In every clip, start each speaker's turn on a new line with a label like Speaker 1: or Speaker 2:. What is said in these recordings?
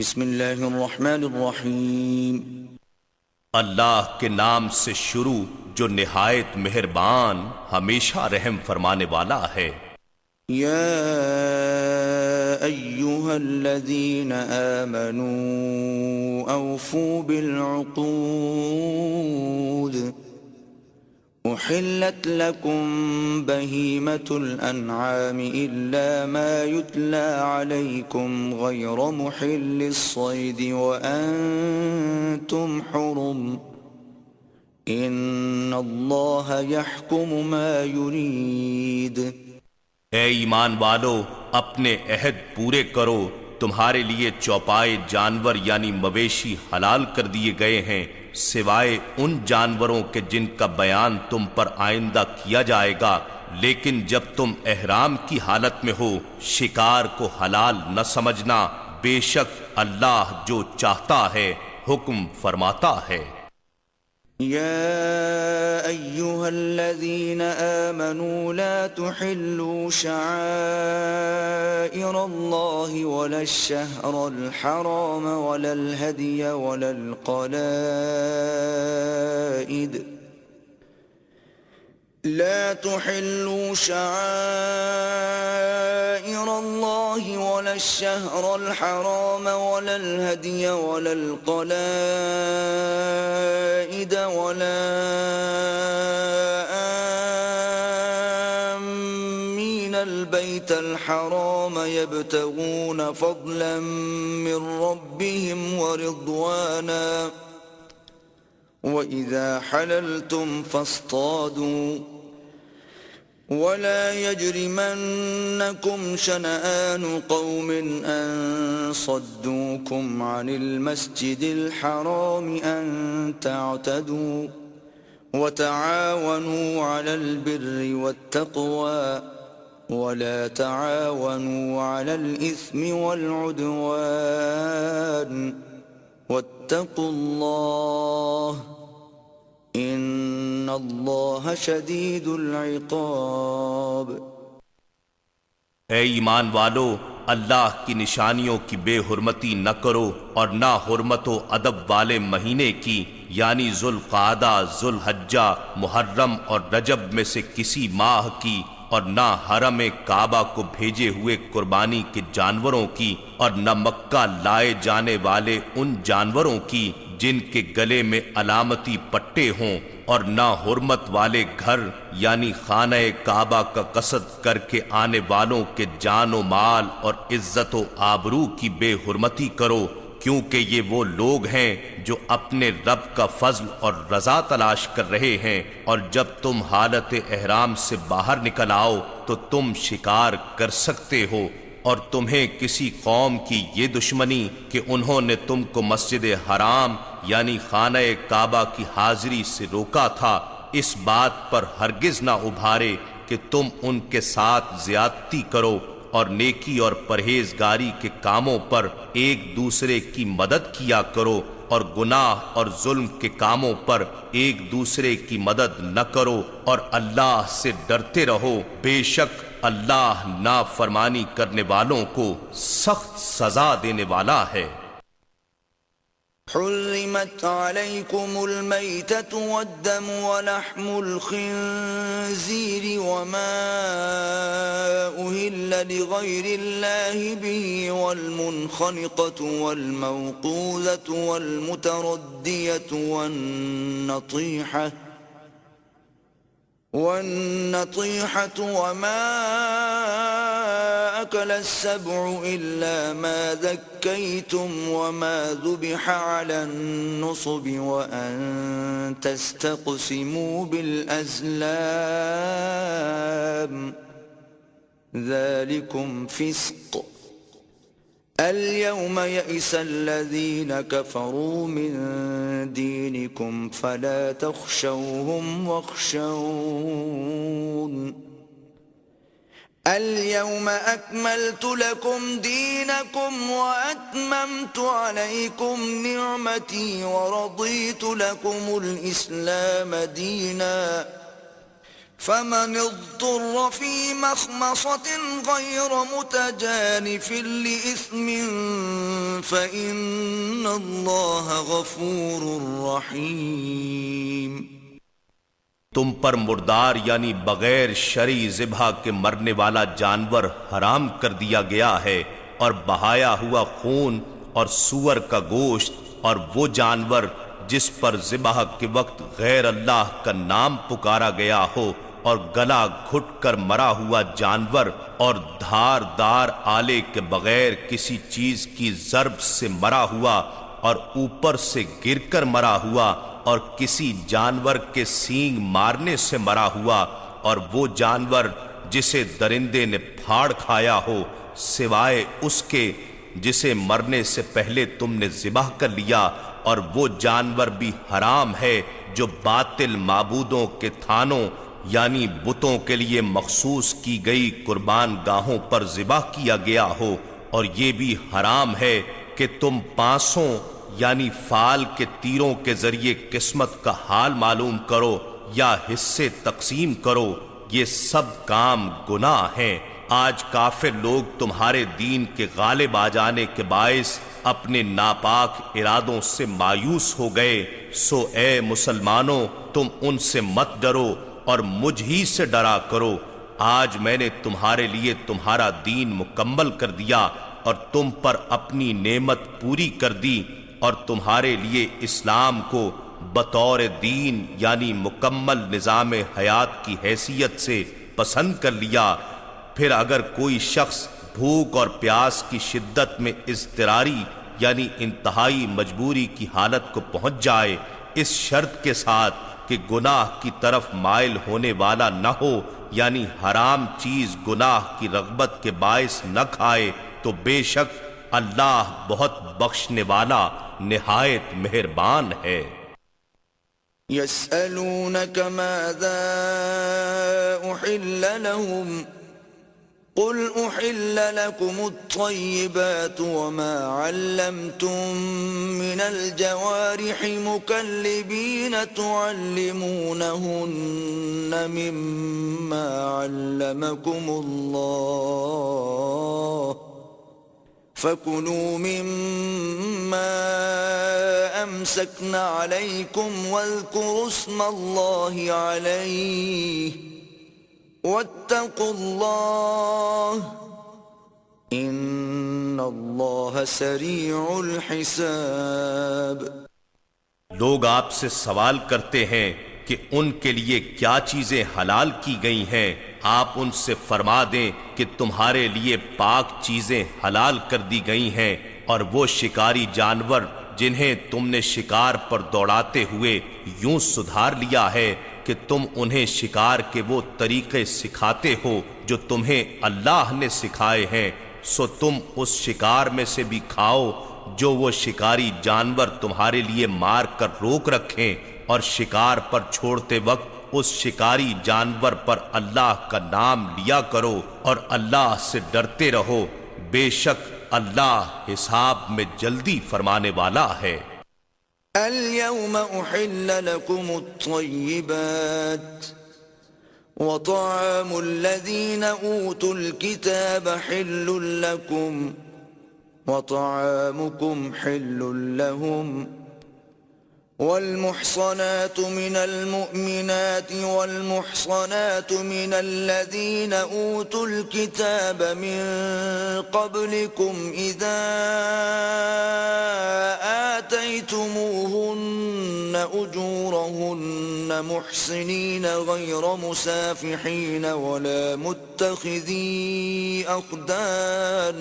Speaker 1: بسم اللہ الرحمن الرحیم
Speaker 2: اللہ کے نام سے شروع جو نہایت مہربان ہمیشہ رحم فرمانے والا ہے۔
Speaker 1: یا ایہا الذین آمنوا اوفوا بالعقود احلت لکم بہیمة الانعام الا ما یتلی علیکم غیر محل الصید وانتم حرم ان اللہ یحکم ما یرید۔
Speaker 2: اے ایمان والو، اپنے عہد پورے کرو، تمہارے لیے چوپائے جانور یعنی مویشی حلال کر دیے گئے ہیں سوائے ان جانوروں کے جن کا بیان تم پر آئندہ کیا جائے گا، لیکن جب تم احرام کی حالت میں ہو شکار کو حلال نہ سمجھنا، بے شک اللہ جو چاہتا ہے حکم فرماتا ہے۔
Speaker 1: يا أيها الذين آمنوا لا تحلوا شعائر الله ولا الشهر الحرام ولا الهدي ولا القلائد لا تحلوا شعائر الله ولا الشهر الحرام ولا الهدي ولا القلائد ولا آمين البيت الحرام يبتغون فضلا من ربهم ورضوانا وَإِذَا حَلَلْتُمْ فَاصْطَادُوا وَلَا يَجْرِمَنَّكُمْ شَنَآنُ قَوْمٍ أَن صَدُّوكُمْ عَنِ الْمَسْجِدِ الْحَرَامِ أَن تَعْتَدُوا وَتَعَاوَنُوا عَلَى الْبِرِّ وَالتَّقْوَى وَلَا تَعَاوَنُوا عَلَى الْإِثْمِ وَالْعُدْوَانِ وَاتَّقُوا اللَّهَ ان اللہ شدید العقاب۔
Speaker 2: اے ایمان والو، اللہ کی نشانیوں کی بے حرمتی نہ کرو اور نہ حرمت و ادب والے مہینے کی یعنی ذوالقعدہ، ذوالحجہ، محرم اور رجب میں سے کسی ماہ کی، اور نہ حرم کعبہ کو بھیجے ہوئے قربانی کے جانوروں کی، اور نہ مکہ لائے جانے والے ان جانوروں کی جن کے گلے میں علامتی پٹے ہوں، اور نہ حرمت والے گھر یعنی خانہ کعبہ کا قصد کر کے آنے والوں کے جان و مال اور عزت و آبرو کی بے حرمتی کرو، کیونکہ یہ وہ لوگ ہیں جو اپنے رب کا فضل اور رضا تلاش کر رہے ہیں، اور جب تم حالت احرام سے باہر نکل آؤ تو تم شکار کر سکتے ہو، اور تمہیں کسی قوم کی یہ دشمنی کہ انہوں نے تم کو مسجد حرام یعنی خانہ کعبہ کی حاضری سے روکا تھا، اس بات پر ہرگز نہ ابھارے کہ تم ان کے ساتھ زیادتی کرو، اور نیکی اور پرہیزگاری کے کاموں پر ایک دوسرے کی مدد کیا کرو، اور گناہ اور ظلم کے کاموں پر ایک دوسرے کی مدد نہ کرو، اور اللہ سے ڈرتے رہو، بے شک اللہ نافرمانی کرنے والوں کو سخت سزا دینے والا ہے۔
Speaker 1: حرمت علیکم المیتۃ والدم ولحم الخنزیر وما أهل لغیر اللہ به والمنخنقۃ والموقوذۃ والمتردیۃ والنطیحة وما أكل السبع إلا ما ذكيتم وما ذبح على النصب وأن تستقسموا بالأزلام ذلكم فسق اليوم يئس الذين كفروا من دينكم فلا تخشوهم واخشون اليوم أكملت لكم دينكم وأتممت عليكم نعمتي ورضيت لكم الإسلام دينا فمن اضطر في مخمصة غير متجانف لإثم فإن الله غفور رحيم۔
Speaker 2: تم پر مردار یعنی بغیر شرعی ذبح کے مرنے والا جانور حرام کر دیا گیا ہے، اور بہایا ہوا خون اور سور کا گوشت، اور وہ جانور جس پر ذبح کے وقت غیر اللہ کا نام پکارا گیا ہو، اور گلا گھٹ کر مرا ہوا جانور، اور دھار دار آلے کے بغیر کسی چیز کی ضرب سے مرا ہوا، اور اوپر سے گر کر مرا ہوا، اور کسی جانور کے سینگ مارنے سے مرا ہوا، اور وہ جانور جسے درندے نے پھاڑ کھایا ہو، سوائے اس کے جسے مرنے سے پہلے تم نے ذبح کر لیا، اور وہ جانور بھی حرام ہے جو باطل معبودوں کے تھانوں یعنی بتوں کے لیے مخصوص کی گئی قربان گاہوں پر ذبح کیا گیا ہو، اور یہ بھی حرام ہے کہ تم پانسوں یعنی فال کے تیروں کے ذریعے قسمت کا حال معلوم کرو یا حصے تقسیم کرو، یہ سب کام گناہ ہیں۔ آج کافر لوگ تمہارے دین کے غالب آ جانے کے باعث اپنے ناپاک ارادوں سے مایوس ہو گئے، سو اے مسلمانوں تم ان سے مت ڈرو اور مجھ ہی سے ڈرا کرو۔ آج میں نے تمہارے لیے تمہارا دین مکمل کر دیا اور تم پر اپنی نعمت پوری کر دی، اور تمہارے لیے اسلام کو بطور دین یعنی مکمل نظام حیات کی حیثیت سے پسند کر لیا۔ پھر اگر کوئی شخص بھوک اور پیاس کی شدت میں اضطراری یعنی انتہائی مجبوری کی حالت کو پہنچ جائے، اس شرط کے ساتھ کہ گناہ کی طرف مائل ہونے والا نہ ہو، یعنی حرام چیز گناہ کی رغبت کے باعث نہ کھائے، تو بے شک اللہ بہت بخشنے والا نہایت مہربان ہے۔
Speaker 1: يسألونك ماذا أحل لهم قل أحل لكم الطيبات وما علمتم من الجوارح مكلبين تعلمونهن مما علمكم الله فَكُلُوا مِمَّا أَمْسَكْنَ عَلَيْكُمْ وَاذْكُرُوا اسْمَ اللَّهِ عَلَيْهِ وَاتَّقُوا اللَّهَ إِنَّ اللَّهَ سَرِيعُ الْحِسَابِ۔
Speaker 2: لوگ آپ سے سوال کرتے ہیں کہ ان کے لیے کیا چیزیں حلال کی گئی ہیں، آپ ان سے فرما دیں کہ تمہارے لیے پاک چیزیں حلال کر دی گئی ہیں، اور وہ شکاری جانور جنہیں تم نے شکار پر دوڑاتے ہوئے یوں سدھار لیا ہے کہ تم انہیں شکار کے وہ طریقے سکھاتے ہو جو تمہیں اللہ نے سکھائے ہیں، سو تم اس شکار میں سے بھی کھاؤ جو وہ شکاری جانور تمہارے لیے مار کر روک رکھیں، اور شکار پر چھوڑتے وقت اس شکاری جانور پر اللہ کا نام لیا کرو اور اللہ سے ڈرتے رہو، بے شک اللہ حساب میں جلدی فرمانے والا ہے۔
Speaker 1: اليوم احل لكم الطيبات وطعام الذين اوتوا الكتاب حل لكم وطعامكم حل لهم والمحصنات من المؤمنات والمحصنات من الذين أوتوا الكتاب من قبلكم إذا آتيتموهن أجورهن محصنين غير مسافحين ولا متخذي أخدان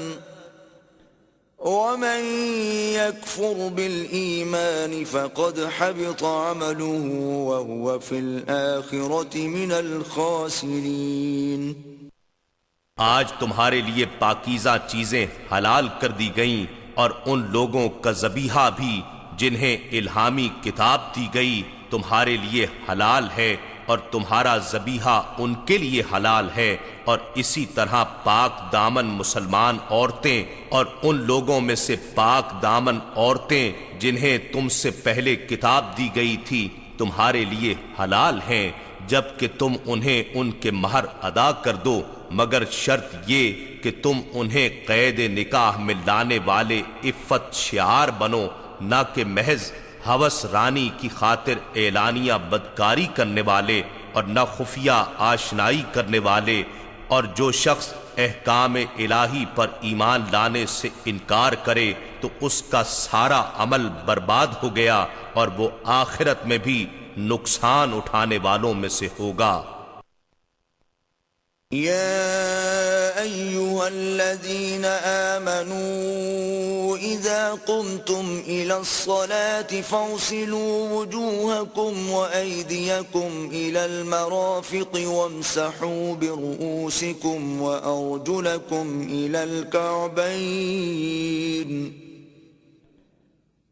Speaker 1: ومن يكفر بالإيمان فقد حبط عمله وهو في الآخرة من الخاسرين۔
Speaker 2: آج تمہارے لیے پاکیزہ چیزیں حلال کر دی گئیں، اور ان لوگوں کا ذبیحہ بھی جنہیں الہامی کتاب دی گئی تمہارے لیے حلال ہے، اور تمہارا ذبیحہ ان کے لیے حلال ہے، اور اسی طرح پاک دامن مسلمان عورتیں اور ان لوگوں میں سے پاک دامن عورتیں جنہیں تم سے پہلے کتاب دی گئی تھی تمہارے لیے حلال ہیں، جب کہ تم انہیں ان کے مہر ادا کر دو، مگر شرط یہ کہ تم انہیں قید نکاح میں لانے والے عفت شعار بنو، نہ کہ محض ہوس رانی کی خاطر اعلانیہ بدکاری کرنے والے، اور نہ خفیہ آشنائی کرنے والے۔ اور جو شخص احکام الہی پر ایمان لانے سے انکار کرے تو اس کا سارا عمل برباد ہو گیا، اور وہ آخرت میں بھی نقصان اٹھانے والوں میں سے ہوگا۔
Speaker 1: يا أيها الذين آمنوا إذا قمتم إلى الصلاة فاغسلوا وجوهكم وأيديكم إلى المرافق وامسحوا برؤوسكم وأرجلكم إلى الكعبين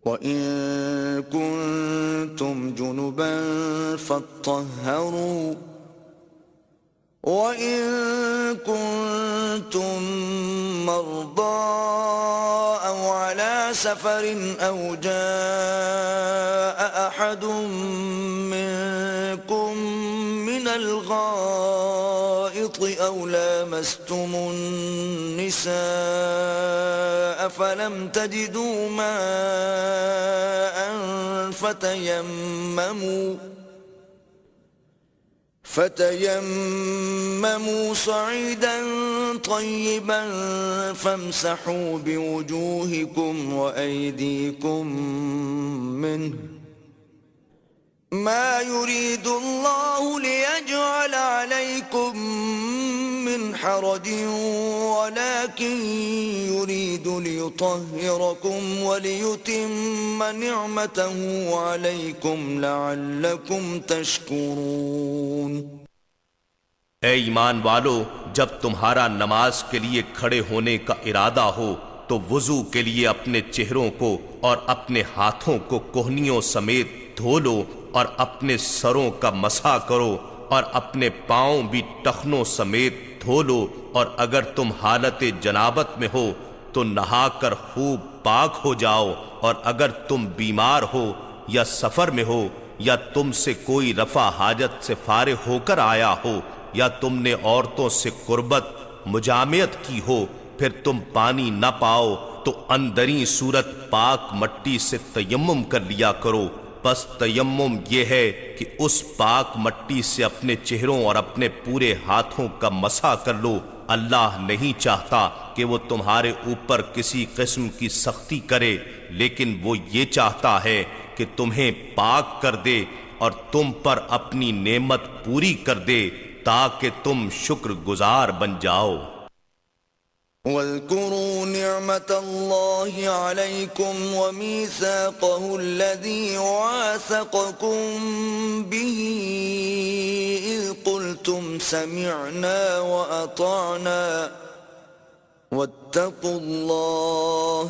Speaker 1: وإن كنتم جنبا فاطهروا وَإِن كُنتُم مَّرْضَىٰ أَوْ عَلَىٰ سَفَرٍ أَوْ جَاءَ أَحَدٌ مِّنكُم مِّنَ الْغَائِطِ أَوْ لَامَسْتُمُ النِّسَاءَ فَلَمْ تَجِدُوا مَاءً فتيمموا صعيدا طيبا فامسحوا بوجوهكم وأيديكم منه ما يريد الله ليجعل عليكم من حرج ولكن يريد ليطهركم وليتم نعمته عليكم لعلكم تشكرون۔
Speaker 2: اے ایمان والو، جب تمہارا نماز کے لیے کھڑے ہونے کا ارادہ ہو تو وضو کے لیے اپنے چہروں کو اور اپنے ہاتھوں کو کوہنیوں سمیت دھو لو، اور اپنے سروں کا مسح کرو، اور اپنے پاؤں بھی ٹخنوں سمیت دھو لو، اور اگر تم حالت جنابت میں ہو تو نہا کر خوب پاک ہو جاؤ، اور اگر تم بیمار ہو یا سفر میں ہو یا تم سے کوئی رفع حاجت سے فارغ ہو کر آیا ہو یا تم نے عورتوں سے قربت مجامعت کی ہو، پھر تم پانی نہ پاؤ تو اندریں صورت پاک مٹی سے تیمم کر لیا کرو۔ پس تیمم یہ ہے کہ اس پاک مٹی سے اپنے چہروں اور اپنے پورے ہاتھوں کا مسح کر لو۔ اللہ نہیں چاہتا کہ وہ تمہارے اوپر کسی قسم کی سختی کرے، لیکن وہ یہ چاہتا ہے کہ تمہیں پاک کر دے اور تم پر اپنی نعمت پوری کر دے تاکہ تم شکر گزار بن جاؤ۔
Speaker 1: واذكروا نعمة الله عليكم وميثاقه الذي واثقكم به إذ قلتم سمعنا وأطعنا واتقوا الله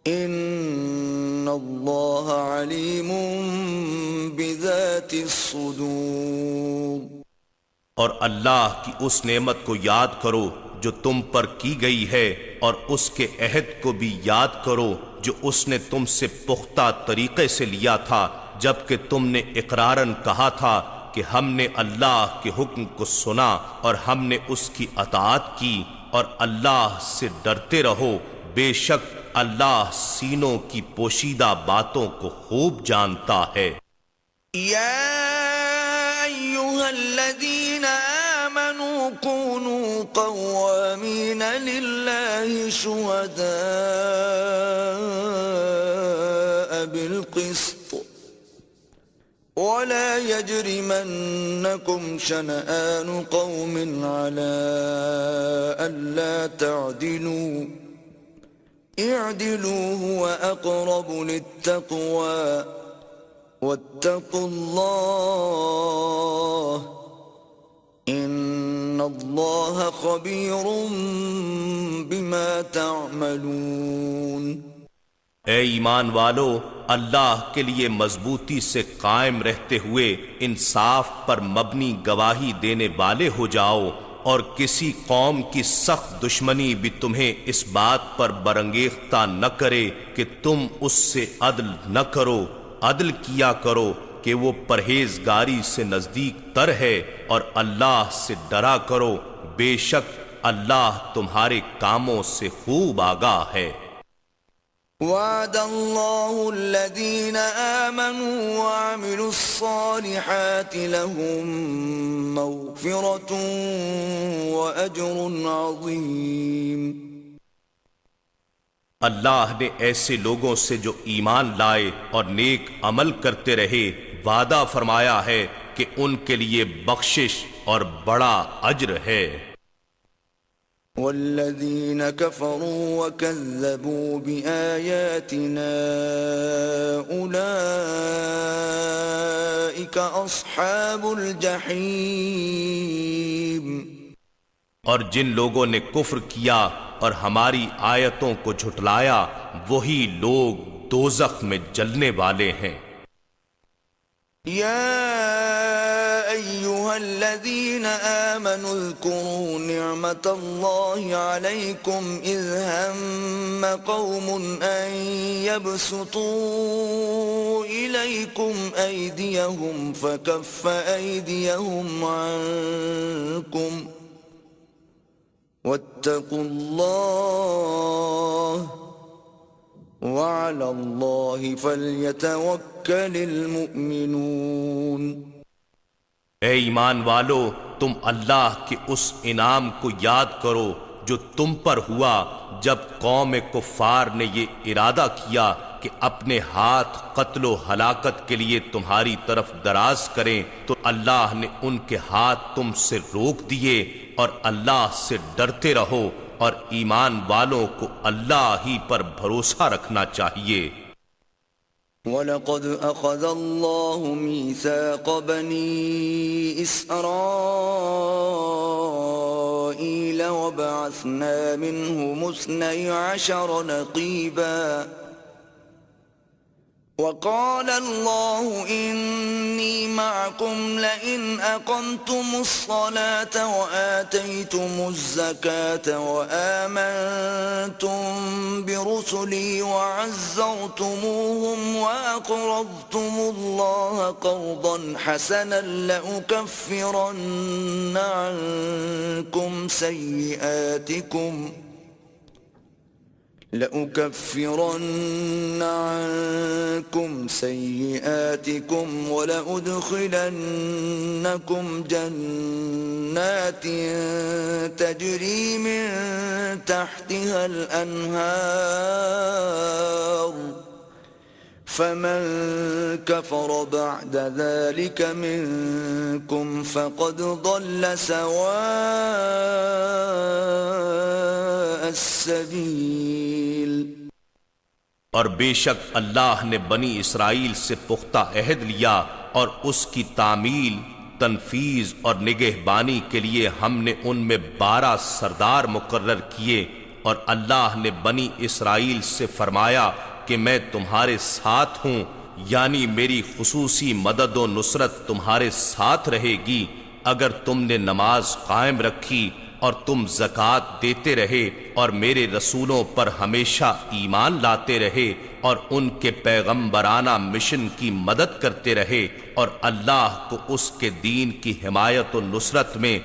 Speaker 1: إن الله عليم بذات الصدور۔
Speaker 2: اور اللہ کی اس نعمت کو یاد کرو جو تم پر کی گئی ہے، اور اس کے عہد کو بھی یاد کرو جو اس نے تم سے پختہ طریقے سے لیا تھا، جبکہ تم نے اقرارن کہا تھا کہ ہم نے اللہ کے حکم کو سنا اور ہم نے اس کی اطاعت کی، اور اللہ سے ڈرتے رہو، بے شک اللہ سینوں کی پوشیدہ باتوں کو خوب جانتا ہے۔
Speaker 1: یا ایھا الذین آمنوا كونوا قوامین للہ شہداء بالقسط ولا يجرمنكم شنآن قوم على ألا تعدلوا اعدلوا هو أقرب للتقوى واتقوا الله ان اللہ خبیر بما تعملون۔
Speaker 2: اے ایمان والو، اللہ کے لیے مضبوطی سے قائم رہتے ہوئے انصاف پر مبنی گواہی دینے والے ہو جاؤ، اور کسی قوم کی سخت دشمنی بھی تمہیں اس بات پر برانگیختہ نہ کرے کہ تم اس سے عدل نہ کرو، عدل کیا کرو، کہ وہ پرہیزگاری سے نزدیک تر ہے، اور اللہ سے ڈرا کرو، بے شک اللہ تمہارے کاموں سے خوب آگاہ ہے۔
Speaker 1: وعد الله الذين آمنوا وعملوا الصالحات لهم مغفرة وأجر عظيم۔
Speaker 2: اللہ نے ایسے لوگوں سے جو ایمان لائے اور نیک عمل کرتے رہے وعدہ فرمایا ہے کہ ان کے لیے بخشش اور بڑا اجر ہے۔
Speaker 1: والذين كفروا وكذبوا بآياتنا أولئك أصحاب الجحيم۔
Speaker 2: اور جن لوگوں نے کفر کیا اور ہماری آیتوں کو جھٹلایا وہی لوگ دوزخ میں جلنے والے ہیں۔
Speaker 1: يا أيها الذين آمنوا اذكروا نعمة الله عليكم إذ هم قوم أن يبسطوا إليكم أيديهم فكف أيديهم عنكم واتقوا الله وعلى الله فليتوكل المؤمنون۔
Speaker 2: اے ایمان والو، تم اللہ کے اس انعام کو یاد کرو جو تم پر ہوا جب قوم کفار نے یہ ارادہ کیا کہ اپنے ہاتھ قتل و ہلاکت کے لیے تمہاری طرف دراز کریں تو اللہ نے ان کے ہاتھ تم سے روک دیے، اور اللہ سے ڈرتے رہو اور ایمان والوں کو اللہ ہی پر بھروسہ رکھنا چاہیے۔
Speaker 1: وَلَقَدْ أَخَذَ اللَّهُ مِيثَاقَ بَنِي إِسْرَائِيلَ وَبَعَثْنَا مِنْهُمُ 12 نَقِيبًا وقال الله إني معكم لئن أقمتم الصلاة وآتيتم الزكاة وآمنتم برسلي وعزرتموهم وأقرضتم الله قرضا حسنا لأكفرن عنكم سيئاتكم ولأدخلنكم جنات تجري من تحتها الأنهار فمن كفر بعد ذلك منكم فقد ضل سواء السبيل۔
Speaker 2: اور بے شک اللہ نے بنی اسرائیل سے پختہ عہد لیا، اور اس کی تعمیل، تنفیذ اور نگہبانی کے لیے ہم نے ان میں 12 سردار مقرر کیے، اور اللہ نے بنی اسرائیل سے فرمایا کہ میں تمہارے ساتھ ہوں، یعنی میری خصوصی مدد و نصرت تمہارے ساتھ رہے گی اگر تم نے نماز قائم رکھی اور تم زکوٰۃ دیتے رہے اور میرے رسولوں پر ہمیشہ ایمان لاتے رہے اور ان کے پیغمبرانہ مشن کی مدد کرتے رہے اور اللہ کو اس کے دین کی حمایت و نصرت میں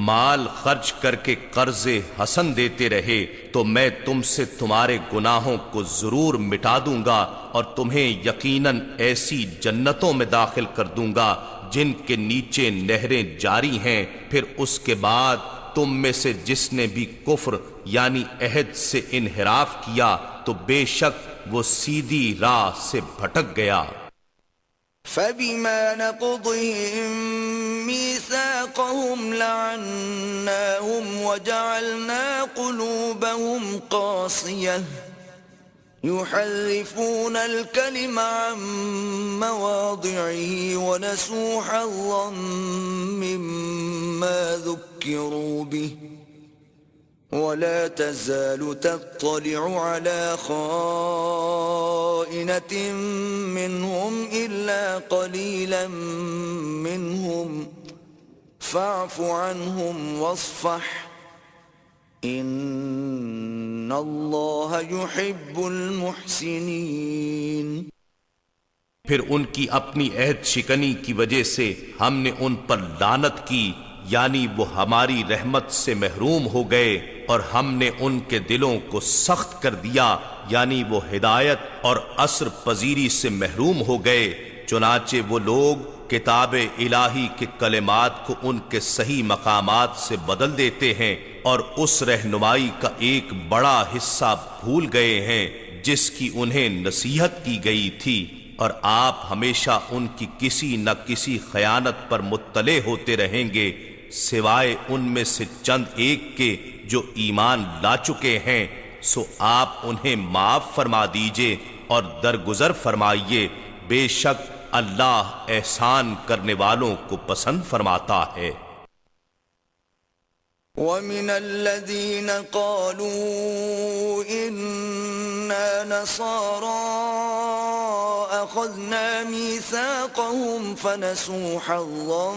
Speaker 2: مال خرچ کر کے قرض حسن دیتے رہے تو میں تم سے تمہارے گناہوں کو ضرور مٹا دوں گا اور تمہیں یقیناً ایسی جنتوں میں داخل کر دوں گا جن کے نیچے نہریں جاری ہیں۔ پھر اس کے بعد تم میں سے جس نے بھی کفر یعنی عہد سے انحراف کیا تو بے شک وہ سیدھی راہ سے بھٹک گیا۔
Speaker 1: فَبِمَا نَقْضِهِم مِّيثَاقَهُمْ لَعَنَّاهُمْ وَجَعَلْنَا قُلُوبَهُمْ قَاسِيَةً يُحَرِّفُونَ الْكَلِمَ عَن مَّوَاضِعِهِ وَنَسُوا حَظًّا مِّمَّا ذُكِّرُوا بِهِ وَلَا تَزَالُ تَطَّلِعُ عَلَى خَائِنَةٍ مِّنْهُمْ إِلَّا قَلِيلًا مِّنْهُمْ فَاعْفُ عَنْهُمْ وَاصْفَحْ إِنَّ اللَّهَ يُحِبُّ الْمُحْسِنِينَ۔
Speaker 2: پھر ان کی اپنی عہد شکنی کی وجہ سے ہم نے ان پر لعنت کی، یعنی وہ ہماری رحمت سے محروم ہو گئے، اور ہم نے ان کے دلوں کو سخت کر دیا، یعنی وہ ہدایت اور اثر پذیری سے محروم ہو گئے۔ چنانچہ وہ لوگ کتاب الہی کے کلمات کو ان کے صحیح مقامات سے بدل دیتے ہیں، اور اس رہنمائی کا ایک بڑا حصہ بھول گئے ہیں جس کی انہیں نصیحت کی گئی تھی، اور آپ ہمیشہ ان کی کسی نہ کسی خیانت پر مطلع ہوتے رہیں گے، سوائے ان میں سے چند ایک کے جو ایمان لا چکے ہیں، سو آپ انہیں معاف فرما دیجئے اور درگزر فرمائیے، بے شک اللہ احسان کرنے والوں کو پسند فرماتا ہے۔
Speaker 1: وَمِنَ الَّذِينَ قَالُوا إِنَّا نَصَارَىٰ أَخَذْنَا مِيثَاقَهُمْ فَنَسُوا حَظًّا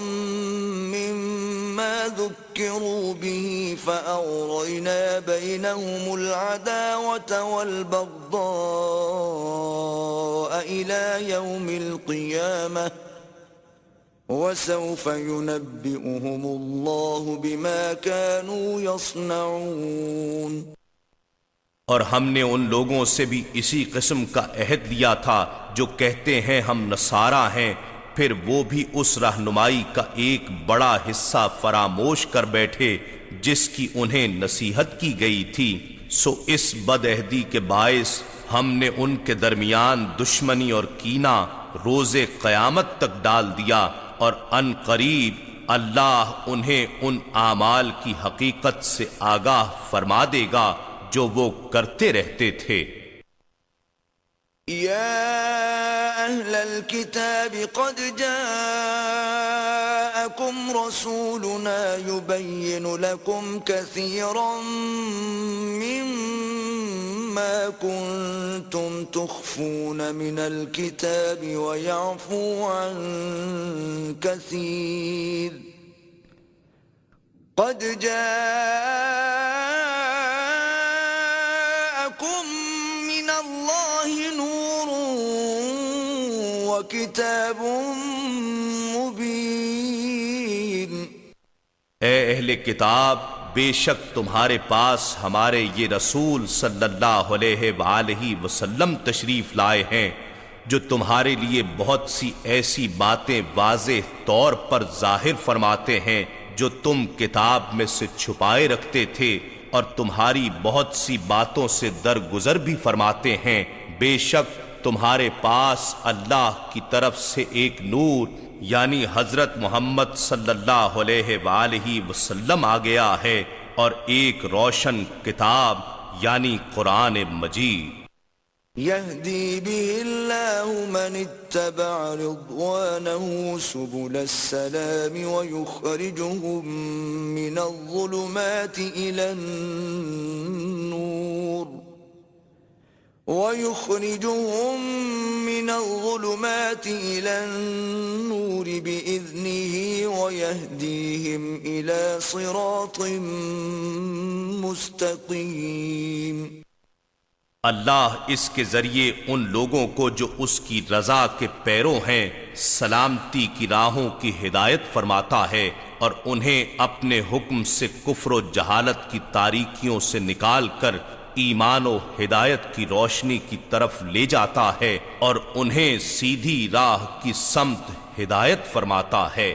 Speaker 1: مِّمَّا ذُكِّرُوا بِهِ فَأَغْرَيْنَا بَيْنَهُمُ الْعَدَاوَةَ وَالْبَغْضَاءَ إِلَىٰ يَوْمِ الْقِيَامَةِ وَسَوْفَ يُنَبِّئُهُمُ اللَّهُ بِمَا كَانُوا يَصْنَعُونَ۔
Speaker 2: اور ہم نے ان لوگوں سے بھی اسی قسم کا عہد لیا تھا جو کہتے ہیں ہم نصارہ ہیں، پھر وہ بھی اس رہنمائی کا ایک بڑا حصہ فراموش کر بیٹھے جس کی انہیں نصیحت کی گئی تھی، سو اس بد عہدی کے باعث ہم نے ان کے درمیان دشمنی اور کینہ روز قیامت تک ڈال دیا، اور ان قریب اللہ انہیں ان اعمال کی حقیقت سے آگاہ فرما دے گا جو وہ کرتے رہتے تھے۔
Speaker 1: یا اہل الكتاب قد جاءکم رسولنا يبین لکم کثیرا مما كنتم تخفون من الكتاب ويعفو عن كثير قد جاءكم من الله نور وكتاب مبين۔
Speaker 2: اے اہل کتاب، بے شک تمہارے پاس ہمارے یہ رسول صلی اللہ علیہ وآلہ وسلم تشریف لائے ہیں جو تمہارے لیے بہت سی ایسی باتیں واضح طور پر ظاہر فرماتے ہیں جو تم کتاب میں سے چھپائے رکھتے تھے، اور تمہاری بہت سی باتوں سے درگزر بھی فرماتے ہیں۔ بے شک تمہارے پاس اللہ کی طرف سے ایک نور یعنی حضرت محمد صلی اللہ علیہ وآلہ وسلم آ گیا ہے، اور ایک روشن کتاب یعنی قرآن مجید۔
Speaker 1: يهدي به الله من اتبع رضوانه سبل السلام ويخرجهم من الظلمات إلى النور بإذنه ويهديهم إلى صراط مستقيم۔
Speaker 2: اللہ اس کے ذریعے ان لوگوں کو جو اس کی رضا کے پیرو ہیں سلامتی کی راہوں کی ہدایت فرماتا ہے، اور انہیں اپنے حکم سے کفر و جہالت کی تاریکیوں سے نکال کر ایمان و ہدایت کی روشنی کی طرف لے جاتا ہے، اور انہیں سیدھی راہ کی سمت ہدایت فرماتا ہے۔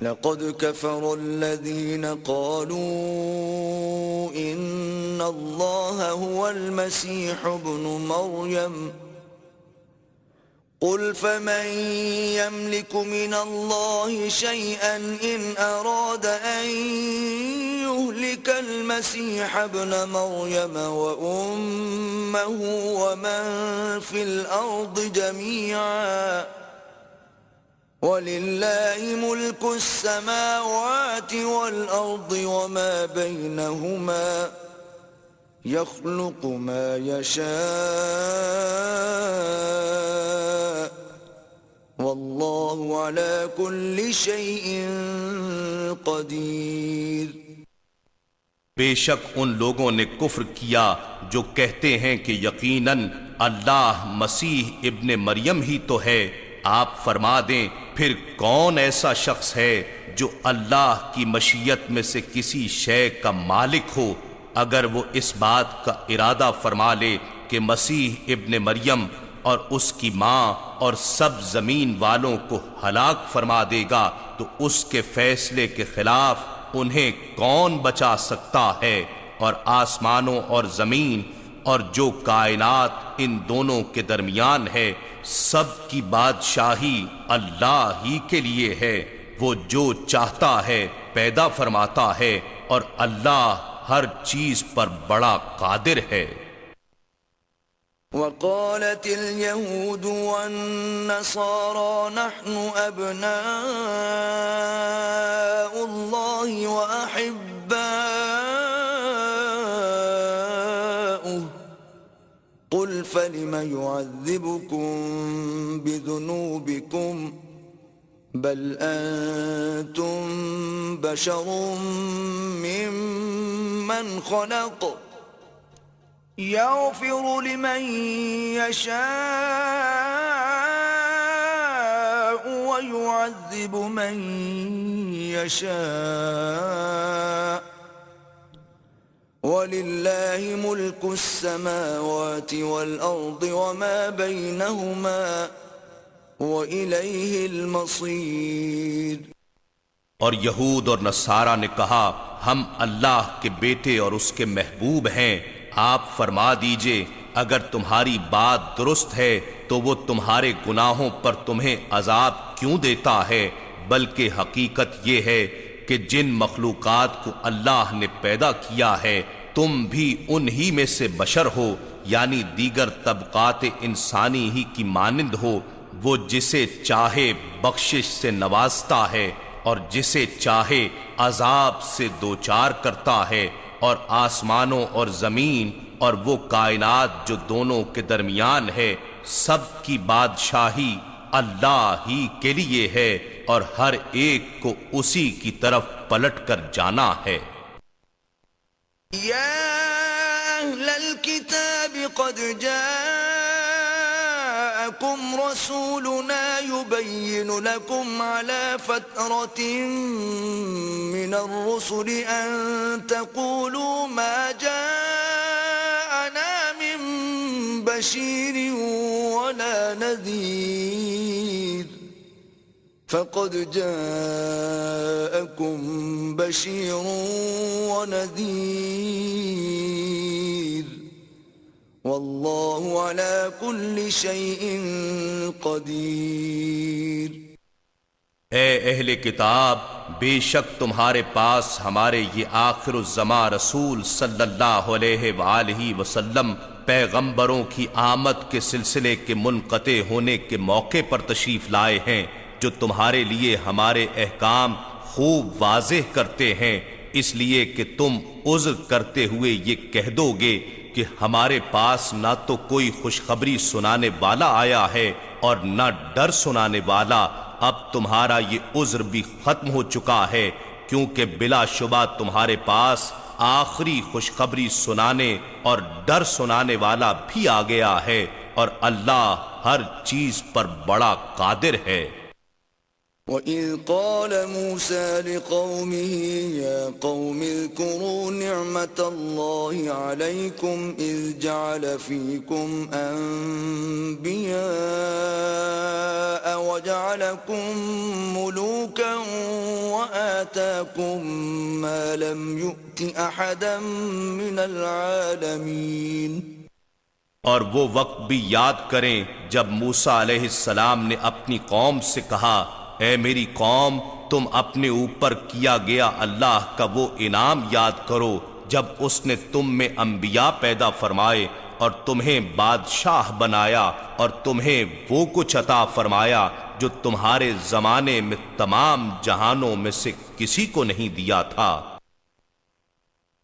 Speaker 1: لقد كفر الذين قالوا إن الله هو المسيح ابن مريم قل فمن يملك من الله شيئا إن أراد أن يهلك المسيح ابن مريم وأمه ومن في الأرض جميعا وَلِلَّهِ مُلْكُ السَّمَاوَاتِ وَالْأَرْضِ وَمَا بَيْنَهُمَا يَخْلُقُ مَا يَشَاءُ وَاللَّهُ عَلَى كُلِّ شَيْءٍ قَدِيرٌ۔
Speaker 2: بے شک ان لوگوں نے کفر کیا جو کہتے ہیں کہ یقیناً اللہ مسیح ابن مریم ہی تو ہے۔ آپ فرما دیں پھر کون ایسا شخص ہے جو اللہ کی مشیت میں سے کسی شے کا مالک ہو، اگر وہ اس بات کا ارادہ فرما لے کہ مسیح ابن مریم اور اس کی ماں اور سب زمین والوں کو ہلاک فرما دے گا تو اس کے فیصلے کے خلاف انہیں کون بچا سکتا ہے؟ اور آسمانوں اور زمین اور جو کائنات ان دونوں کے درمیان ہے سب کی بادشاہی اللہ ہی کے لیے ہے۔ وہ جو چاہتا ہے پیدا فرماتا ہے اور اللہ ہر چیز پر بڑا قادر ہے۔
Speaker 1: وقالت اليهود والنصارى نحن أبناء الله وأحباؤه قل فلم يعذبكم بذنوبكم بل أنتم بشر ممن خلق يغفر لمن يشاء ويعذب من يشاء ولله ملك السماوات والأرض وما بينهما وإليه المصير۔
Speaker 2: اور یہود اور نصارہ نے کہا ہم اللہ کے بیٹے اور اس کے محبوب ہیں۔ آپ فرما دیجئے اگر تمہاری بات درست ہے تو وہ تمہارے گناہوں پر تمہیں عذاب کیوں دیتا ہے؟ بلکہ حقیقت یہ ہے کہ جن مخلوقات کو اللہ نے پیدا کیا ہے تم بھی انہی میں سے بشر ہو، یعنی دیگر طبقات انسانی ہی کی مانند ہو۔ وہ جسے چاہے بخشش سے نوازتا ہے اور جسے چاہے عذاب سے دوچار کرتا ہے، اور آسمانوں اور زمین اور وہ کائنات جو دونوں کے درمیان ہے سب کی بادشاہی اللہ ہی کے لیے ہے اور ہر ایک کو اسی کی طرف پلٹ کر جانا ہے۔
Speaker 1: یا اہل الكتاب قد جاءکم رسولنا يبين لكم على فترة من الرسل أن تقولوا ما جاءنا من بشير ولا نذير فقد جاءكم بشير ونذير واللہ علی کل شیء قدیر۔
Speaker 2: اے اہل کتاب بے شک تمہارے پاس ہمارے یہ آخر الزماں رسول صلی اللہ علیہ وآلہ وسلم پیغمبروں کی آمد کے سلسلے کے منقطع ہونے کے موقع پر تشریف لائے ہیں، جو تمہارے لیے ہمارے احکام خوب واضح کرتے ہیں، اس لیے کہ تم عذر کرتے ہوئے یہ کہہ دو گے کہ ہمارے پاس نہ تو کوئی خوشخبری سنانے والا آیا ہے اور نہ ڈر سنانے والا۔ اب تمہارا یہ عذر بھی ختم ہو چکا ہے، کیونکہ بلا شبہ تمہارے پاس آخری خوشخبری سنانے اور ڈر سنانے والا بھی آ گیا ہے، اور اللہ ہر چیز پر بڑا قادر ہے۔
Speaker 1: وَإِذْ قَالَ مُوسَى لِقَوْمِهِ يَا قَوْمِ اذْكُرُوا نِعْمَةَ اللَّهِ عَلَيْكُمْ إِذْ جَعَلَ فِيكُمْ أَنْبِيَاءَ وَجَعَلَكُمْ مُلُوكًا وَآتَاكُمْ مَا لَمْ يُؤْتِ أَحَدًا مِنَ الْعَالَمِينَ۔
Speaker 2: اور وہ وقت بھی یاد کریں جب موسیٰ علیہ السلام نے اپنی قوم سے کہا اے میری قوم تم اپنے اوپر کیا گیا اللہ کا وہ انعام یاد کرو جب اس نے تم میں انبیاء پیدا فرمائے اور تمہیں بادشاہ بنایا اور تمہیں وہ کچھ عطا فرمایا جو تمہارے زمانے میں تمام جہانوں میں سے کسی کو نہیں دیا تھا۔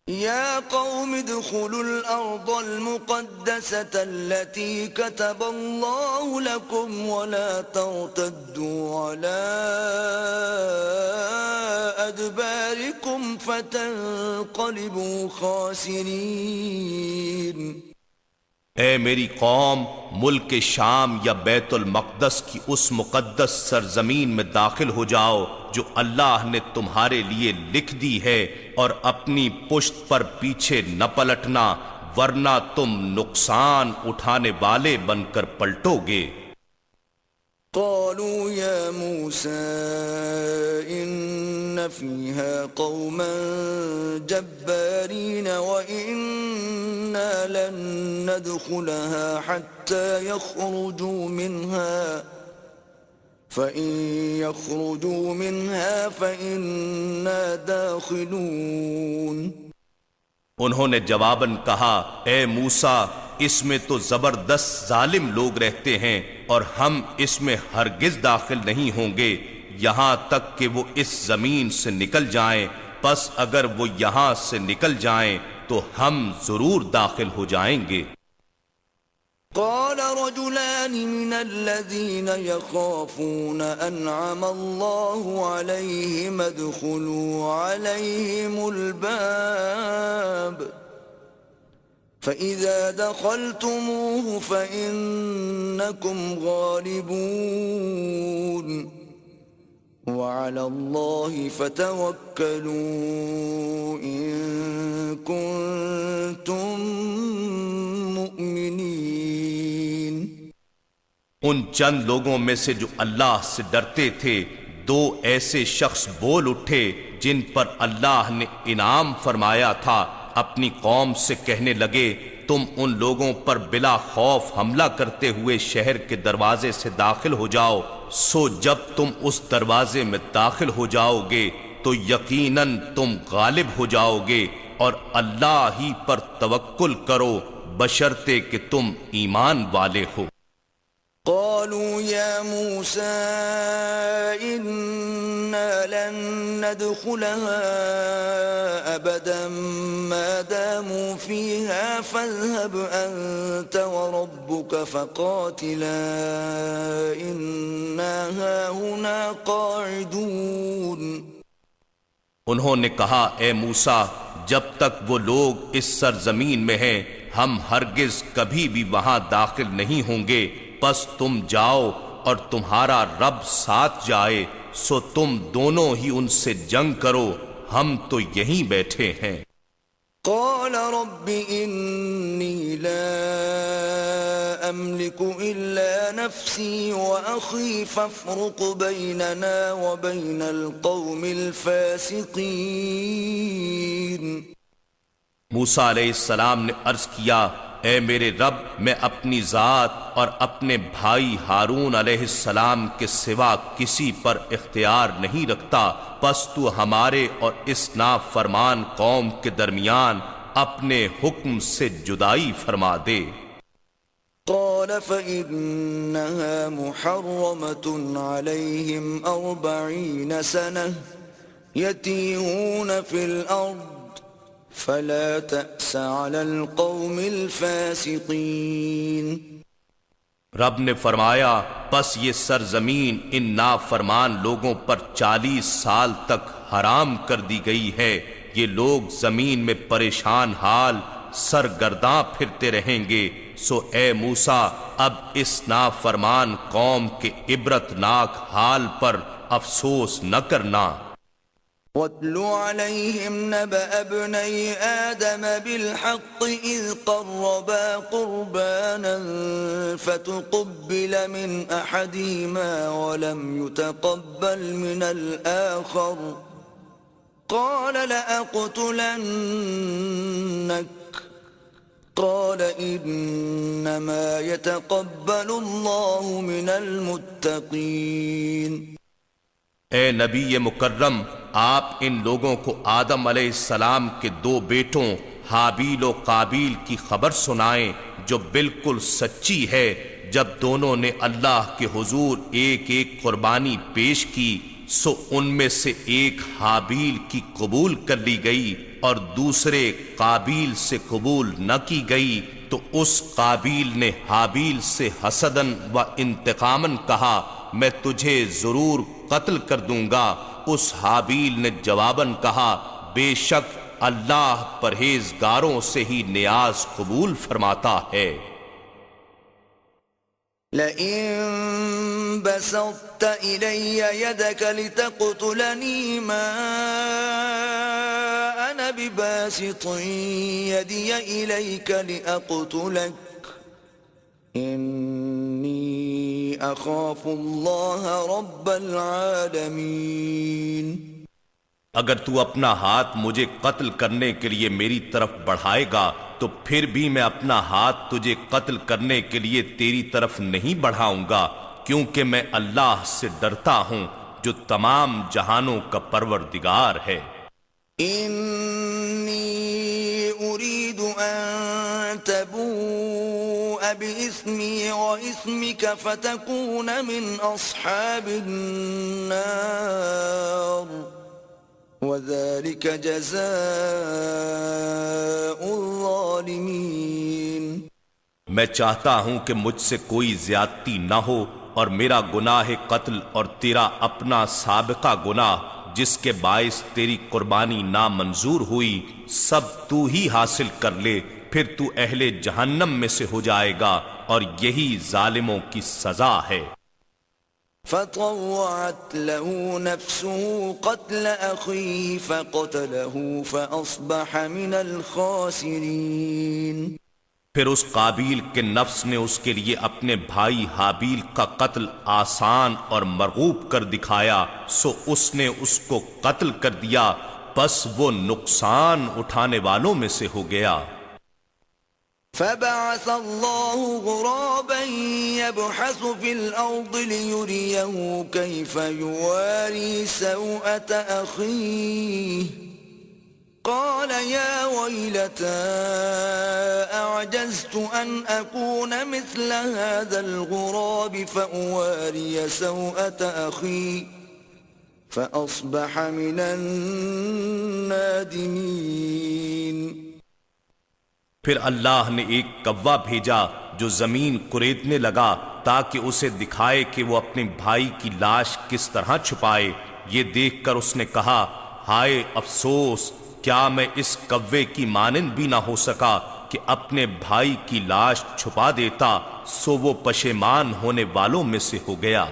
Speaker 1: يا قوم ادخلوا الأرض المقدسة التي كتب الله لكم ولا ترتدوا على أدباركم فتنقلبوا خاسرين۔
Speaker 2: اے میری قوم، ملک شام یا بیت المقدس کی اس مقدس سرزمین میں داخل ہو جاؤ جو اللہ نے تمہارے لیے لکھ دی ہے، اور اپنی پشت پر پیچھے نہ پلٹنا، ورنہ تم نقصان اٹھانے والے بن کر پلٹو گے۔
Speaker 1: قالوا يا موسى إن فيها قوما جبارين وإنا لن ندخلها حتى يخرجوا منها فإن يخرجوا منها فإنا داخلون۔
Speaker 2: انہوں نے جواباً کہا، اے موسیٰ، اس میں تو زبردست ظالم لوگ رہتے ہیں اور ہم اس میں ہرگز داخل نہیں ہوں گے یہاں تک کہ وہ اس زمین سے نکل جائیں، پس اگر وہ یہاں سے نکل جائیں تو ہم ضرور داخل ہو جائیں گے۔
Speaker 1: قال رجلان من الذين يخافون أنعم الله عليهم ادخلوا عليهم الباب فإذا دخلتموه فإنكم غالبون وعلى الله فتوكلوا إن كنتم مؤمنين۔
Speaker 2: ان چند لوگوں میں سے جو اللہ سے ڈرتے تھے، دو ایسے شخص بول اٹھے جن پر اللہ نے انعام فرمایا تھا، اپنی قوم سے کہنے لگے، تم ان لوگوں پر بلا خوف حملہ کرتے ہوئے شہر کے دروازے سے داخل ہو جاؤ، سو جب تم اس دروازے میں داخل ہو جاؤ گے تو یقیناً تم غالب ہو جاؤ گے، اور اللہ ہی پر توکل کرو بشرطے کہ تم ایمان والے ہو۔
Speaker 1: قالوا يا موسى إنا لن ندخلها أبدا ما داموا فيها فاذهب أنت وربك فقاتلا إنا هاهنا قاعدون۔
Speaker 2: انہوں نے کہا، اے موسیٰ، جب تک وہ لوگ اس سرزمین میں ہیں ہم ہرگز کبھی بھی وہاں داخل نہیں ہوں گے، پس تم جاؤ اور تمہارا رب ساتھ جائے، سو تم دونوں ہی ان سے جنگ کرو، ہم تو یہیں بیٹھے ہیں۔
Speaker 1: قال رب إني لا أملك إلا نفسي وأخي فافرق بيننا وبين القوم الفاسقين۔
Speaker 2: موسیٰ علیہ السلام نے عرض کیا، اے میرے رب، میں اپنی ذات اور اپنے بھائی ہارون علیہ السلام کے سوا کسی پر اختیار نہیں رکھتا، پس تو ہمارے اور اس نافرمان قوم کے درمیان اپنے حکم سے جدائی فرما دے۔
Speaker 1: قال فإنها محرمة عليهم 40 سنة يتيهون في الأرض فلا تأس على القوم الفاسقين۔
Speaker 2: رب نے فرمایا، پس یہ سرزمین ان نافرمان لوگوں پر 40 سال تک حرام کر دی گئی ہے، یہ لوگ زمین میں پریشان حال سرگرداں پھرتے رہیں گے، سو اے موسیٰ اب اس نافرمان قوم کے عبرتناک حال پر افسوس نہ کرنا۔
Speaker 1: وَاتْلُ عَلَيْهِمْ نَبَأَ ابْنَيْ آدَمَ بِالْحَقِّ إِذْ قَرَّبَا قُرْبَانًا فَتُقُبِّلَ مِنْ أَحَدِهِمَا وَلَمْ يُتَقَبَّلْ مِنَ الْآخَرِ قَالَ لَأَقْتُلَنَّكَ قَالَ إِنَّمَا يَتَقَبَّلُ اللَّهُ مِنَ الْمُتَّقِينَ۔
Speaker 2: اے نبی مکرم، آپ ان لوگوں کو آدم علیہ السلام کے 2 بیٹوں حابیل و قابیل کی خبر سنائیں جو بالکل سچی ہے۔ جب دونوں نے اللہ کے حضور ایک ایک قربانی پیش کی، سو ان میں سے ایک حابیل کی قبول کر لی گئی اور دوسرے قابیل سے قبول نہ کی گئی، تو اس قابیل نے حابیل سے حسداً و انتقاماً کہا، میں تجھے ضرور قتل کر دوں گا۔ اس حابیل نے جواباً کہا، بے شک اللہ پرہیزگاروں سے ہی نیاز قبول فرماتا ہے۔
Speaker 1: لئن بسطت إلي يدك لتقتلني ما أنا بباسط يدي إليك لأقتلك إني أخاف الله رب العالمين.
Speaker 2: اگر تو اپنا ہاتھ مجھے قتل کرنے کے لیے میری طرف بڑھائے گا تو پھر بھی میں اپنا ہاتھ تجھے قتل کرنے کے لیے تیری طرف نہیں بڑھاؤں گا، کیونکہ میں اللہ سے ڈرتا ہوں جو تمام جہانوں کا پروردگار ہے.
Speaker 1: إني أريد أن تبوء بإثمي وإثمك فتكون من أصحاب النار وذلك جزاء الظالمين.
Speaker 2: میں چاہتا ہوں کہ مجھ سے کوئی زیادتی نہ ہو اور میرا گناہ قتل اور تیرا اپنا سابقہ گناہ جس کے باعث تیری قربانی نامنظور ہوئی سب تو ہی حاصل کر لے، پھر تو اہل جہنم میں سے ہو جائے گا، اور یہی ظالموں کی سزا ہے.
Speaker 1: فطوعت له نفسه قتل أخيه فقتله فأصبح من الخاسرين.
Speaker 2: پھر اس قابیل کے نفس نے اس کے لیے اپنے بھائی حابیل کا قتل آسان اور مرغوب کر دکھایا، سو اس نے اس کو قتل کر دیا، پس وہ نقصان اٹھانے والوں میں سے ہو گیا.
Speaker 1: فبعث الله غرابا يبحث في الأرض ليريه كيف يواري سوءة أخيه قال يا ويلتى أعجزت أن أكون مثل هذا الغراب فأواري سوءة أخي فأصبح من النادمين.
Speaker 2: پھر اللہ نے ایک کوا بھیجا جو زمین کریدنے لگا تاکہ اسے دکھائے کہ وہ اپنے بھائی کی لاش کس طرح چھپائے. یہ دیکھ کر اس نے کہا، ہائے افسوس، کیا میں اس کوے کی مانند بھی نہ ہو سکا کہ اپنے بھائی کی لاش چھپا دیتا. سو وہ پشیمان ہونے والوں میں سے ہو گیا.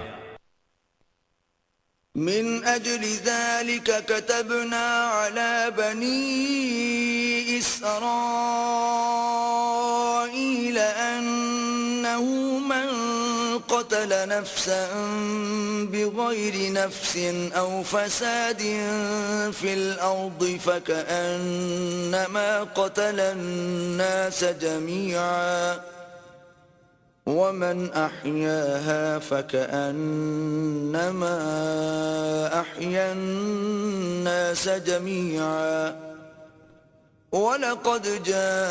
Speaker 1: من أجل ذلك كتبنا على بني إسرائيل أنه من قتل نفسا بغير نفس أو فساد في الأرض فكأنما قتل الناس جميعا ومن أحياها فكأنما أحيا الناس جميعا وَلَقَدْ جَاءَتْهُمْ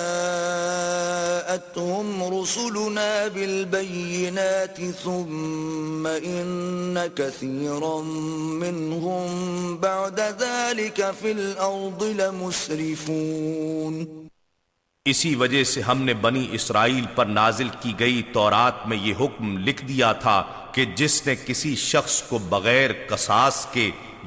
Speaker 1: رُسُلُنَا بِالْبَيِّنَاتِ ثُمَّ إِنَّ كَثِيرًا مِّنْهُمْ بَعْدَ ذَلِكَ فِي الْأَرْضِ لَمُسْرِفُونَ.
Speaker 2: اسی وجہ سے ہم نے بنی اسرائیل پر نازل کی گئی تورات میں یہ حکم لکھ دیا تھا کہ جس نے کسی شخص کو بغیر قصاص کے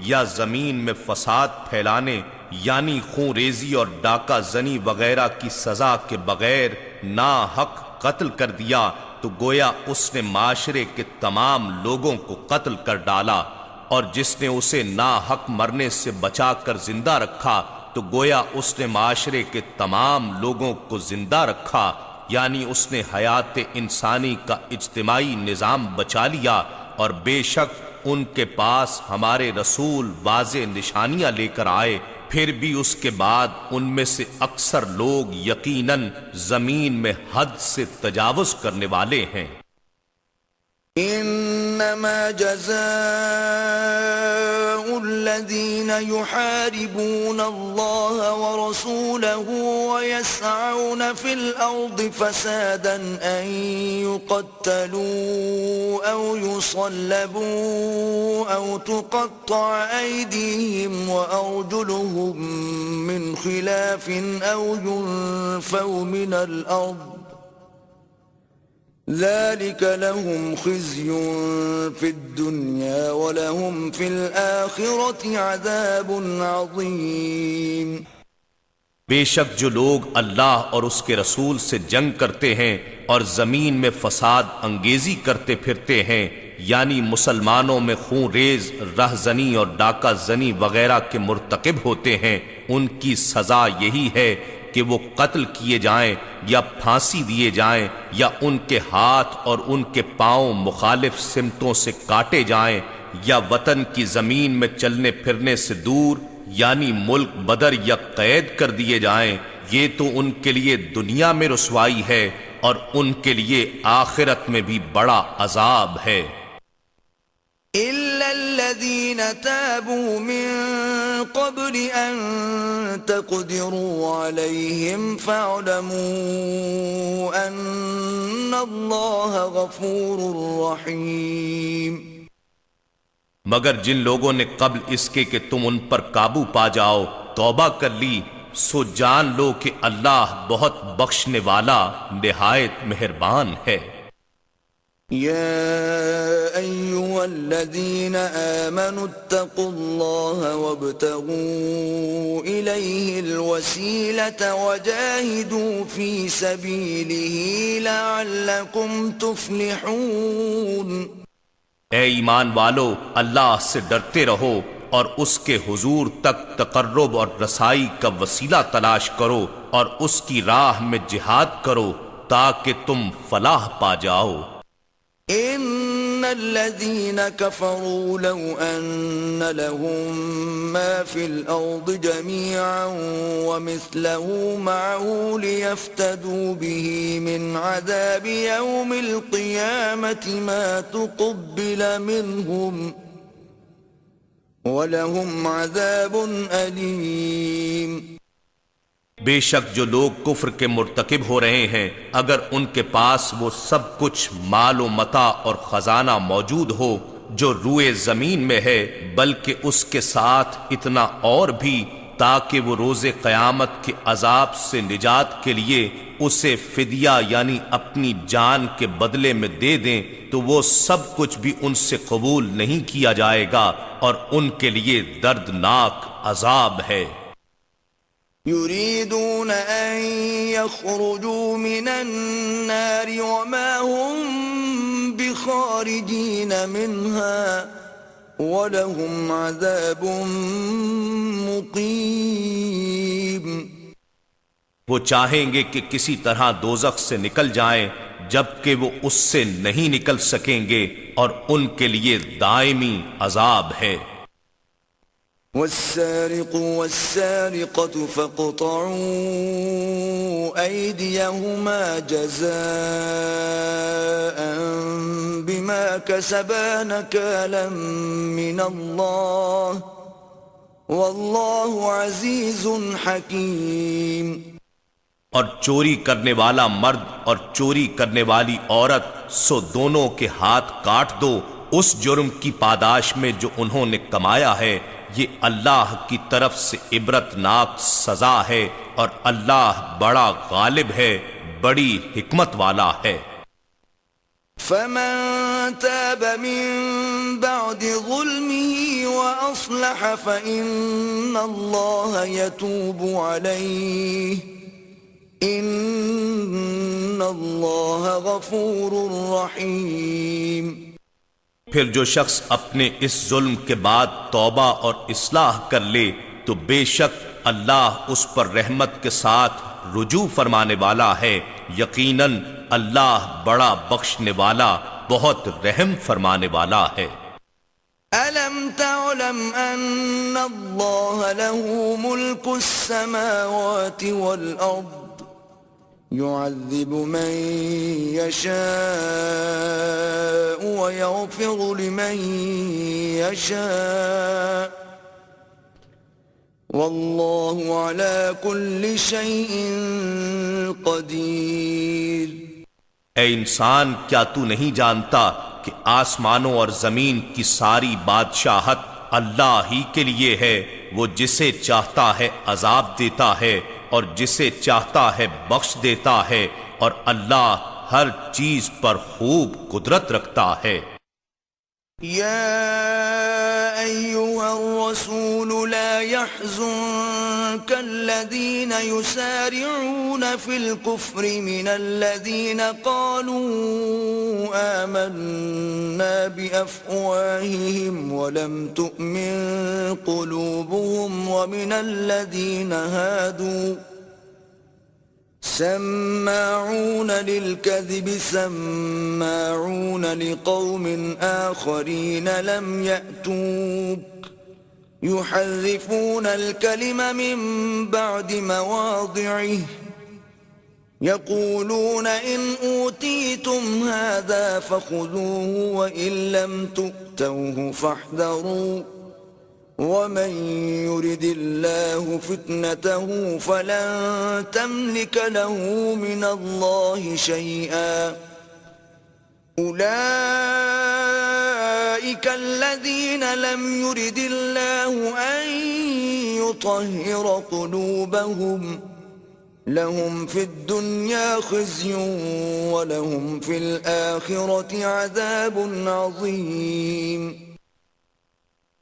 Speaker 2: یا زمین میں فساد پھیلانے یعنی خون ریزی اور ڈاکہ زنی وغیرہ کی سزا کے بغیر ناحق قتل کر دیا تو گویا اس نے معاشرے کے تمام لوگوں کو قتل کر ڈالا، اور جس نے اسے ناحق مرنے سے بچا کر زندہ رکھا تو گویا اس نے معاشرے کے تمام لوگوں کو زندہ رکھا، یعنی اس نے حیات انسانی کا اجتماعی نظام بچا لیا. اور بے شک ان کے پاس ہمارے رسول واضح نشانیاں لے کر آئے، پھر بھی اس کے بعد ان میں سے اکثر لوگ یقیناً زمین میں حد سے تجاوز کرنے والے ہیں.
Speaker 1: انما جزاء الذين يحاربون الله ورسوله ويسعون في الأرض فسادا أن يقتلوا أو يصلبوا أو تقطع أيديهم وأرجلهم من خلاف أو ينفوا من الأرض ذلك لهم خزي في الدنيا ولهم في الآخرة عذاب عظيم.
Speaker 2: بے شک جو لوگ اللہ اور اس کے رسول سے جنگ کرتے ہیں اور زمین میں فساد انگیزی کرتے پھرتے ہیں، یعنی مسلمانوں میں خون ریز، رہزنی اور ڈاکہ زنی وغیرہ کے مرتکب ہوتے ہیں، ان کی سزا یہی ہے کہ وہ قتل کیے جائیں یا پھانسی دیے جائیں، یا ان کے ہاتھ اور ان کے پاؤں مخالف سمتوں سے کاٹے جائیں، یا وطن کی زمین میں چلنے پھرنے سے دور یعنی ملک بدر یا قید کر دیے جائیں۔ یہ تو ان کے لیے دنیا میں رسوائی ہے اور ان کے لیے آخرت میں بھی بڑا عذاب ہے۔
Speaker 1: إلا الذين تابوا من قبل أن تقدروا عليهم فاعلموا أن الله غفور رحيم۔
Speaker 2: مگر جن لوگوں نے قبل اس کے کہ تم ان پر قابو پا جاؤ توبہ کر لی، سو جان لو کہ اللہ بہت بخشنے والا نہایت مہربان ہے۔
Speaker 1: يا أيها الذين آمنوا اتقوا الله وابتغوا إليه الوسيلة وجاهدوا في سبيله لعلكم تفلحون۔
Speaker 2: اے ایمان والو، اللہ سے ڈرتے رہو اور اس کے حضور تک تقرب اور رسائی کا وسیلہ تلاش کرو اور اس کی راہ میں جہاد کرو تاکہ تم فلاح پا جاؤ۔
Speaker 1: ان الذين كفروا لو ان لهم ما في الارض جميعا ومثله معه ليفتدوا به من عذاب يوم القيامة ما تقبل منهم ولهم عذاب أليم۔
Speaker 2: بے شک جو لوگ کفر کے مرتکب ہو رہے ہیں، اگر ان کے پاس وہ سب کچھ مال و متاع اور خزانہ موجود ہو جو روئے زمین میں ہے، بلکہ اس کے ساتھ اتنا اور بھی تاکہ وہ روز قیامت کے عذاب سے نجات کے لیے اسے فدیہ یعنی اپنی جان کے بدلے میں دے دیں، تو وہ سب کچھ بھی ان سے قبول نہیں کیا جائے گا اور ان کے لیے دردناک عذاب ہے۔
Speaker 1: يريدون أن يخرجوا من النار وما هم بخارجين منها ولهم عذاب مقيم۔
Speaker 2: وہ چاہیں گے کہ کسی طرح دوزخ سے نکل جائیں جبکہ وہ اس سے نہیں نکل سکیں گے اور ان کے لیے دائمی عذاب ہے۔
Speaker 1: والسارق والسارقة فاقطعوا أيديهما جزاء بما كسبا نكالا من الله والله عزيز حكيم۔
Speaker 2: اور چوری کرنے والا مرد اور چوری کرنے والی عورت، سو دونوں کے ہاتھ کاٹ دو اس جرم کی پاداش میں جو انہوں نے کمایا ہے، یہ اللہ کی طرف سے عبرتناک سزا ہے اور اللہ بڑا غالب ہے، بڑی حکمت والا ہے۔
Speaker 1: فمن تاب من بعد ظلمه وأصلح فإن الله يتوب عليه إن الله غفور رحيم۔
Speaker 2: پھر جو شخص اپنے اس ظلم کے بعد توبہ اور اصلاح کر لے تو بے شک اللہ اس پر رحمت کے ساتھ رجوع فرمانے والا ہے، یقیناً اللہ بڑا بخشنے والا بہت رحم فرمانے والا ہے۔
Speaker 1: أَلَمْ تَعْلَمْ أَنَّ اللَّهَ لَهُ مُلْكُ السَّمَاوَاتِ وَالْأَرْضِ يُعَذِّبُ مَن يَشَاءُ وَيَغْفِرُ لِمَن يَشَاءُ وَاللَّهُ عَلَى كُلِّ شَيْءٍ قَدِيرٌ۔
Speaker 2: اے انسان، کیا تو نہیں جانتا کہ آسمانوں اور زمین کی ساری بادشاہت اللہ ہی کے لیے ہے؟ وہ جسے چاہتا ہے عذاب دیتا ہے اور جسے چاہتا ہے بخش دیتا ہے، اور اللہ ہر چیز پر خوب قدرت رکھتا ہے۔
Speaker 1: يا أيها الرسول لا يحزنك كالذين يسارعون في الكفر من الذين قالوا آمنا بأفواههم ولم تؤمن قلوبهم ومن الذين هادوا سماعون للكذب سماعون لقوم آخرين لم يأتوك يحرفون الكلم من بعد مواضعه يقولون إن أوتيتم هذا فخذوه وإن لم تؤتوه فاحذروا ومن يرد الله فتنته فلن تملك له من الله شيئا أولئك الذين لم يرد الله أن يطهر قلوبهم لهم في الدنيا خزي ولهم في الآخرة عذاب عظيم.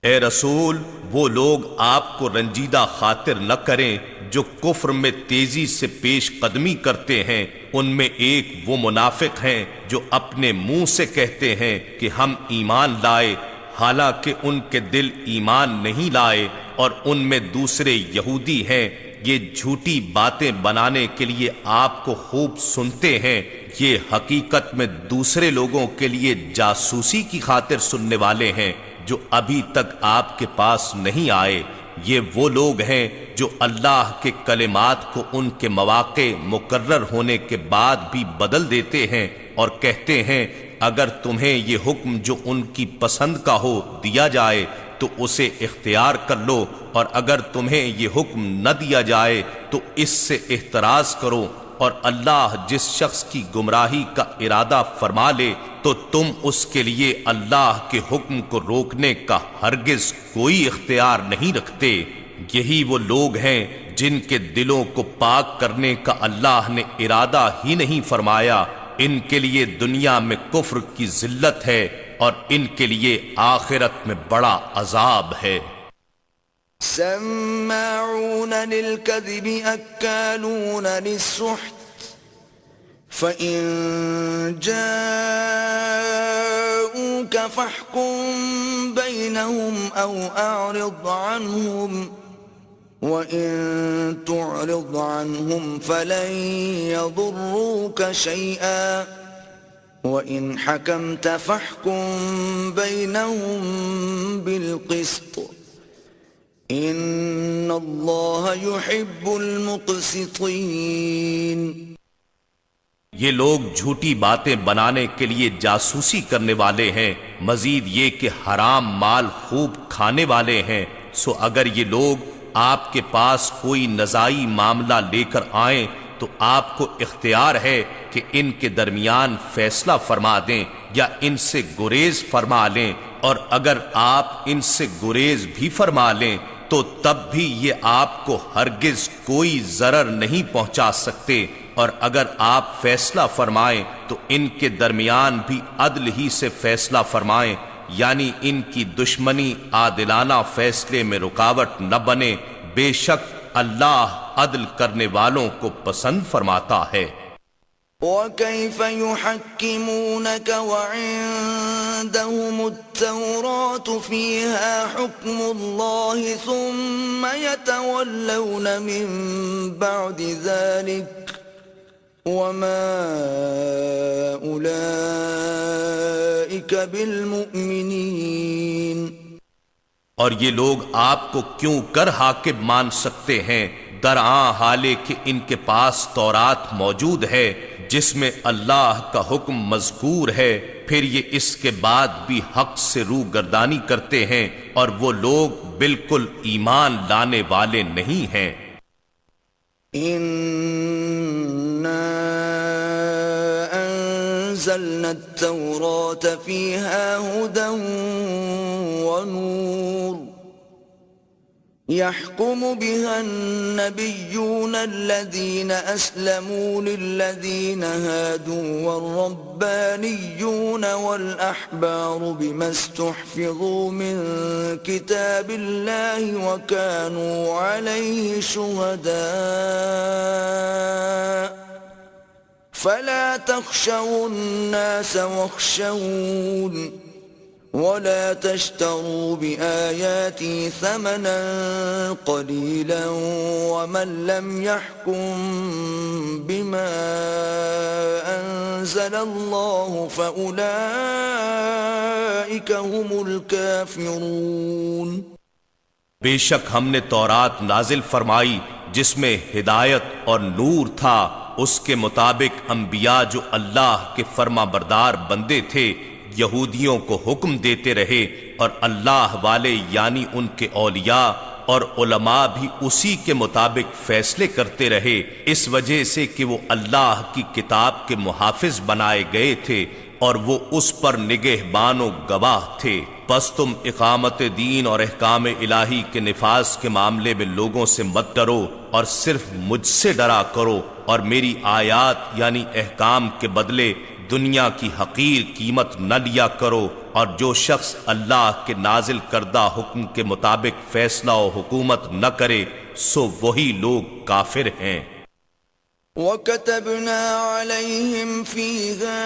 Speaker 2: اے رسول، وہ لوگ آپ کو رنجیدہ خاطر نہ کریں جو کفر میں تیزی سے پیش قدمی کرتے ہیں. ان میں ایک وہ منافق ہیں جو اپنے منہ سے کہتے ہیں کہ ہم ایمان لائے، حالانکہ ان کے دل ایمان نہیں لائے، اور ان میں دوسرے یہودی ہیں. یہ جھوٹی باتیں بنانے کے لیے آپ کو خوب سنتے ہیں، یہ حقیقت میں دوسرے لوگوں کے لیے جاسوسی کی خاطر سننے والے ہیں جو ابھی تک آپ کے پاس نہیں آئے. یہ وہ لوگ ہیں جو اللہ کے کلمات کو ان کے مواقع مقرر ہونے کے بعد بھی بدل دیتے ہیں اور کہتے ہیں اگر تمہیں یہ حکم جو ان کی پسند کا ہو دیا جائے تو اسے اختیار کر لو، اور اگر تمہیں یہ حکم نہ دیا جائے تو اس سے احتراز کرو، اور اللہ جس شخص کی گمراہی کا ارادہ فرما لے تو تم اس کے لیے اللہ کے حکم کو روکنے کا ہرگز کوئی اختیار نہیں رکھتے. یہی وہ لوگ ہیں جن کے دلوں کو پاک کرنے کا اللہ نے ارادہ ہی نہیں فرمایا. ان کے لیے دنیا میں کفر کی ذلت ہے اور ان کے لیے آخرت میں بڑا عذاب ہے.
Speaker 1: سماعون للكذب أكالون للسحت فإن جاءوك فاحكم بينهم أو أعرض عنهم وإن تعرض عنهم فلن يضروك شيئا وإن حكمت فاحكم بينهم بالقسط ان اللہ یحب المقسطین.
Speaker 2: یہ لوگ جھوٹی باتیں بنانے کے لیے جاسوسی کرنے والے ہیں، مزید یہ کہ حرام مال خوب کھانے والے ہیں. سو اگر یہ لوگ آپ کے پاس کوئی نزاعی معاملہ لے کر آئیں تو آپ کو اختیار ہے کہ ان کے درمیان فیصلہ فرما دیں یا ان سے گریز فرما لیں، اور اگر آپ ان سے گریز بھی فرما لیں تو تب بھی یہ آپ کو ہرگز کوئی ضرر نہیں پہنچا سکتے، اور اگر آپ فیصلہ فرمائیں تو ان کے درمیان بھی عدل ہی سے فیصلہ فرمائیں، یعنی ان کی دشمنی عادلانہ فیصلے میں رکاوٹ نہ بنے. بے شک اللہ عدل کرنے والوں کو پسند فرماتا ہے.
Speaker 1: وَكَيْفَ يُحَكِّمُونَكَ وَعِندَهُمُ التَّوْرَاةُ فِيهَا حُكْمُ اللَّهِ ثُمَّ يَتَوَلَّوْنَ مِن بَعْدِ ذَلِكَ وَمَا أُولَئِكَ بِالْمُؤْمِنِينَ.
Speaker 2: اور یہ لوگ آپ کو کیوں کر حاکم مان سکتے ہیں، درآں حالے کہ ان کے پاس تورات موجود ہے جس میں اللہ کا حکم مذکور ہے، پھر یہ اس کے بعد بھی حق سے رو گردانی کرتے ہیں اور وہ لوگ بالکل ایمان لانے والے نہیں ہیں.
Speaker 1: إِنَّا أَنزَلْنَا التَّوْرَاةَ فِيهَا هُدًى وَنُورٌ. بے شک ہم نے تورات نازل کی، جس میں اللہ کا حکم مذکور ہے، پھر یہ اس کے بعد بھی حق سے رو گردانی کرتے ہیں اور وہ لوگ بالکل ایمان لانے والے نہیں ہیں. إِنَّا أَنزَلْنَا التَّوْرَاةَ فِيهَا هُدًى وَنُورٌ يحكم بها النبيون الذين أسلموا للذين هادوا والربانيون والأحبار بما استحفظوا من كتاب الله وكانوا عليه شهداء فلا تخشوا الناس واخشون ولا تشتروا بآياتي ثمنا قليلا ومن لم يحكم بما أنزل الله فأولئك هم الكافرون۔
Speaker 2: بے شک ہم نے تورات نازل فرمائی جس میں ہدایت اور نور تھا، اس کے مطابق انبیاء جو اللہ کے فرما بردار بندے تھے یہودیوں کو حکم دیتے رہے، اور اللہ والے یعنی ان کے اولیاء اور علماء بھی اسی کے مطابق فیصلے کرتے رہے، اس وجہ سے کہ وہ اللہ کی کتاب کے محافظ بنائے گئے تھے اور وہ اس پر نگہبان و گواہ تھے۔ پس تم اقامت دین اور احکام الہی کے نفاذ کے معاملے میں لوگوں سے مت ڈرو اور صرف مجھ سے ڈرا کرو، اور میری آیات یعنی احکام کے بدلے دنیا کی حقیر قیمت نہ لیا کرو، اور جو شخص اللہ کے نازل کردہ حکم کے مطابق فیصلہ و حکومت نہ کرے سو وہی لوگ کافر ہیں۔
Speaker 1: وَكَتَبْنَا عَلَيْهِمْ فِيهَا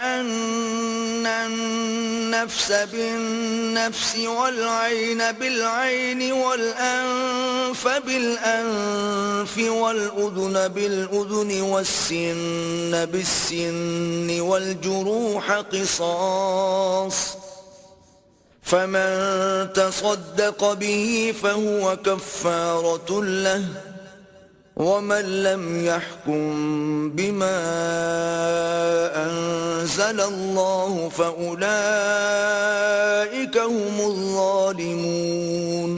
Speaker 1: أَنَّ النَّفْسَ بِالنَّفْسِ وَالْعَيْنَ بِالْعَيْنِ وَالْأَنفَ بِالْأَنفِ وَالْأُذُنَ بِالْأُذُنِ وَالسِّنَّ بِالسِّنِّ وَالْجُرُوحَ قِصَاصٌ فَمَن تَصَدَّقَ بِهِ فَهُوَ كَفَّارَةٌ لَهُ وَمَن لَّمْ يَحْكُم بِمَا أَنزَلَ اللَّهُ فَأُولَئِكَ هُمُ الظَّالِمُونَ۔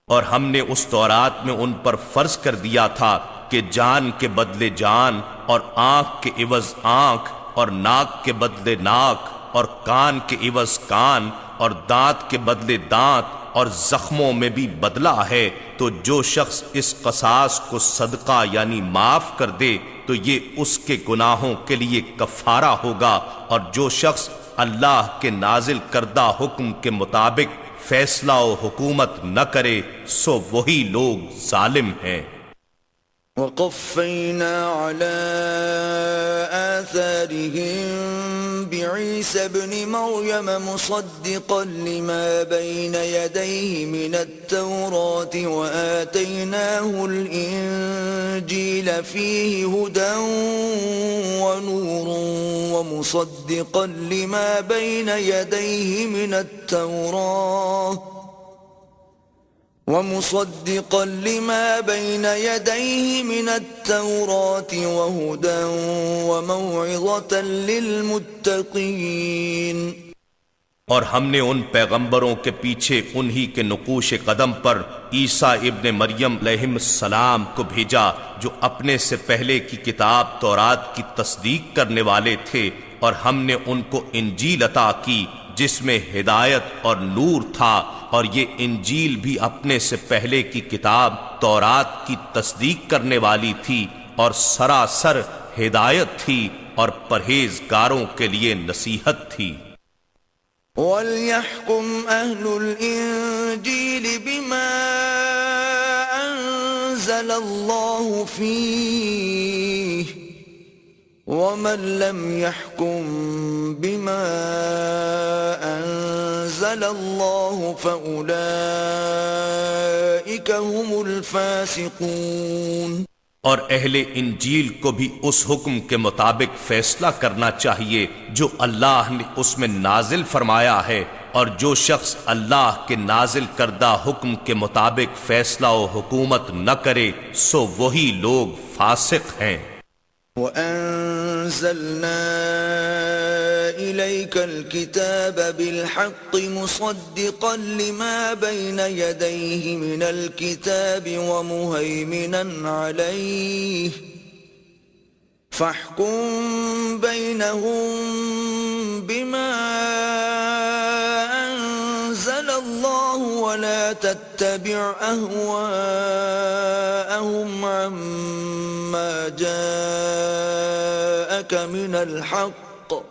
Speaker 2: اور ہم نے اس تورات میں ان پر فرض کر دیا تھا کہ جان کے بدلے جان، اور آنکھ کے عوض آنکھ، اور ناک کے بدلے ناک، اور کان کے عوض کان، اور دانت کے بدلے دانت، اور زخموں میں بھی بدلہ ہے، تو جو شخص اس قصاص کو صدقہ یعنی معاف کر دے تو یہ اس کے گناہوں کے لیے کفارہ ہوگا، اور جو شخص اللہ کے نازل کردہ حکم کے مطابق فیصلہ و حکومت نہ کرے سو وہی لوگ ظالم ہیں۔
Speaker 1: وَقَفَّيْنَا عَلَىٰ آثَارِهِم بِعِيسَى ابْنِ مَرْيَمَ مُصَدِّقًا لِمَا بَيْنَ يَدَيْهِ مِنَ التَّوْرَاةِ وَآتَيْنَاهُ الْإِنجِيلَ فِيهِ هُدًى وَنُورٌ وَمُصَدِّقًا لِمَا بَيْنَ يَدَيْهِ مِنَ التَّوْرَاةِ وَهُدًى وَمَوْعِظَةً لِّلْمُتَّقِينَ۔
Speaker 2: اور ہم نے ان پیغمبروں کے پیچھے انہی کے نقوش قدم پر عیسیٰ ابن مریم علیہ السلام کو بھیجا جو اپنے سے پہلے کی کتاب تورات کی تصدیق کرنے والے تھے، اور ہم نے ان کو انجیل عطا کی جس میں ہدایت اور نور تھا، اور یہ انجیل بھی اپنے سے پہلے کی کتاب تورات کی تصدیق کرنے والی تھی اور سراسر ہدایت تھی اور پرہیزگاروں کے لیے نصیحت تھی۔
Speaker 1: وَلْيَحْكُمْ أَهْلُ الْإِنجِيلِ بِمَا أَنزَلَ اللَّهُ فِيهِ وَمَن لَّمْ يَحْكُم بِمَا أَنزَلَ اللَّهُ فَأُولَئِكَ هُمُ الْفَاسِقُونَ۔
Speaker 2: اور اہل انجیل کو بھی اس حکم کے مطابق فیصلہ کرنا چاہیے جو اللہ نے اس میں نازل فرمایا ہے، اور جو شخص اللہ کے نازل کردہ حکم کے مطابق فیصلہ و حکومت نہ کرے سو وہی لوگ فاسق ہیں۔
Speaker 1: وَأَنزَلْنَا إِلَيْكَ الْكِتَابَ بِالْحَقِّ مُصَدِّقًا لِمَا بَيْنَ يَدَيْهِ مِنَ الْكِتَابِ وَمُهَيْمِنًا عَلَيْهِ فَاحْكُم بَيْنَهُم بِمَا أَنزَلَ اللَّهُ ولا تتبع أهواءهم عما جاءك من الحق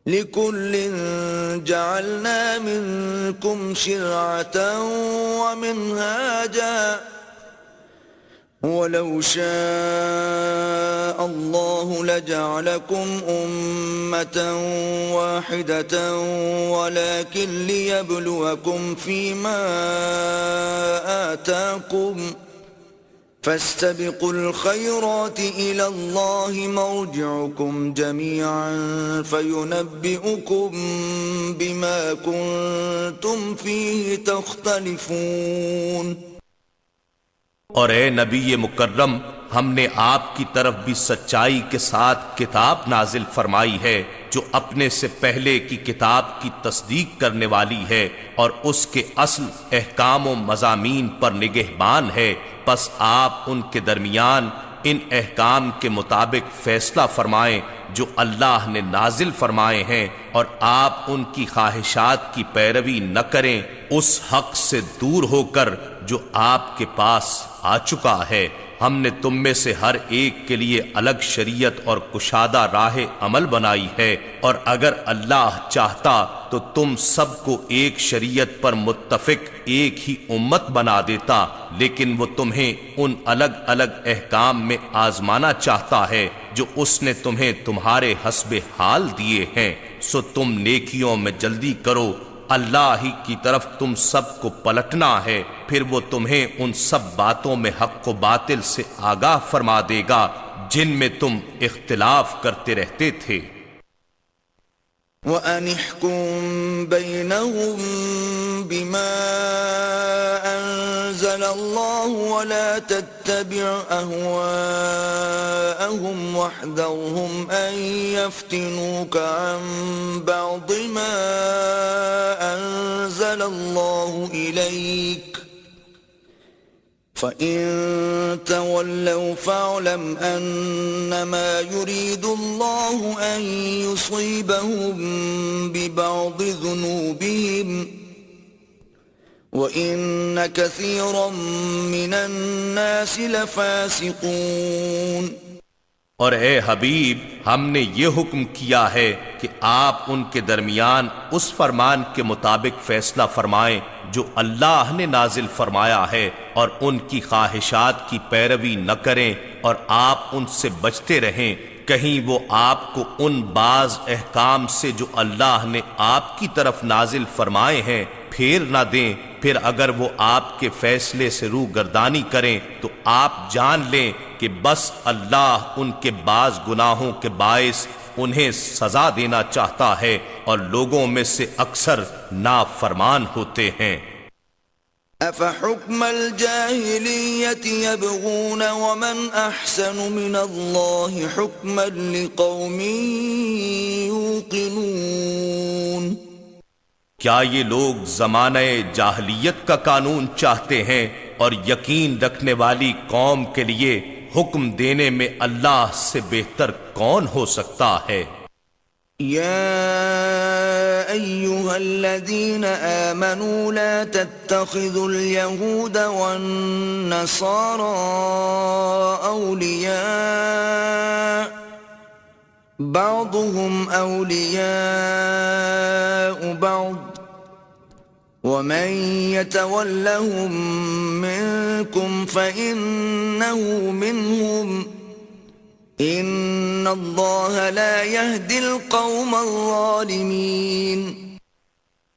Speaker 1: لكل جعلنا منكم شرعة ومنهاجا ولو شاء الله لجعلكم أمة واحدة ولكن ليبلوكم فيما آتاكم فاستبقوا الخيرات إلى الله مرجعكم جميعا فينبئكم بما كنتم فيه تختلفون.
Speaker 2: اور اے نبی مکرم، ہم نے آپ کی طرف بھی سچائی کے ساتھ کتاب نازل فرمائی ہے جو اپنے سے پہلے کی کتاب کی تصدیق کرنے والی ہے اور اس کے اصل احکام و مضامین پر نگہبان ہے. پس آپ ان کے درمیان ان احکام کے مطابق فیصلہ فرمائیں جو اللہ نے نازل فرمائے ہیں، اور آپ ان کی خواہشات کی پیروی نہ کریں اس حق سے دور ہو کر جو آپ کے پاس آ چکا ہے. ہم نے تم میں سے ہر ایک کے لیے الگ شریعت اور کشادہ راہ عمل بنائی ہے، اور اگر اللہ چاہتا تو تم سب کو ایک شریعت پر متفق ایک ہی امت بنا دیتا، لیکن وہ تمہیں ان الگ الگ احکام میں آزمانا چاہتا ہے جو اس نے تمہیں تمہارے حسب حال دیے ہیں. سو تم نیکیوں میں جلدی کرو، اللہ ہی کی طرف تم سب کو پلٹنا ہے، پھر وہ تمہیں ان سب باتوں میں حق و باطل سے آگاہ فرما دے گا جن میں تم اختلاف کرتے رہتے تھے.
Speaker 1: وَأَنِ احْكُم بَيْنَهُم بِمَا أَنزَلَ اللَّهُ وَلَا تَتَّبِعْ أَهْوَاءَهُمْ وَاحْذَرْهُمْ أَن يَفْتِنُوكَ عَن بَعْضِ مَا أَنزَلَ اللَّهُ إِلَيْكَ فَإِن تَوَلَّوْا فَاعْلَمْ أَنَّمَا يُرِيدُ اللَّهُ أَن يُصِيبَهُم بِبَعْضِ ذُنُوبِهِمْ وَإِنَّ كَثِيرًا مِّنَ النَّاسِ لَفَاسِقُونَ.
Speaker 2: اور اے حبیب، ہم نے یہ حکم کیا ہے کہ آپ ان کے درمیان اس فرمان کے مطابق فیصلہ فرمائیں جو اللہ نے نازل فرمایا ہے، اور ان کی خواہشات کی پیروی نہ کریں، اور آپ ان سے بچتے رہیں کہیں وہ آپ کو ان بعض احکام سے جو اللہ نے آپ کی طرف نازل فرمائے ہیں پھیر نہ دیں. پھر اگر وہ آپ کے فیصلے سے روگردانی کریں تو آپ جان لیں کہ بس اللہ ان کے بعض گناہوں کے باعث انہیں سزا دینا چاہتا ہے، اور لوگوں میں سے اکثر نافرمان ہوتے ہیں.
Speaker 1: أَفَحُكْمَ الْجَاهِلِيَّةِ يَبْغُونَ وَمَنْ أَحْسَنُ مِنَ اللَّهِ حُكْمًا لِقَوْمٍ يُوقِنُونَ.
Speaker 2: کیا یہ لوگ زمانہ جاہلیت کا قانون چاہتے ہیں، اور یقین رکھنے والی قوم کے لیے حکم دینے میں اللہ سے بہتر کون ہو سکتا ہے؟
Speaker 1: يا أيها الذين آمنوا لا تتخذوا اليهود والنصارى أولياء بعضهم أولياء بعض ومن يتولهم منكم فإنه منهم ان اللہ لا يهدي القوم الظالمین.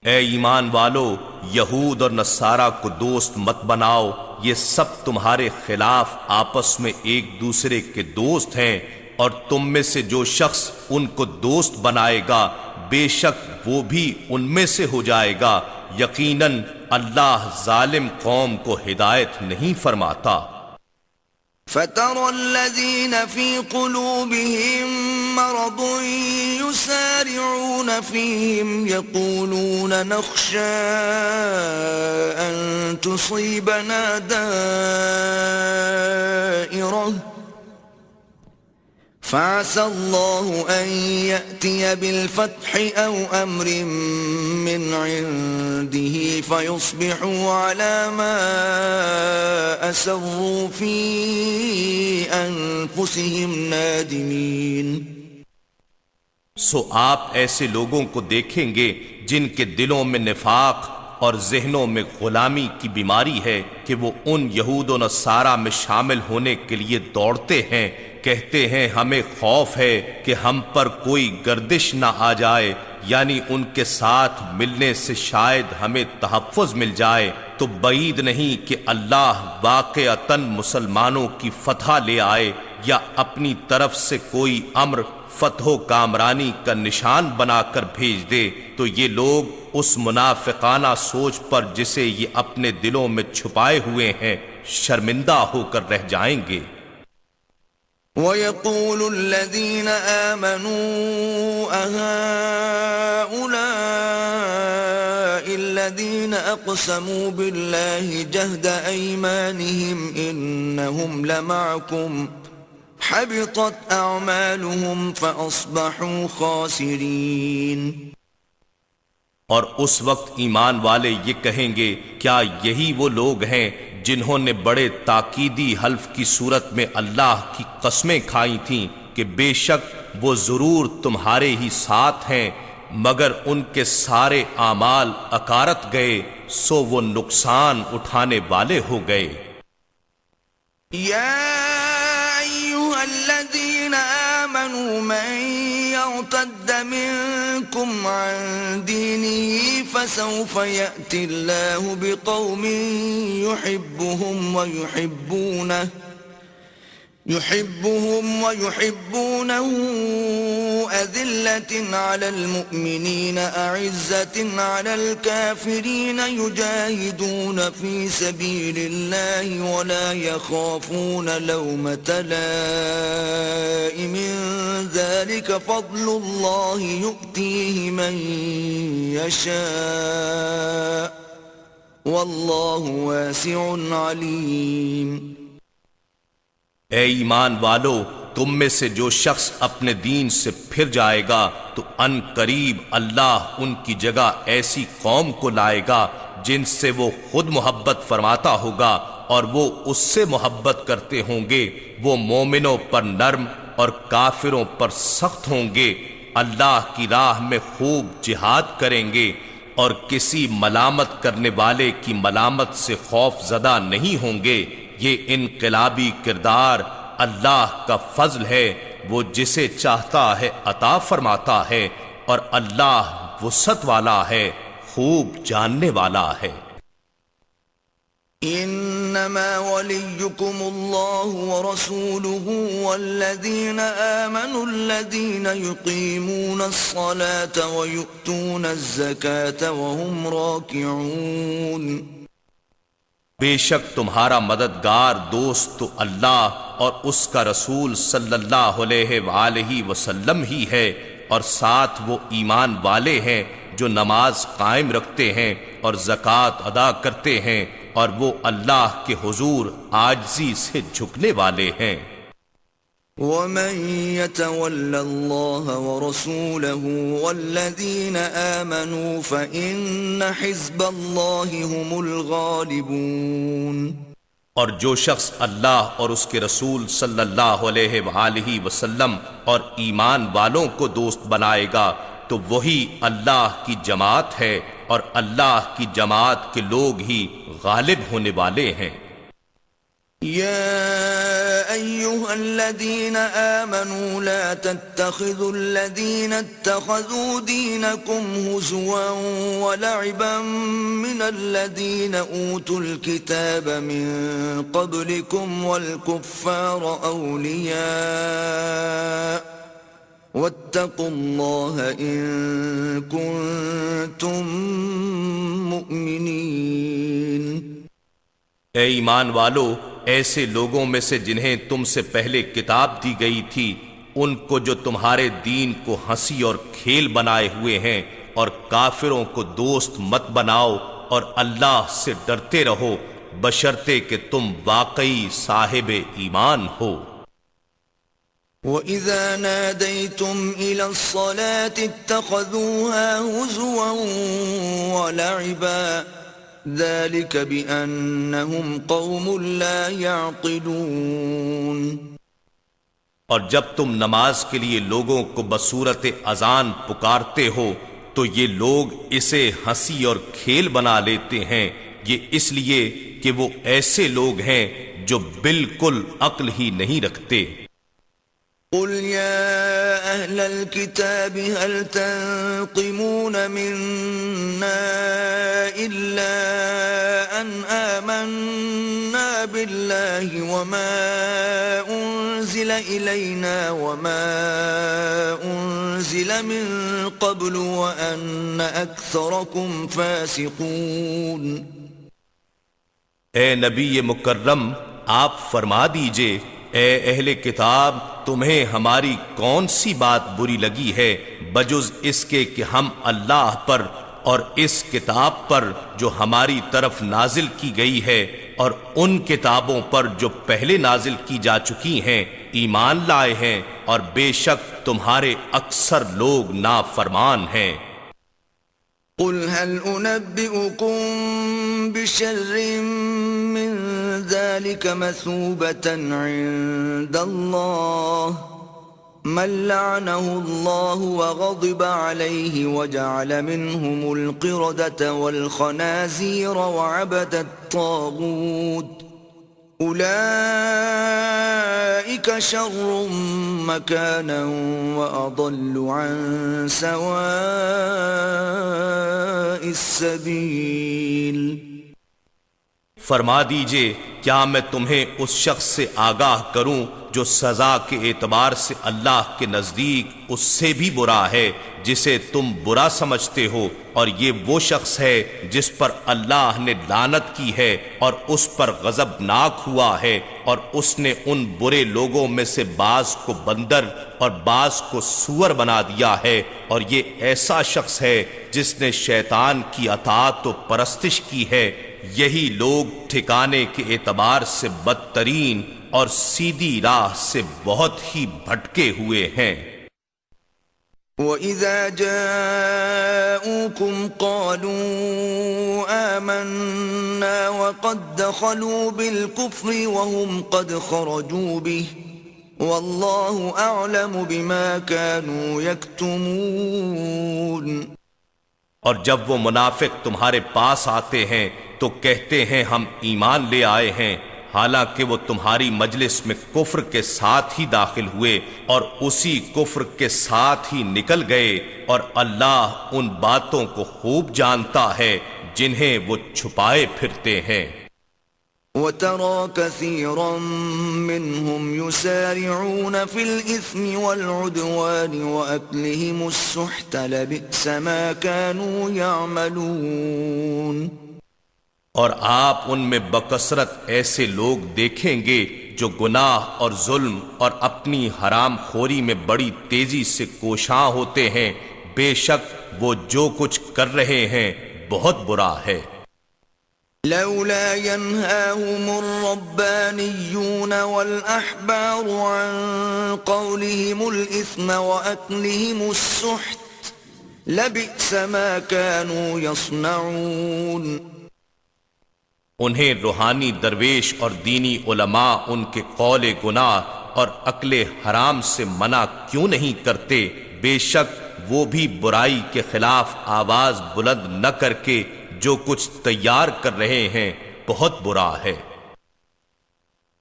Speaker 2: اے ایمان والو، یہود اور نصارہ کو دوست مت بناؤ، یہ سب تمہارے خلاف آپس میں ایک دوسرے کے دوست ہیں، اور تم میں سے جو شخص ان کو دوست بنائے گا بے شک وہ بھی ان میں سے ہو جائے گا. یقیناً اللہ ظالم قوم کو ہدایت نہیں فرماتا.
Speaker 1: فَتَرَى الَّذِينَ فِي قُلُوبِهِم مَّرَضٌ يُسَارِعُونَ فِيهِمْ يَقُولُونَ نَخْشَىٰ أَن تُصِيبَنَا دَائِرَةٌ فعسى الله أن يأتي بالفتح أو أمر من عنده فيصبحوا على ما أسروا في أنفسهم نادمين.
Speaker 2: سو آپ ایسے لوگوں کو دیکھیں گے جن کے دلوں میں نفاق اور ذہنوں میں غلامی کی بیماری ہے کہ وہ ان یہود و نصارہ میں شامل ہونے کے لیے دوڑتے ہیں، کہتے ہیں ہمیں خوف ہے کہ ہم پر کوئی گردش نہ آ جائے، یعنی ان کے ساتھ ملنے سے شاید ہمیں تحفظ مل جائے. تو بعید نہیں کہ اللہ واقعتاً مسلمانوں کی فتح لے آئے یا اپنی طرف سے کوئی امر فتح و کامرانی کا نشان بنا کر بھیج دے. تو یہ لوگ اس منافقانہ سوچ پر جسے یہ اپنے دلوں میں چھپائے ہوئے ہیں شرمندہ ہو کر رہ جائیں گے.
Speaker 1: وَيَقُولُ الَّذِينَ آمَنُوا أَهَؤُلَاءِ الَّذِينَ أَقْسَمُوا بِاللَّهِ جَهْدَ أَيْمَانِهِمْ إِنَّهُمْ لَمَعَكُمْ حَبِطَتْ أَعْمَالُهُمْ فَأَصْبَحُوا خَاسِرِينَ.
Speaker 2: اور اس وقت ایمان والے یہ کہیں گے کیا یہی وہ لوگ ہیں جنہوں نے بڑے تاکیدی حلف کی صورت میں اللہ کی قسمیں کھائی تھیں کہ بے شک وہ ضرور تمہارے ہی ساتھ ہیں، مگر ان کے سارے اعمال اکارت گئے، سو وہ نقصان اٹھانے والے ہو گئے.
Speaker 1: یا ایھا الذین آمنوا من يرتد منكم عن دينه فسوف يأتي الله بقوم يحبهم ويحبونه أذلة على المؤمنين أعزة على الكافرين يجاهدون في سبيل الله ولا يخافون لومة لائم ذلك فضل الله يؤتيه من يشاء والله واسع عليم.
Speaker 2: اے ایمان والو، تم میں سے جو شخص اپنے دین سے پھر جائے گا تو ان قریب اللہ ان کی جگہ ایسی قوم کو لائے گا جن سے وہ خود محبت فرماتا ہوگا اور وہ اس سے محبت کرتے ہوں گے. وہ مومنوں پر نرم اور کافروں پر سخت ہوں گے. اللہ کی راہ میں خوب جہاد کریں گے اور کسی ملامت کرنے والے کی ملامت سے خوف زدہ نہیں ہوں گے. یہ انقلابی کردار اللہ کا فضل ہے، وہ جسے چاہتا ہے عطا فرماتا ہے، اور اللہ وسعت والا ہے، خوب جاننے والا ہے.
Speaker 1: انما وليكم الله ورسوله والذين آمنوا الذين يقيمون الصلاة ويؤتون الزكاة وهم راكعون.
Speaker 2: بے شک تمہارا مددگار دوست تو اللہ اور اس کا رسول صلی اللہ علیہ وآلہ وسلم ہی ہے، اور ساتھ وہ ایمان والے ہیں جو نماز قائم رکھتے ہیں اور زکوٰۃ ادا کرتے ہیں، اور وہ اللہ کے حضور عاجزی سے جھکنے والے ہیں.
Speaker 1: وَمَن يَتَوَلَّ اللَّهَ وَرَسُولَهُ وَالَّذِينَ آمَنُوا فَإِنَّ حِزْبَ اللَّهِ هُمُ الْغَالِبُونَ.
Speaker 2: اور جو شخص اللہ اور اس کے رسول صلی اللہ علیہ وآلہ وسلم اور ایمان والوں کو دوست بنائے گا تو وہی اللہ کی جماعت ہے، اور اللہ کی جماعت کے لوگ ہی غالب ہونے والے ہیں.
Speaker 1: يا أيها الذين آمنوا لا تتخذوا الذين اتخذوا دينكم هزوا ولعبا من الذين أوتوا الكتاب من قبلكم والكفار أولياء واتقوا الله إن كنتم مؤمنين.
Speaker 2: اے ایمان والو، ایسے لوگوں میں سے جنہیں تم سے پہلے کتاب دی گئی تھی ان کو جو تمہارے دین کو ہنسی اور کھیل بنائے ہوئے ہیں، اور کافروں کو دوست مت بناؤ، اور اللہ سے ڈرتے رہو بشرطے کہ تم واقعی صاحب ایمان ہو.
Speaker 1: وَإِذَا نَادَيْتُمْ إِلَى الصَّلَاةِ اتَّخَذُوهَا هُزُوًا وَلَعِبًا ذَلِكَ بِأَنَّهُمْ قَوْمٌ لَا يَعْقِلُونَ۔
Speaker 2: اور جب تم نماز کے لیے لوگوں کو بصورت اذان پکارتے ہو تو یہ لوگ اسے ہنسی اور کھیل بنا لیتے ہیں، یہ اس لیے کہ وہ ایسے لوگ ہیں جو بالکل عقل ہی نہیں رکھتے۔
Speaker 1: قل يا أهل الكتاب هل تنقمون منا إلا أن آمنا بالله وما أنزل إلينا وما أنزل من قبل وأن أكثركم فاسقون۔
Speaker 2: اے نبی مکرم، آپ فرما دیجئے، اے اہل کتاب، تمہیں ہماری کون سی بات بری لگی ہے بجز اس کے کہ ہم اللہ پر اور اس کتاب پر جو ہماری طرف نازل کی گئی ہے اور ان کتابوں پر جو پہلے نازل کی جا چکی ہیں ایمان لائے ہیں، اور بے شک تمہارے اکثر لوگ نافرمان ہیں۔
Speaker 1: قل هل أنبئكم بشر من ذلك مثوبة عند الله من لعنه الله وغضب عليه وجعل منهم القردة والخنازير وعبد الطاغوت أولئك شر مكانا وأضل عن سواء السبيل۔
Speaker 2: فرما دیجئے، کیا میں تمہیں اس شخص سے آگاہ کروں جو سزا کے اعتبار سے اللہ کے نزدیک اس سے بھی برا ہے جسے تم برا سمجھتے ہو، اور یہ وہ شخص ہے جس پر اللہ نے لعنت کی ہے اور اس پر غضبناک ہوا ہے، اور اس نے ان برے لوگوں میں سے بعض کو بندر اور بعض کو سور بنا دیا ہے، اور یہ ایسا شخص ہے جس نے شیطان کی اطاعت و پرستش کی ہے۔ یہی لوگ ٹھکانے کے اعتبار سے بدترین اور سیدھی راہ سے بہت ہی بھٹکے ہوئے ہیں۔
Speaker 1: وَإِذَا جَاءُوكُمْ قَالُوا آمَنَّا وَقَدْ دَخَلُوا بِالْكُفْرِ وَهُمْ قَدْ خَرَجُوا بِهِ وَاللَّهُ أَعْلَمُ بِمَا كَانُوا يَكْتُمُونَ۔
Speaker 2: اور جب وہ منافق تمہارے پاس آتے ہیں تو کہتے ہیں ہم ایمان لے آئے ہیں، حالانکہ وہ تمہاری مجلس میں کفر کے ساتھ ہی داخل ہوئے اور اسی کفر کے ساتھ ہی نکل گئے، اور اللہ ان باتوں کو خوب جانتا ہے جنہیں وہ چھپائے پھرتے ہیں۔
Speaker 1: وَتَرَى كَثِيرًا مِّنْهُمْ يُسَارِعُونَ فِي الْإِثْمِ وَالْعُدْوَانِ وَأَكْلِهِمُ السُّحْتَ لَبِئْسَ مَا كَانُوا يَعْمَلُونَ۔
Speaker 2: اور آپ ان میں بکثرت ایسے لوگ دیکھیں گے جو گناہ اور ظلم اور اپنی حرام خوری میں بڑی تیزی سے کوشاں ہوتے ہیں، بے شک وہ جو کچھ کر رہے ہیں بہت برا ہے۔
Speaker 1: لولا ينهاهم الربانيون والأحبار عن قولهم الإثم وأكلهم السحت لبئس ما كانوا يصنعون۔
Speaker 2: انہیں روحانی درویش اور دینی علماء ان کے قول گناہ اور اکل حرام سے منع کیوں نہیں کرتے؟ بے شک وہ بھی برائی کے خلاف آواز بلند نہ کر کے جو کچھ تیار کر رہے ہیں بہت برا ہے۔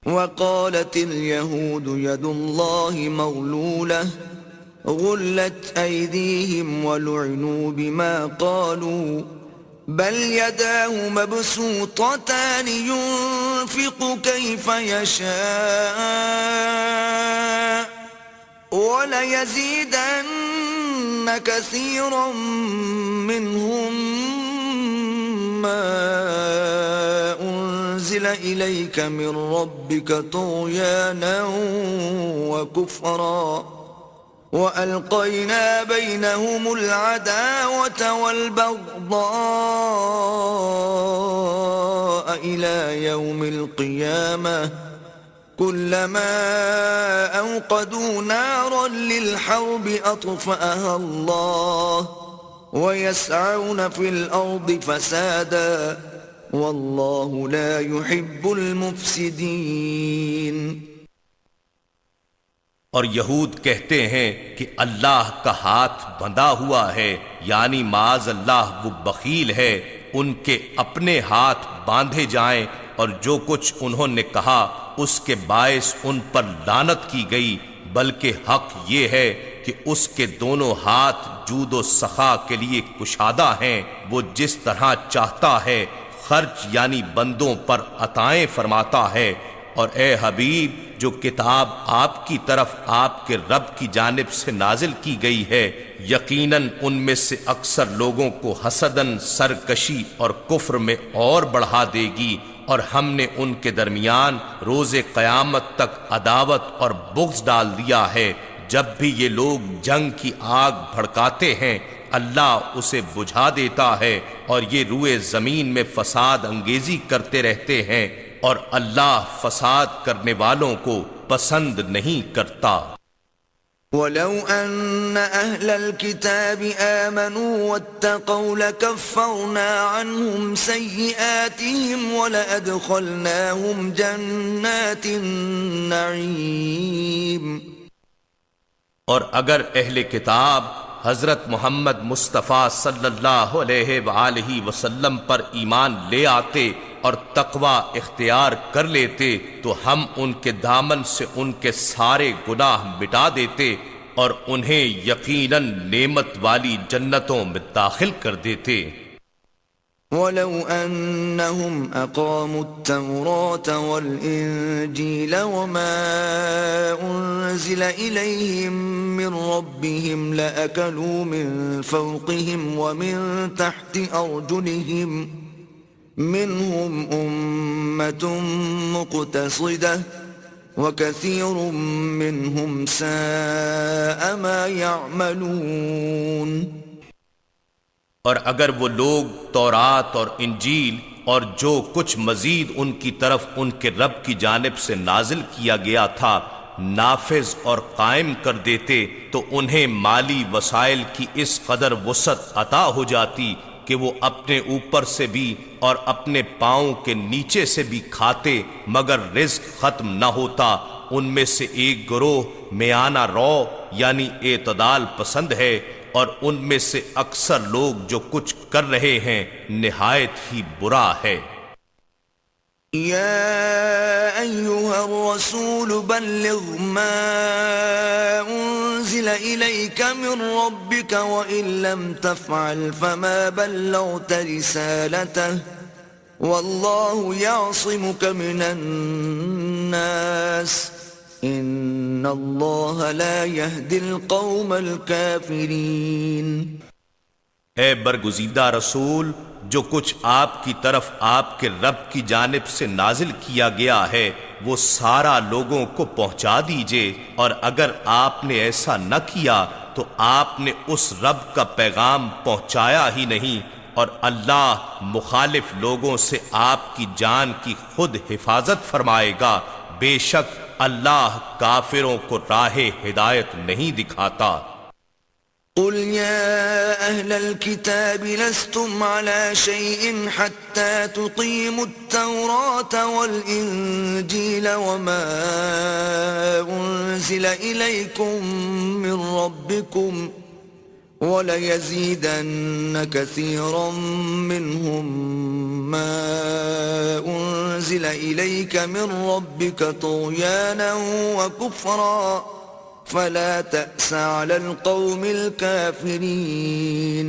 Speaker 1: وقالت اليهود يد الله مغلولة غلت أيديهم ولعنوا بما قالوا بل يداه مبسوطتان ينفق كيف يشاء وليزيدن كثيرا منهم ما أنزل إليك من ربك طغيانا وكفرا وألقينا بينهم العداوة والبغضاء إلى يوم القيامة كلما أوقدوا نارا للحرب أطفأها الله ويسعون في الأرض فسادا والله لا يحب المفسدين.
Speaker 2: اور یہود کہتے ہیں کہ اللہ کا ہاتھ بندھا ہوا ہے، یعنی معاذ اللہ وہ بخیل ہے، ان کے اپنے ہاتھ باندھے جائیں، اور جو کچھ انہوں نے کہا اس کے باعث ان پر لعنت کی گئی، بلکہ حق یہ ہے کہ اس کے دونوں ہاتھ جود و سخا کے لیے کشادہ ہیں، وہ جس طرح چاہتا ہے خرچ یعنی بندوں پر عطائیں فرماتا ہے. اور اے حبیب، جو کتاب آپ کی طرف آپ کے رب کی جانب سے نازل کی گئی ہے، یقیناً ان میں سے اکثر لوگوں کو حسداً سرکشی اور کفر میں اور بڑھا دے گی، اور ہم نے ان کے درمیان روز قیامت تک عداوت اور بغض ڈال دیا ہے. جب بھی یہ لوگ جنگ کی آگ بھڑکاتے ہیں اللہ اسے بجھا دیتا ہے، اور یہ روئے زمین میں فساد انگیزی کرتے رہتے ہیں، اور اللہ فساد کرنے والوں کو پسند نہیں کرتا.
Speaker 1: ولو أن أهل الكتاب آمنوا واتقوا لكفرنا عنهم سيئاتهم ولأدخلناهم جنات النعيم.
Speaker 2: اور اگر اہل کتاب حضرت محمد مصطفیٰ صلی اللہ علیہ وآلہ وسلم پر ایمان لے آتے اور تقوی اختیار کر لیتے تو ہم ان کے دامن سے ان کے سارے گناہ مٹا دیتے اور انہیں یقیناً نعمت والی جنتوں میں داخل کر دیتے.
Speaker 1: ولو أنهم أقاموا التوراة والإنجيل وما أنزل إليهم من ربهم لأكلوا من فوقهم ومن تحت أرجلهم منهم أمة مقتصدة وكثير منهم ساء ما يعملون.
Speaker 2: اور اگر وہ لوگ تورات اور انجیل اور جو کچھ مزید ان کی طرف ان کے رب کی جانب سے نازل کیا گیا تھا نافذ اور قائم کر دیتے تو انہیں مالی وسائل کی اس قدر وسعت عطا ہو جاتی کہ وہ اپنے اوپر سے بھی اور اپنے پاؤں کے نیچے سے بھی کھاتے مگر رزق ختم نہ ہوتا. ان میں سے ایک گروہ میانہ رو یعنی اعتدال پسند ہے، اور ان میں سے اکثر لوگ جو کچھ کر رہے ہیں نہایت ہی برا ہے.
Speaker 1: یا ایھا الرسول بلغ ما انزل الیک من ربک وان لم تفعل فما بلغت رسالته واللہ یعصمک من الناس ان اللہ لا یہدی القوم الکافرین.
Speaker 2: اے برگزیدہ رسول، جو کچھ آپ کی طرف آپ کے رب کی جانب سے نازل کیا گیا ہے وہ سارا لوگوں کو پہنچا دیجئے، اور اگر آپ نے ایسا نہ کیا تو آپ نے اس رب کا پیغام پہنچایا ہی نہیں، اور اللہ مخالف لوگوں سے آپ کی جان کی خود حفاظت فرمائے گا. بے شک اللہ کافروں کو راہ ہدایت نہیں دکھاتا.
Speaker 1: قل يا أهل الكتاب لستم على شيء حتى تقيموا التوراة والإنجيل وما أنزل إليكم من ربكم وَلَيَزِيدَنَّ كَثِيرًا مِّنْهُمْ مَا أُنزِلَ إِلَيْكَ مِنْ رَبِّكَ طُغْيَانًا وَكُفْرًا فَلَا تَأْسَ عَلَى الْقَوْمِ الْكَافِرِينَ.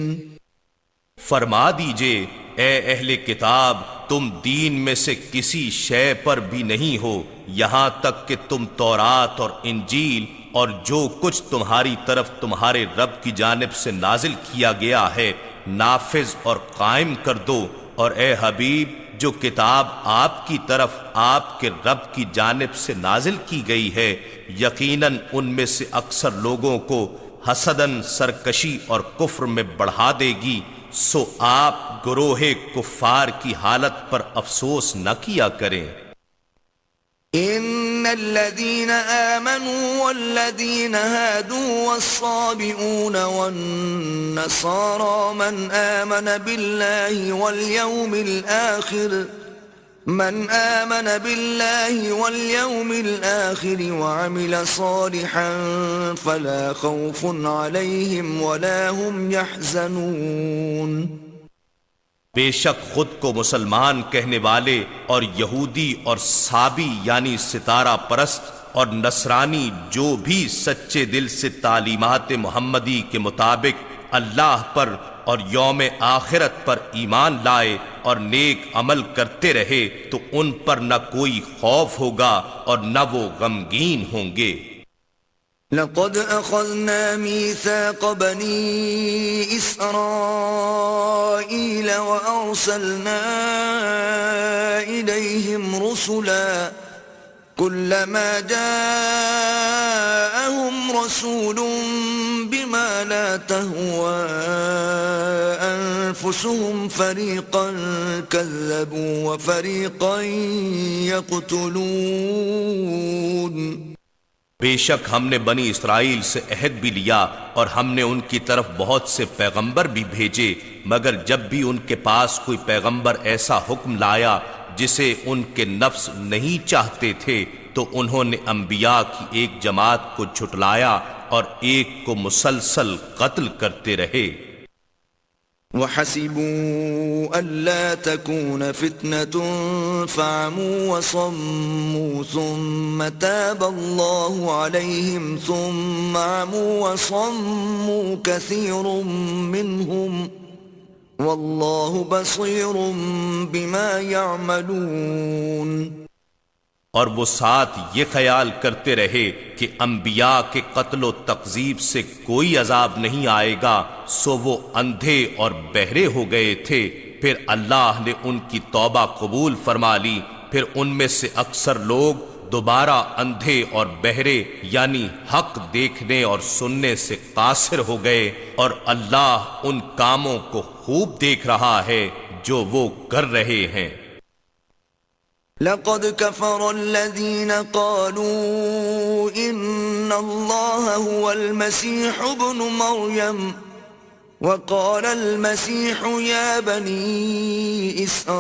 Speaker 2: فرما دیجئے اے اہل کتاب تم دین میں سے کسی شے پر بھی نہیں ہو یہاں تک کہ تم تورات اور انجیل اور جو کچھ تمہاری طرف تمہارے رب کی جانب سے نازل کیا گیا ہے نافذ اور قائم کر دو. اور اے حبیب جو کتاب آپ کی طرف آپ کے رب کی جانب سے نازل کی گئی ہے یقیناً ان میں سے اکثر لوگوں کو حسداً سرکشی اور کفر میں بڑھا دے گی. سو آپ گروہ کفار کی حالت پر افسوس نہ کیا کریں.
Speaker 1: من الذين آمنوا والذين هادوا والصابئون والنصارى من آمن بالله واليوم الآخر وعمل صالحا فلا خوف عليهم ولا هم يحزنون
Speaker 2: بے شک خود کو مسلمان کہنے والے اور یہودی اور صابی یعنی ستارہ پرست اور نصرانی جو بھی سچے دل سے تعلیمات محمدی کے مطابق اللہ پر اور یوم آخرت پر ایمان لائے اور نیک عمل کرتے رہے تو ان پر نہ کوئی خوف ہوگا اور نہ وہ غمگین ہوں گے۔
Speaker 1: لقد أخذنا ميثاق بني إسرائيل وأرسلنا إليهم رسلا كلما جاءهم رسول بما لا تهوى أنفسهم فريقا كذبوا وفريقا يقتلون۔
Speaker 2: بے شک ہم نے بنی اسرائیل سے عہد بھی لیا اور ہم نے ان کی طرف بہت سے پیغمبر بھی بھیجے، مگر جب بھی ان کے پاس کوئی پیغمبر ایسا حکم لایا جسے ان کے نفس نہیں چاہتے تھے تو انہوں نے انبیاء کی ایک جماعت کو جھٹلایا اور ایک کو مسلسل قتل کرتے رہے۔
Speaker 1: وَحَسِبُوا أَلَّا تَكُونَ فِتْنَةٌ فَعَمُوا وَصَمُّوا ثُمَّ تَابَ اللَّهُ عَلَيْهِمْ ثُمَّ عَمُوا وَصَمُّوا كَثِيرٌ مِّنْهُمْ وَاللَّهُ بَصِيرٌ بِمَا يَعْمَلُونَ۔
Speaker 2: اور وہ ساتھ یہ خیال کرتے رہے کہ انبیاء کے قتل و تکذیب سے کوئی عذاب نہیں آئے گا، سو وہ اندھے اور بہرے ہو گئے تھے، پھر اللہ نے ان کی توبہ قبول فرما لی، پھر ان میں سے اکثر لوگ دوبارہ اندھے اور بہرے یعنی حق دیکھنے اور سننے سے قاصر ہو گئے، اور اللہ ان کاموں کو خوب دیکھ رہا ہے جو وہ کر رہے ہیں۔
Speaker 1: لقد كفر الذين قالوا إن الله هو المسيح ابن مريم وقال المسيح يا بني إسرائيل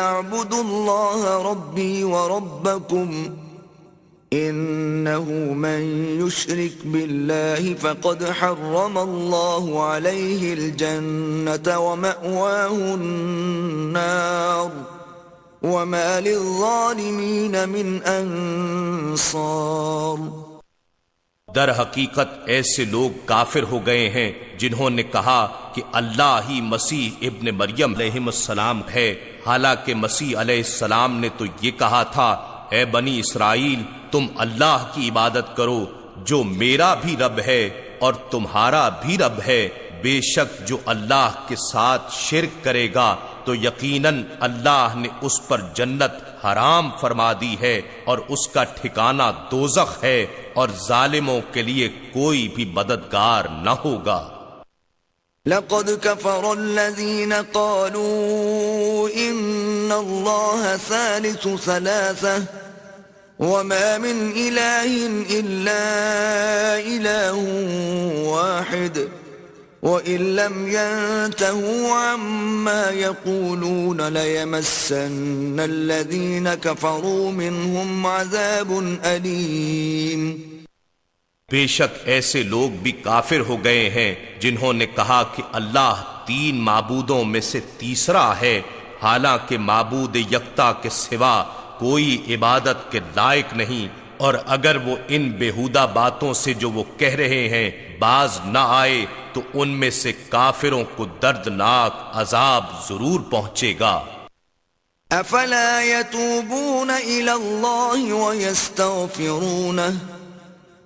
Speaker 1: اعبدوا الله ربي وربكم إنه من يشرك بالله فقد حرم الله عليه الجنة ومأواه النار وما للظالمين من انصار۔
Speaker 2: در حقیقت ایسے لوگ کافر ہو گئے ہیں جنہوں نے کہا کہ اللہ ہی مسیح ابن مریم علیہ السلام ہے، حالانکہ مسیح علیہ السلام نے تو یہ کہا تھا اے بنی اسرائیل تم اللہ کی عبادت کرو جو میرا بھی رب ہے اور تمہارا بھی رب ہے، بے شک جو اللہ کے ساتھ شرک کرے گا تو یقیناً اللہ نے اس پر جنت حرام فرما دی ہے اور اس کا ٹھکانہ دوزخ ہے، اور ظالموں کے لیے کوئی بھی مددگار نہ ہوگا۔
Speaker 1: لقد كفر الذين قالوا إن الله ثالث ثلاثة وما من إله إلا إله واحد وإن لم ينتهوا عما يقولون ليمسن الذين كفروا منهم عذاب أليم۔
Speaker 2: بے شک ایسے لوگ بھی کافر ہو گئے ہیں جنہوں نے کہا کہ اللہ تین معبودوں میں سے تیسرا ہے، حالانکہ معبود یکتا کے سوا کوئی عبادت کے لائق نہیں، اور اگر وہ ان بیہودہ باتوں سے جو وہ کہہ رہے ہیں باز نہ آئے تو ان میں سے کافروں کو دردناک عذاب ضرور پہنچے گا۔
Speaker 1: افلا يتوبون الى الله ويستغفرونه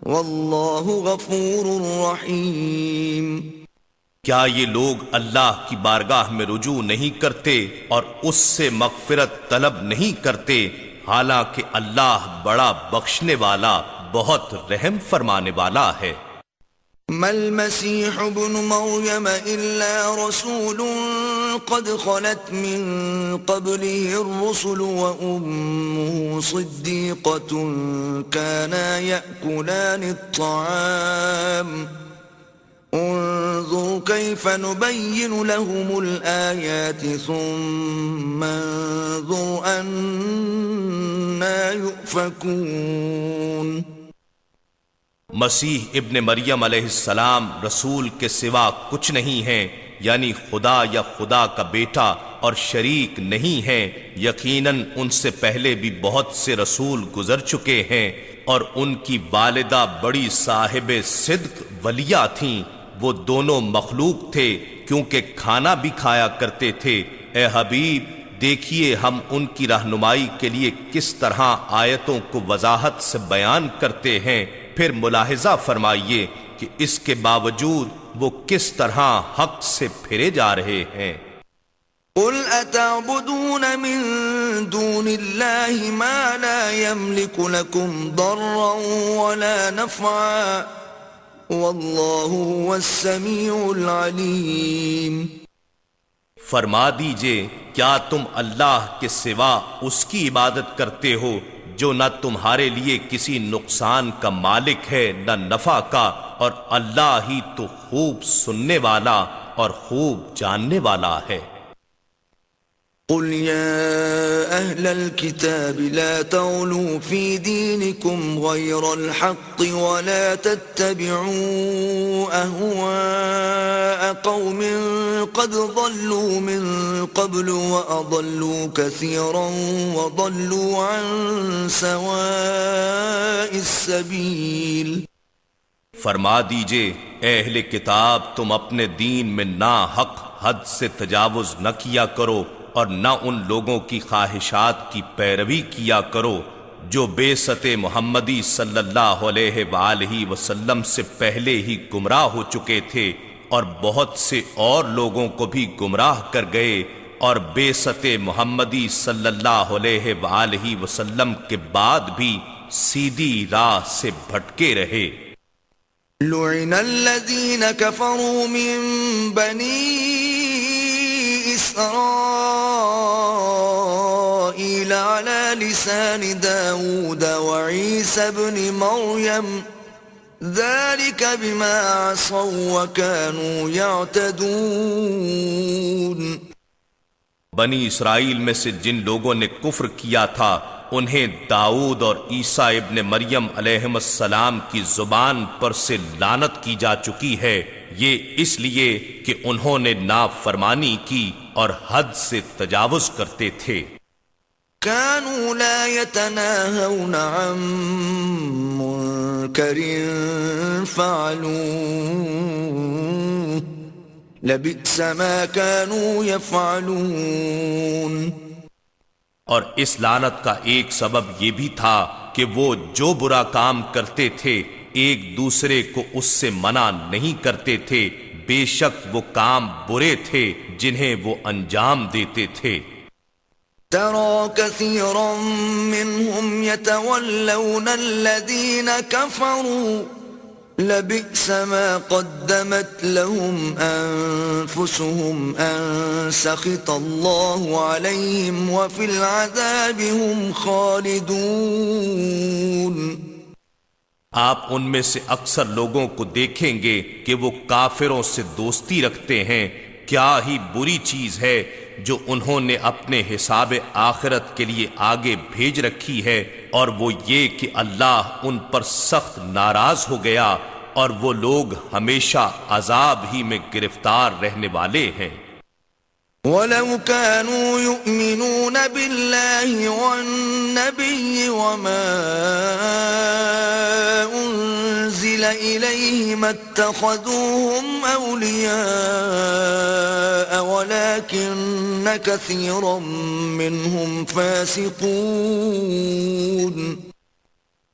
Speaker 1: واللہ غفور رحیم۔
Speaker 2: کیا یہ لوگ اللہ کی بارگاہ میں رجوع نہیں کرتے اور اس سے مغفرت طلب نہیں کرتے، حالانکہ اللہ بڑا بخشنے والا بہت رحم فرمانے والا ہے۔
Speaker 1: ما المسيح ابن مريم إلا رسول قد خلت من قبله الرسل وأمه صديقة كانا يأكلان الطعام انظر كيف نبين لهم الآيات ثم انظر أنا يؤفكون.
Speaker 2: مسیح ابن مریم علیہ السلام رسول کے سوا کچھ نہیں ہیں، یعنی خدا یا خدا کا بیٹا اور شریک نہیں ہیں. یقیناً ان سے پہلے بھی بہت سے رسول گزر چکے ہیں، اور ان کی والدہ بڑی صاحب صدق ولیہ تھیں. وہ دونوں مخلوق تھے کیونکہ کھانا بھی کھایا کرتے تھے. اے حبیب، دیکھیے ہم ان کی رہنمائی کے لیے کس طرح آیتوں کو وضاحت سے بیان کرتے ہیں. پھر ملاحظہ فرمائیے کہ اس کے باوجود وہ کس طرح حق سے پھرے جا رہے ہیں.
Speaker 1: قل اتعبدون من دون الله ما لا يملك لكم ضرا ولا نفعا والله هو السميع العليم.
Speaker 2: فرما دیجئے کیا تم اللہ کے سوا اس کی عبادت کرتے ہو جو نہ تمہارے لیے کسی نقصان کا مالک ہے نہ نفع کا، اور اللہ ہی تو خوب سننے والا اور خوب جاننے والا ہے.
Speaker 1: قل يا أهل الكتاب لا تغلوا في دينكم غير الحق ولا تتبعوا أهواء قوم قد ضلوا من قبل وأضلوا كثيرا وضلوا عن سواء السبيل.
Speaker 2: فرما دیجئے اے اہل کتاب، تم اپنے دین میں ناحق حد سے تجاوز نہ کیا کرو اور نہ ان لوگوں کی خواہشات کی پیروی کیا کرو جو بعثت محمدی صلی اللہ علیہ وآلہ وسلم سے پہلے ہی گمراہ ہو چکے تھے، اور بہت سے اور لوگوں کو بھی گمراہ کر گئے، اور بعثت محمدی صلی اللہ علیہ وآلہ وسلم کے بعد بھی سیدھی راہ سے بھٹکے رہے.
Speaker 1: لعن الذين كفروا من بني إسرائيل على لسان داود وعيسى بن مريم ذلك بما عصوا وكانوا يعتدون.
Speaker 2: بنی اسرائیل میں سے جن لوگوں نے کفر کیا تھا انہیں داؤد اور عیسیٰ ابن مریم علیہم السلام کی زبان پر سے لعنت کی جا چکی ہے، یہ اس لیے کہ انہوں نے نافرمانی کی اور حد سے تجاوز کرتے تھے.
Speaker 1: كانوا لا يتناهون عن منكر فعلوه لبئس ما كانوا يفعلون.
Speaker 2: اور اس لعنت کا ایک سبب یہ بھی تھا کہ وہ جو برا کام کرتے تھے ایک دوسرے کو اس سے منع نہیں کرتے تھے، بے شک وہ کام برے تھے جنہیں وہ انجام دیتے تھے.
Speaker 1: ترى كثيرا منهم يتولون الذين كفروا لبئس ما قدمت لهم أنفسهم أن سخط الله عليهم وفي العذاب هم خالدون.
Speaker 2: آپ ان میں سے اکثر لوگوں کو دیکھیں گے کہ وہ کافروں سے دوستی رکھتے ہیں. کیا ہی بری چیز ہے جو انہوں نے اپنے حساب آخرت کے لیے آگے بھیج رکھی ہے، اور وہ یہ کہ اللہ ان پر سخت ناراض ہو گیا اور وہ لوگ ہمیشہ عذاب ہی میں گرفتار رہنے والے ہیں.
Speaker 1: وَلَوْ كَانُوا يُؤْمِنُونَ بِاللَّهِ وَالنَّبِيِّ وَمَا أُنزِلَ إِلَيْهِ مَا اتَّخَذُوهُمْ أَوْلِيَاءَ وَلَكِنَّ كَثِيرًا مِّنْهُمْ فَاسِقُونَ.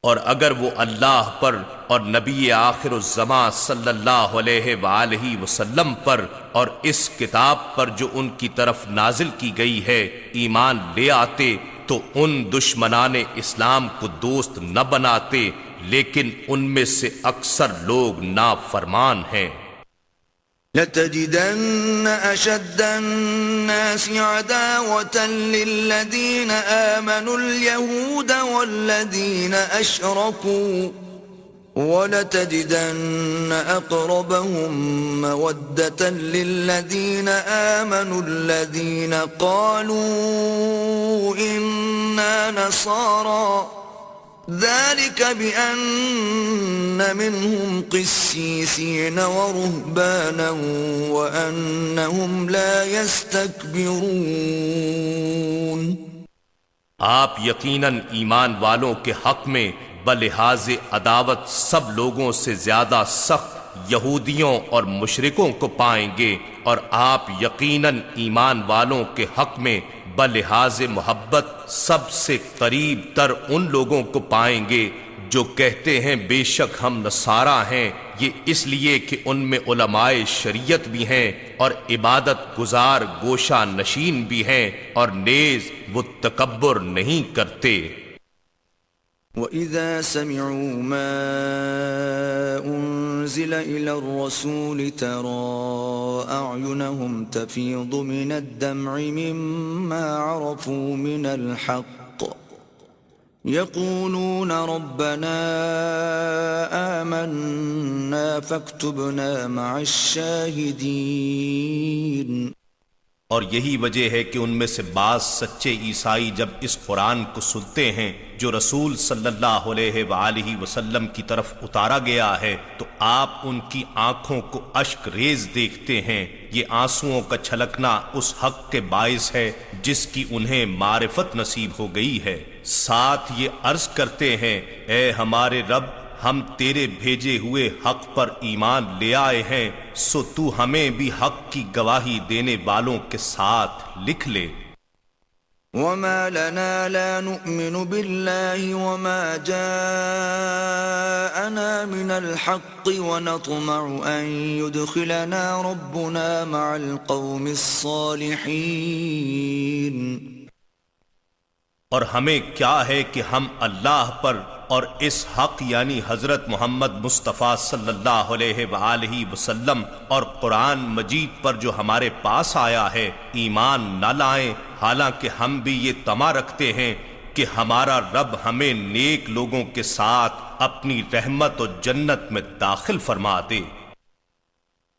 Speaker 2: اور اگر وہ اللہ پر اور نبی آخر الزمان صلی اللہ علیہ وآلہ وسلم پر اور اس کتاب پر جو ان کی طرف نازل کی گئی ہے ایمان لے آتے تو ان دشمنان اسلام کو دوست نہ بناتے لیکن ان میں سے اکثر لوگ نافرمان ہیں۔
Speaker 1: لتجدن أشد الناس عداوة للذين آمنوا اليهود والذين أشركوا ولتجدن أقربهم مودة للذين آمنوا الذين قالوا إنا نصارى ذلك بأن منهم قسيسين ورهبانا وأنهم لا يستكبرون۔
Speaker 2: آپ یقیناً ایمان والوں کے حق میں بلحاظ عداوت سب لوگوں سے زیادہ سخت یہودیوں اور مشرکوں کو پائیں گے، اور آپ یقیناً ایمان والوں کے حق میں بلحاظ محبت سب سے قریب تر ان لوگوں کو پائیں گے جو کہتے ہیں بے شک ہم نصارہ ہیں، یہ اس لیے کہ ان میں علماء شریعت بھی ہیں اور عبادت گزار گوشہ نشین بھی ہیں، اور نیز وہ تکبر نہیں کرتے۔
Speaker 1: وَإِذَا سَمِعُوا مَا أُنزِلَ إِلَى الرَّسُولِ تَرَى أَعْيُنَهُمْ تَفِيضُ مِنَ الدَّمْعِ مِمَّا عَرَفُوا مِنَ الْحَقِّ يَقُولُونَ رَبَّنَا آمَنَّا فَاكْتُبْنَا مَعَ الشَّاهِدِينَ۔
Speaker 2: اور یہی وجہ ہے کہ ان میں سے بعض سچے عیسائی جب اس قرآن کو سنتے ہیں جو رسول صلی اللہ علیہ وآلہ وسلم کی طرف اتارا گیا ہے تو آپ ان کی آنکھوں کو اشک ریز دیکھتے ہیں، یہ آنسوؤں کا چھلکنا اس حق کے باعث ہے جس کی انہیں معرفت نصیب ہو گئی ہے، ساتھ یہ عرض کرتے ہیں اے ہمارے رب ہم تیرے بھیجے ہوئے حق پر ایمان لے آئے ہیں، سو تو ہمیں بھی حق کی گواہی دینے والوں کے ساتھ لکھ لے۔
Speaker 1: وَمَا لَنَا لَا نُؤْمِنُ بِاللَّهِ وَمَا جَاءَنَا مِنَ الْحَقِّ وَنَطْمَعُ أَن يُدْخِلَنَا رَبُّنَا مَعَ الْقَوْمِ الصَّالِحِينَ۔
Speaker 2: اور ہمیں کیا ہے کہ ہم اللہ پر اور اس حق یعنی حضرت محمد مصطفیٰ صلی اللہ علیہ وآلہ وسلم اور قرآن مجید پر جو ہمارے پاس آیا ہے ایمان نہ لائیں، حالانکہ ہم بھی یہ طمع رکھتے ہیں کہ ہمارا رب ہمیں نیک لوگوں کے ساتھ اپنی رحمت و جنت میں داخل فرما دے۔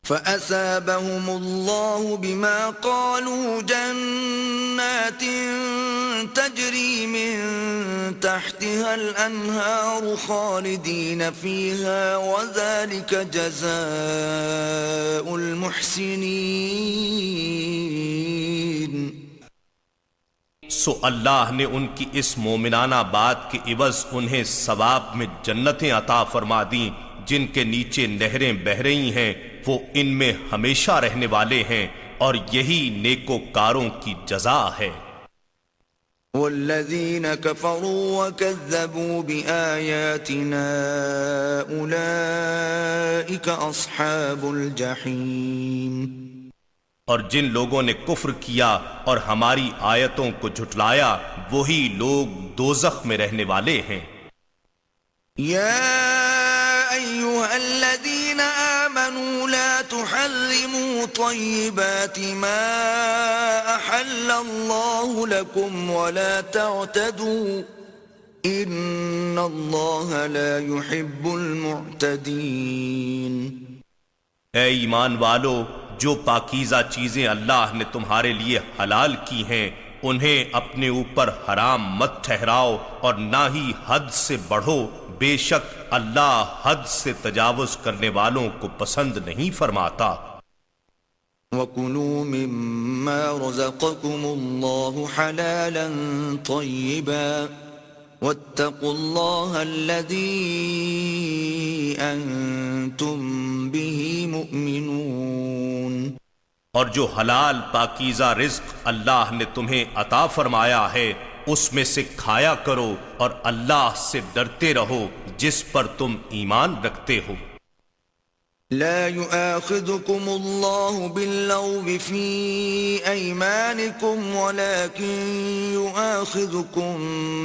Speaker 1: فَأَثَابَهُمُ اللَّهُ بِمَا قَالُوا جَنَّاتٍ تَجْرِي مِن تَحْتِهَا الْأَنْهَارُ خَالِدِينَ فِيهَا وَذَلِكَ جَزَاءُ الْمُحْسِنِينَ۔
Speaker 2: سو اللہ نے ان کی اس مومنانہ بات کے عوض انہیں ثواب میں جنتیں عطا فرما دیں جن کے نیچے نہریں بہہ رہی ہیں، وہ ان میں ہمیشہ رہنے والے ہیں، اور یہی نیکوکاروں کی جزا ہے۔
Speaker 1: والذین کفروا وکذبوا بآیاتنا اولئک اصحاب الجحیم۔
Speaker 2: اور جن لوگوں نے کفر کیا اور ہماری آیتوں کو جھٹلایا وہی لوگ دوزخ میں رہنے والے ہیں۔
Speaker 1: یا ایھا الذین آمنوا لا تحرموا طیبات ما احل اللہ لکم ولا تعتدوا ان اللہ لا يحب المعتدین۔
Speaker 2: اے ایمان والو، جو پاکیزہ چیزیں اللہ نے تمہارے لیے حلال کی ہیں انہیں اپنے اوپر حرام مت ٹھہراؤ اور نہ ہی حد سے بڑھو، بے شک اللہ حد سے تجاوز کرنے والوں کو پسند نہیں فرماتا۔
Speaker 1: وَكُلُوا مِمَّا رَزَقَكُمُ اللَّهُ حَلَالًا طَيِّبًا وَاتَّقُوا اللَّهَ الَّذِي أَنتُم بِهِ مُؤْمِنُونَ۔
Speaker 2: اور جو حلال پاکیزہ رزق اللہ نے تمہیں عطا فرمایا ہے اس میں سے کھایا کرو اور اللہ سے ڈرتے رہو جس پر تم ایمان رکھتے ہو۔
Speaker 1: لا يؤاخذكم الله باللغو في أيمانكم ولكن يؤاخذكم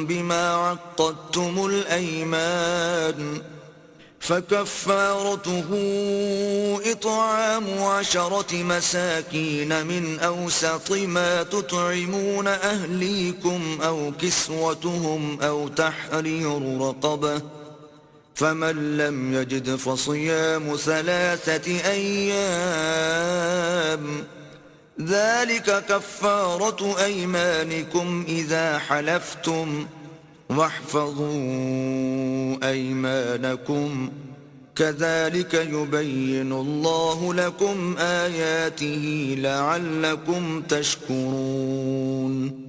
Speaker 1: بما عقدتم الأيمان فكفارته إطعام 10 مساكين من أوسط ما تطعمون أهليكم أو كسوتهم أو تحرير رقبة فمن لم يجد فصيام 3 أيام ذلك كفارة أيمانكم إذا حلفتم واحفظوا أيمانكم كذلك يبين الله لكم آياته لعلكم تشكرون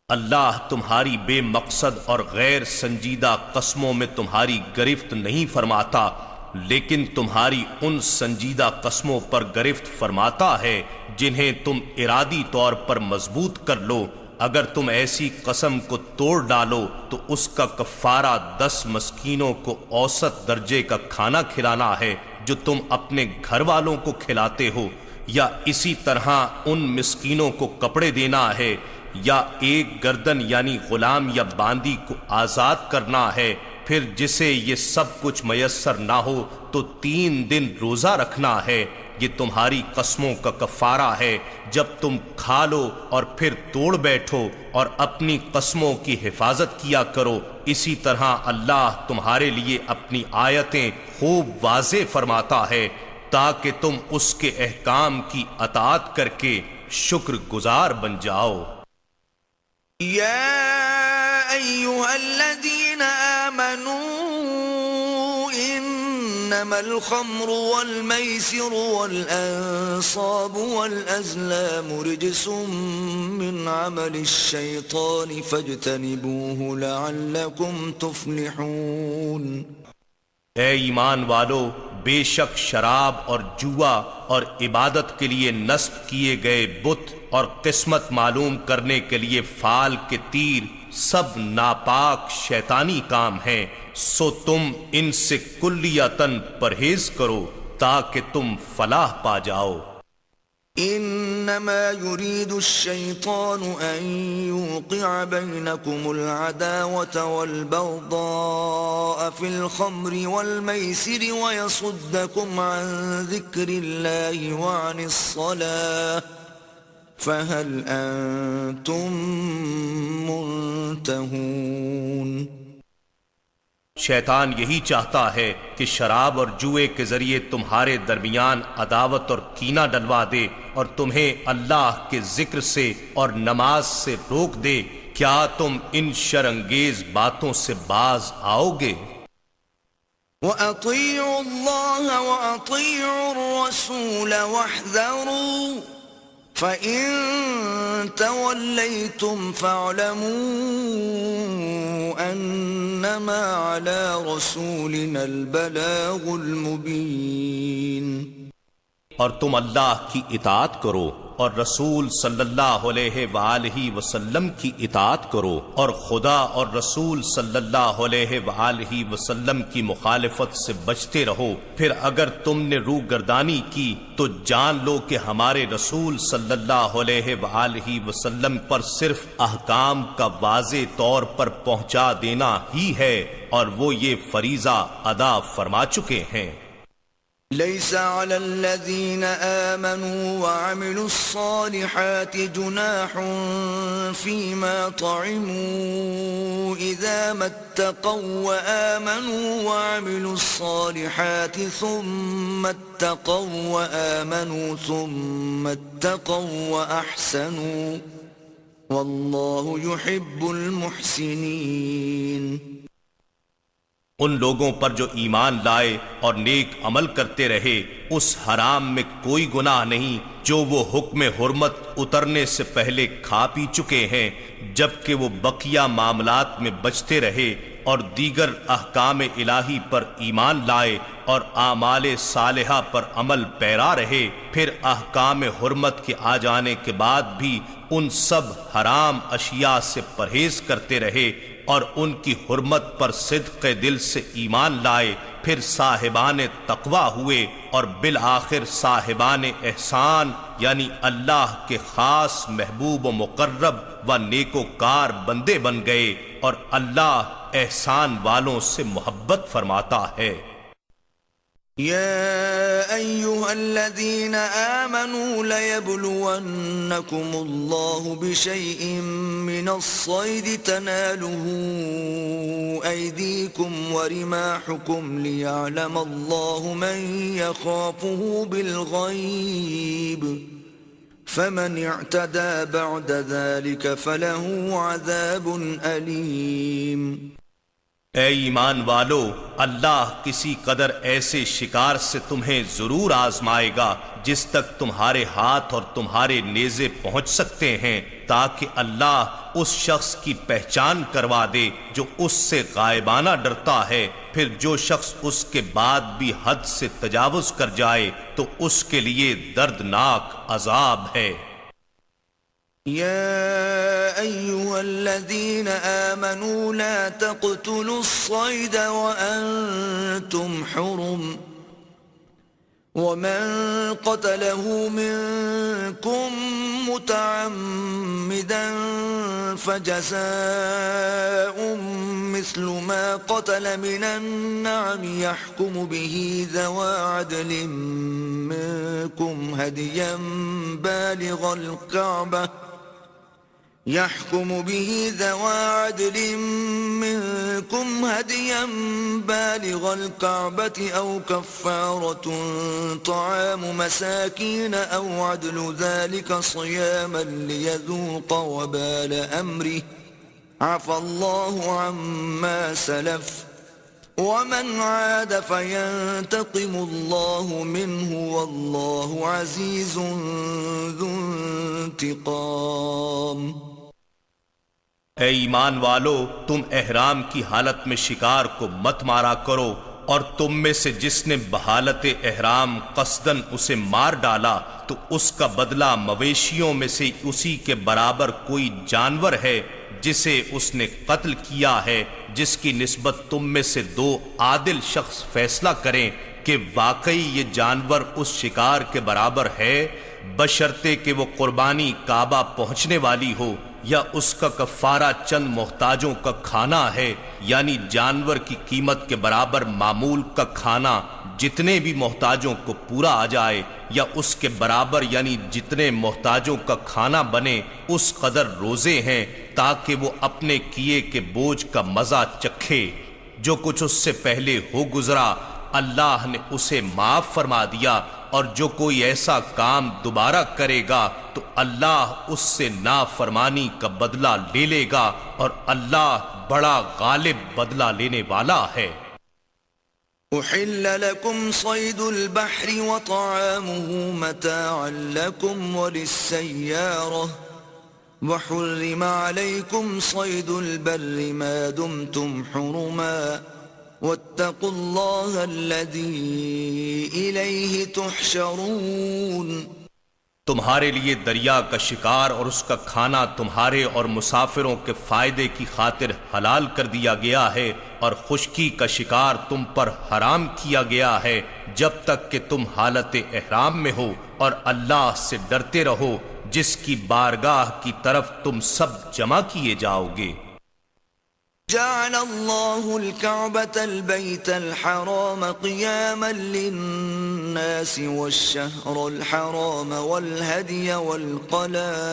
Speaker 2: اللہ تمہاری بے مقصد اور غیر سنجیدہ قسموں میں تمہاری گرفت نہیں فرماتا، لیکن تمہاری ان سنجیدہ قسموں پر گرفت فرماتا ہے جنہیں تم ارادی طور پر مضبوط کر لو۔ اگر تم ایسی قسم کو توڑ ڈالو تو اس کا کفارہ 10 مسکینوں کو اوسط درجے کا کھانا کھلانا ہے جو تم اپنے گھر والوں کو کھلاتے ہو، یا اسی طرح ان مسکینوں کو کپڑے دینا ہے، یا ایک گردن یعنی غلام یا باندی کو آزاد کرنا ہے۔ پھر جسے یہ سب کچھ میسر نہ ہو تو 3 دن روزہ رکھنا ہے۔ یہ تمہاری قسموں کا کفارہ ہے جب تم کھا لو اور پھر توڑ بیٹھو، اور اپنی قسموں کی حفاظت کیا کرو۔ اسی طرح اللہ تمہارے لیے اپنی آیتیں خوب واضح فرماتا ہے تاکہ تم اس کے احکام کی اطاعت کر کے شکر گزار بن جاؤ۔
Speaker 1: يا أيها الذين آمنوا إنما الخمر والميسر والأنصاب والأزلام رجس من عمل الشيطان فاجتنبوه لعلكم تفلحون۔
Speaker 2: اے ایمان والو، بے شک شراب اور جوا اور عبادت کے لیے نصب کیے گئے بت اور قسمت معلوم کرنے کے لیے فال کے تیر سب ناپاک شیطانی کام ہیں، سو تم ان سے کلیتاً پرہیز کرو تاکہ تم فلاح پا جاؤ۔
Speaker 1: انما يريد الشيطان ان يوقع بينكم العداوة والبغضاء في الخمر والميسر ويصدكم عن ذكر الله وعن الصلاة فهل انتم منتهون۔
Speaker 2: شیطان یہی چاہتا ہے کہ شراب اور جوئے کے ذریعے تمہارے درمیان عداوت اور کینہ ڈلوا دے اور تمہیں اللہ کے ذکر سے اور نماز سے روک دے۔ کیا تم ان شرانگیز باتوں سے باز آؤ گے؟
Speaker 1: وَأَطِيعُوا اللَّهَ وَأَطِيعُوا الرَّسُولَ وَاحْذَرُوا فَإِن تَوَلَّيْتُمْ فَاعْلَمُوا أَنَّمَا عَلَى رَسُولِنَا الْبَلَاغُ الْمُبِينُ۔
Speaker 2: اور تم اللہ کی اطاعت کرو اور رسول صلی اللہ علیہ وآلہ وسلم کی اطاعت کرو، اور خدا اور رسول صلی اللہ علیہ وآلہ وسلم کی مخالفت سے بچتے رہو۔ پھر اگر تم نے روگردانی کی تو جان لو کہ ہمارے رسول صلی اللہ علیہ وآلہ وسلم پر صرف احکام کا واضح طور پر پہنچا دینا ہی ہے، اور وہ یہ فریضہ ادا فرما چکے ہیں۔
Speaker 1: ليس على الذين آمنوا وعملوا الصالحات جناح فيما طعموا إذا ما اتقوا وآمنوا وعملوا الصالحات ثم اتقوا وآمنوا ثم اتقوا وأحسنوا والله يحب المحسنين۔
Speaker 2: ان لوگوں پر جو ایمان لائے اور نیک عمل کرتے رہے اس حرام میں کوئی گناہ نہیں جو وہ حکم حرمت اترنے سے پہلے کھا پی چکے ہیں، جبکہ وہ بقیہ معاملات میں بچتے رہے اور دیگر احکام الہی پر ایمان لائے اور اعمال صالحہ پر عمل پیرا رہے۔ پھر احکام حرمت کے آ جانے کے بعد بھی ان سب حرام اشیاء سے پرہیز کرتے رہے، اور ان کی حرمت پر صدق دل سے ایمان لائے، پھر صاحبان تقوی ہوئے اور بالآخر صاحبان احسان یعنی اللہ کے خاص محبوب و مقرب و نیکوکار بندے بن گئے، اور اللہ احسان والوں سے محبت فرماتا ہے۔
Speaker 1: يا أيها الذين آمنوا ليبلونكم الله بشيء من الصيد تناله أيديكم ورماحكم ليعلم الله من يخافه بالغيب فمن اعتدى بعد ذلك فله عذاب أليم۔
Speaker 2: اے ایمان والو، اللہ کسی قدر ایسے شکار سے تمہیں ضرور آزمائے گا جس تک تمہارے ہاتھ اور تمہارے نیزے پہنچ سکتے ہیں، تاکہ اللہ اس شخص کی پہچان کروا دے جو اس سے غائبانہ ڈرتا ہے، پھر جو شخص اس کے بعد بھی حد سے تجاوز کر جائے تو اس کے لیے دردناک عذاب ہے۔
Speaker 1: يا أيها الذين آمنوا لا تقتلوا الصيد وأنتم حرم ومن قتله منكم متعمدا فجزاء مثل ما قتل من النعم يحكم به ذوى عدل منكم هديا بالغ الكعبة يحكم به ذوى عدل منكم هديا بالغ الكعبة أو كفارة طعام مساكين أو عدل ذلك صياما ليذوق وبال أمره عفى الله عما سلف ومن عاد فينتقم الله منه والله عزيز ذو انتقام۔
Speaker 2: اے ایمان والو، تم احرام کی حالت میں شکار کو مت مارا کرو، اور تم میں سے جس نے بحالت احرام قصدن اسے مار ڈالا تو اس کا بدلہ مویشیوں میں سے اسی کے برابر کوئی جانور ہے جسے اس نے قتل کیا ہے، جس کی نسبت تم میں سے دو عادل شخص فیصلہ کریں کہ واقعی یہ جانور اس شکار کے برابر ہے، بشرطے کہ وہ قربانی کعبہ پہنچنے والی ہو، یا اس کا کفارہ چند محتاجوں کا کھانا ہے، یعنی جانور کی قیمت کے برابر معمول کا کھانا جتنے بھی محتاجوں کو پورا آ جائے، یا اس کے برابر یعنی جتنے محتاجوں کا کھانا بنے اس قدر روزے ہیں، تاکہ وہ اپنے کیے کے بوجھ کا مزہ چکھے۔ جو کچھ اس سے پہلے ہو گزرا اللہ نے اسے معاف فرما دیا، اور جو کوئی ایسا کام دوبارہ کرے گا تو اللہ اس سے نافرمانی کا بدلہ لے لے گا، اور اللہ بڑا غالب بدلہ لینے والا ہے۔
Speaker 1: أحل لكم صيد البحر وطعامه متاعا لكم وللسيارة وحرم عليكم صيد البر ما دمتم حرما واتقوا الله الذي إليه تحشرون۔
Speaker 2: تمہارے لیے دریا کا شکار اور اس کا کھانا تمہارے اور مسافروں کے فائدے کی خاطر حلال کر دیا گیا ہے، اور خشکی کا شکار تم پر حرام کیا گیا ہے جب تک کہ تم حالت احرام میں ہو، اور اللہ سے ڈرتے رہو جس کی بارگاہ کی طرف تم سب جمع کیے جاؤ گے۔
Speaker 1: جعل الله الكعبة البيت الحرام قياما للناس والشهر الحرام والهدي والقلائد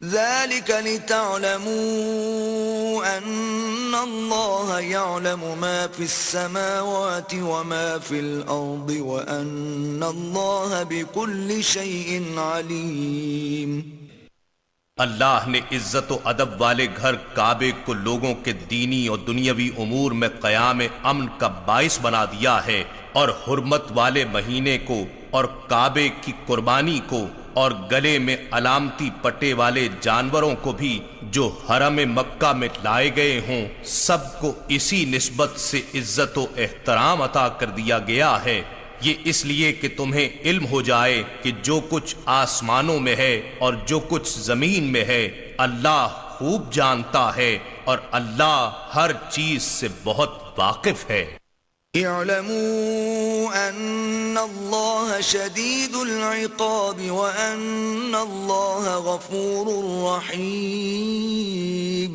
Speaker 1: ذلك لتعلموا أن الله يعلم ما في السماوات وما في الأرض وأن الله بكل شيء عليم۔
Speaker 2: اللہ نے عزت و ادب والے گھر کعبے کو لوگوں کے دینی اور دنیاوی امور میں قیام امن کا باعث بنا دیا ہے، اور حرمت والے مہینے کو اور کعبے کی قربانی کو اور گلے میں علامتی پٹے والے جانوروں کو بھی جو حرم مکہ میں لائے گئے ہوں، سب کو اسی نسبت سے عزت و احترام عطا کر دیا گیا ہے۔ یہ اس لیے کہ تمہیں علم ہو جائے کہ جو کچھ آسمانوں میں ہے اور جو کچھ زمین میں ہے اللہ خوب جانتا ہے اور اللہ ہر چیز سے بہت واقف ہے۔
Speaker 1: اعلموا ان اللہ شدید العقاب وان اللہ غفور رحیم۔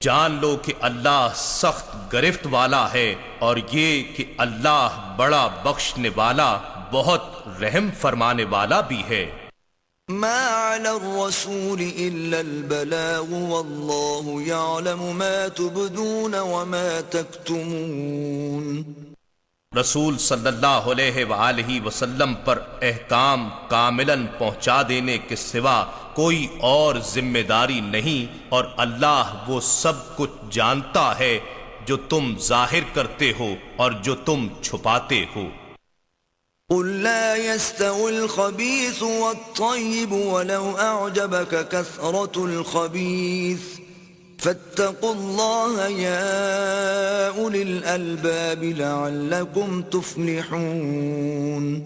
Speaker 2: جان لو کہ اللہ سخت گرفت والا ہے اور یہ کہ اللہ بڑا بخشنے والا بہت رحم فرمانے والا بھی ہے۔
Speaker 1: ما على الرسول الا البلاغ والله يعلم ما تبدون وما تكتمون۔
Speaker 2: رسول صلی اللہ علیہ وآلہ وسلم پر احکام کاملاً پہنچا دینے کے سوا کوئی اور ذمہ داری نہیں، اور اللہ وہ سب کچھ جانتا ہے جو تم ظاہر کرتے ہو اور جو تم چھپاتے ہو۔
Speaker 1: قل لا يستوي الخبيث والطيب ولو أعجبك كثرة الخبيث فاتقوا الله يا أولي الألباب لعلكم تفلحون۔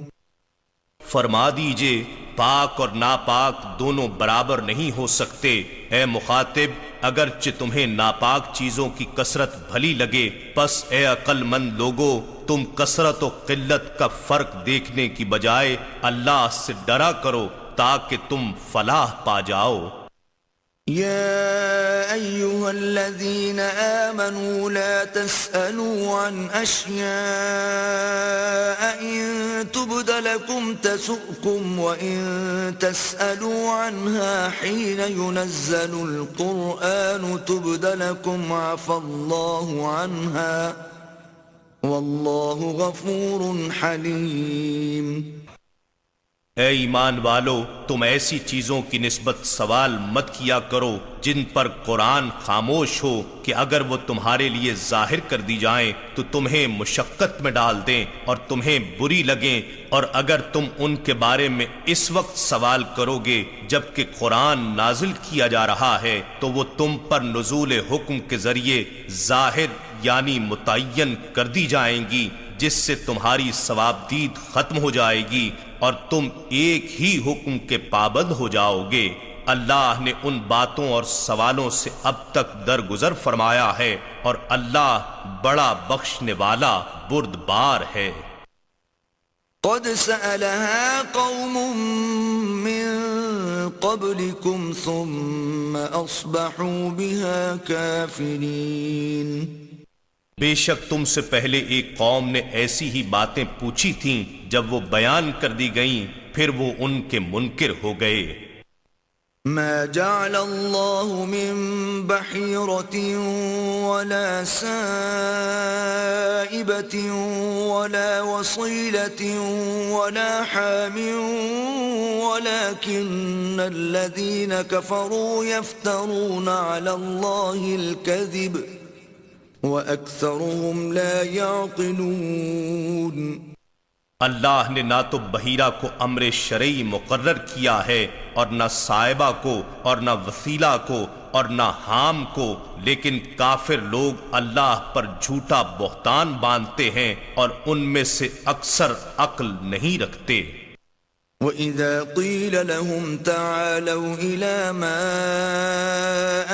Speaker 2: فرما دیجئے پاک اور ناپاک دونوں برابر نہیں ہو سکتے۔ اے مخاطب، اگرچہ تمہیں ناپاک چیزوں کی کثرت بھلی لگے، پس اے عقل مند لوگو، تم کثرت و قلت کا فرق دیکھنے کی بجائے اللہ سے ڈرا کرو تاکہ تم فلاح پا جاؤ۔
Speaker 1: يا أيها الذين آمنوا لا تسألوا عن أشياء إن تبد لكم تسؤكم وإن تسألوا عنها حين ينزل القرآن تبد لكم عفى الله عنها والله غفور حليم۔
Speaker 2: اے ایمان والو، تم ایسی چیزوں کی نسبت سوال مت کیا کرو جن پر قرآن خاموش ہو کہ اگر وہ تمہارے لیے ظاہر کر دی جائیں تو تمہیں مشقت میں ڈال دیں اور تمہیں بری لگیں، اور اگر تم ان کے بارے میں اس وقت سوال کرو گے جبکہ قرآن نازل کیا جا رہا ہے تو وہ تم پر نزول حکم کے ذریعے ظاہر یعنی متعین کر دی جائیں گی، جس سے تمہاری ثوابدید ختم ہو جائے گی اور تم ایک ہی حکم کے پابند ہو جاؤ گے۔ اللہ نے ان باتوں اور سوالوں سے اب تک درگزر فرمایا ہے اور اللہ بڑا بخشنے والا بردبار ہے۔
Speaker 1: قد سألها قوم من قبلكم ثم أصبحوا بها كافرين۔
Speaker 2: بے شک تم سے پہلے ایک قوم نے ایسی ہی باتیں پوچھی تھیں، جب وہ بیان کر دی گئیں پھر وہ ان کے منکر ہو گئے۔
Speaker 1: ما جعل الله من بحيرة ولا سائبة ولا وصيلة ولا حام ولكن الذين كفروا يفترون على الله الكذب وَأَكْثَرُهُمْ لَا يَعْقِلُونَ۔
Speaker 2: اللہ نے نہ تو بحیرہ کو امر شرعی مقرر کیا ہے اور نہ صائبہ کو اور نہ وسیلہ کو اور نہ حام کو، لیکن کافر لوگ اللہ پر جھوٹا بہتان باندھتے ہیں اور ان میں سے اکثر عقل نہیں رکھتے۔
Speaker 1: وَإِذَا قِيلَ لَهُمْ تَعَالَوْا إِلَى مَا